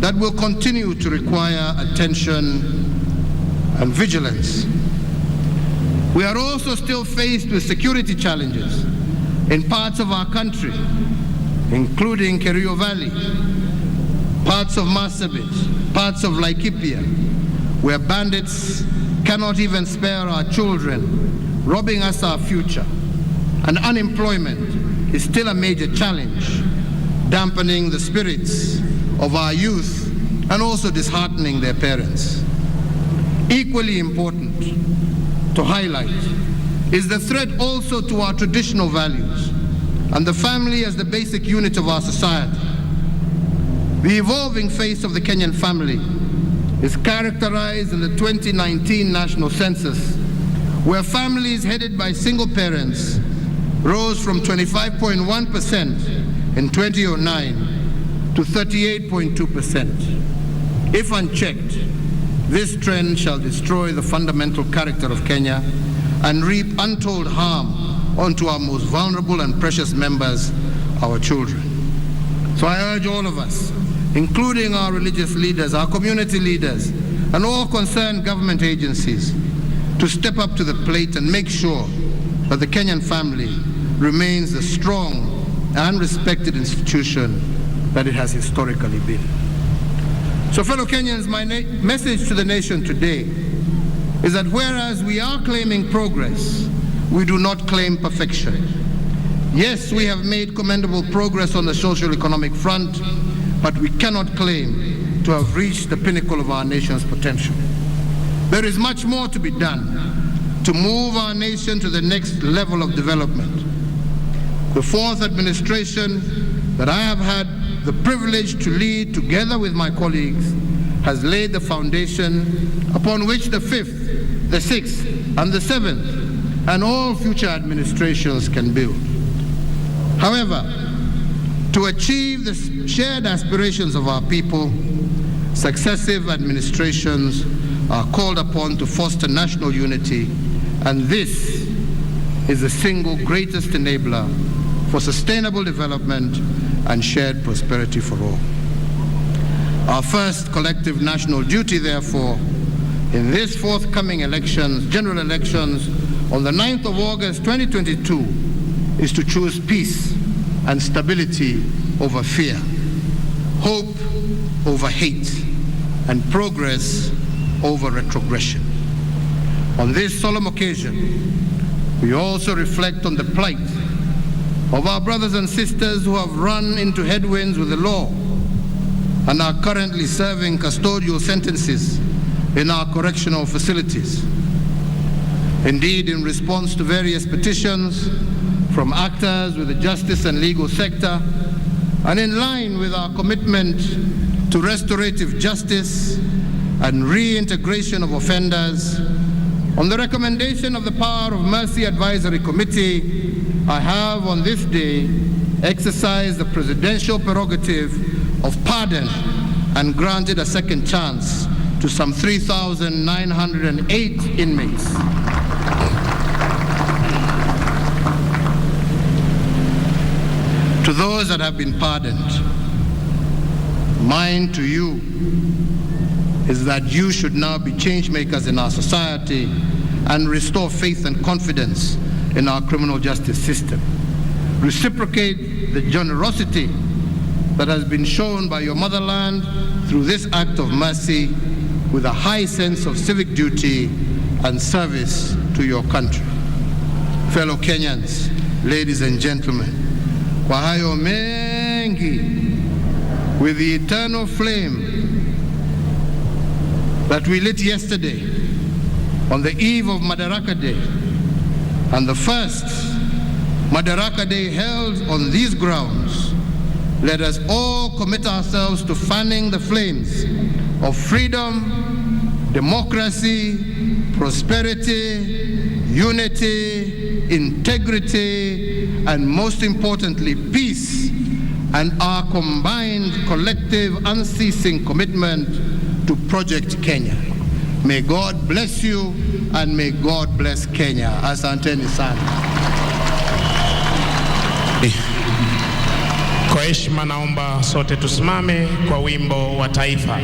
that will continue to require attention and vigilance. We are also still faced with security challenges in parts of our country, including Kerio Valley, parts of Marsabit, parts of Laikipia, where bandits cannot even spare our children, robbing us our future. And unemployment is still a major challenge, dampening the spirits of our youth and also disheartening their parents. Equally important to highlight is the threat also to our traditional values and the family as the basic unit of our society. The evolving face of the Kenyan family is characterized in the 2019 national census, where families headed by single parents rose from 25.1% in 2009 to 38.2%. If unchecked, this trend shall destroy the fundamental character of Kenya and reap untold harm onto our most vulnerable and precious members, our children. So I urge all of us, including our religious leaders, our community leaders, and all concerned government agencies, to step up to the plate and make sure that the Kenyan family remains the strong and respected institution that it has historically been. So fellow Kenyans, my message to the nation today is that whereas we are claiming progress, we do not claim perfection. Yes, we have made commendable progress on the socio-economic front, but we cannot claim to have reached the pinnacle of our nation's potential. There is much more to be done to move our nation to the next level of development. The fourth administration that I have had the privilege to lead together with my colleagues has laid the foundation upon which the fifth, the sixth, and the seventh, and all future administrations can build. However, To achieve the shared aspirations of our people, successive administrations are called upon to foster national unity, and this is the single greatest enabler for sustainable development and shared prosperity for all. Our first collective national duty, therefore, in this forthcoming elections, general elections, on the 9th of August 2022, is to choose peace and stability over fear, hope over hate, and progress over retrogression. On this solemn occasion, we also reflect on the plight of our brothers and sisters who have run into headwinds with the law and are currently serving custodial sentences in our correctional facilities. Indeed, in response to various petitions from actors with the justice and legal sector, and in line with our commitment to restorative justice and reintegration of offenders, on the recommendation of the Power of Mercy Advisory Committee, I have on this day exercised the presidential prerogative of pardon and granted a second chance to some 3,908 inmates. To those that have been pardoned, mine to you is that you should now be change makers in our society and restore faith and confidence in our criminal justice system. Reciprocate the generosity that has been shown by your motherland through this act of mercy with a high sense of civic duty and service to your country. Fellow Kenyans, ladies and gentlemen, kwa hayo mengi, with the eternal flame that we lit yesterday on the eve of Madaraka Day, and the first Madaraka Day held on these grounds, let us all commit ourselves to fanning the flames of freedom, democracy, prosperity, unity, integrity, and most importantly, peace, and our combined collective unceasing commitment to Project Kenya. May God bless you and may God bless Kenya. Asanteni sana. Kwa heshima naomba sote tusimame kwa wimbo wa taifa.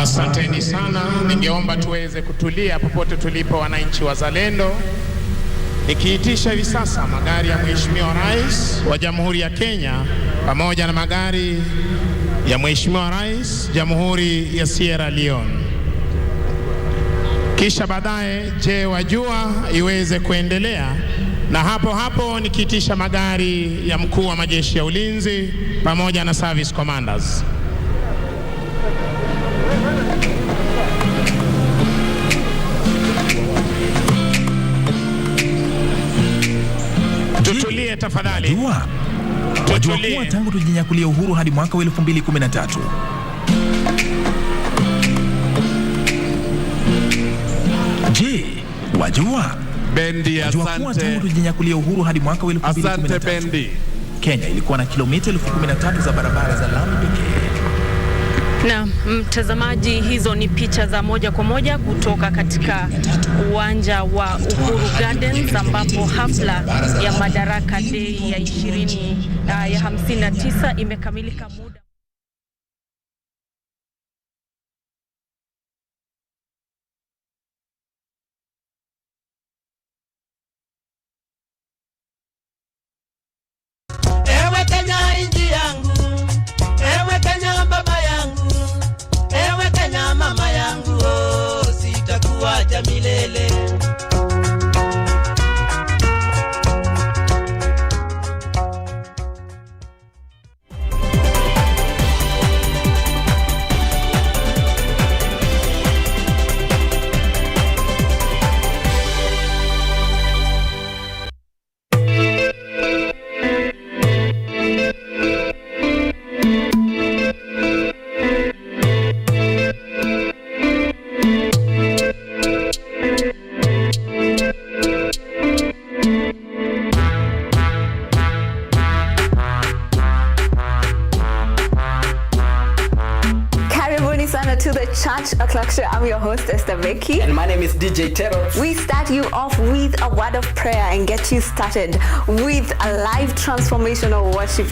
Asanteni sana. Ningeomba tuweze kutulia popote tulipo, wananchi wazalendo. Nikiitisha hivi sasa magari ya Mheshimiwa Rais wa Jamhuri ya Kenya pamoja na magari ya Mheshimiwa Rais Jamhuri ya Sierra Leone. Kisha baadaye je wajua iweze kuendelea, na hapo hapo nikiitisha magari ya mkuu wa majeshi ya ulinzi pamoja na service commanders. Tutulie tafadhali. Wajua kuwa tangu tujinyakulia uhuru hadi mwaka wa 2013 Je, wajua? Bendi, asante. Wajua kuwa tangu tujinyakulia uhuru hadi mwaka wa 2013 Asante Bendi. Kenya ilikuwa na kilomita 13,000 za barabara za lami pekee. Na mtazamaji, hizo ni picha za moja kwa moja kutoka katika uwanja wa Uhuru Gardens ambapo hafla ya Madaraka Day ya 59 imekamilika muda. Ewe Kenya inji yangu, ewe Kenya baba yangu, ewe Kenya mama yangu, oh, sitakuacha milele. To the Church O'Clock Show. I'm your host, Esther Becky. And my name is DJ Terror. We start you off with a word of prayer and get you started with a live transformational worship.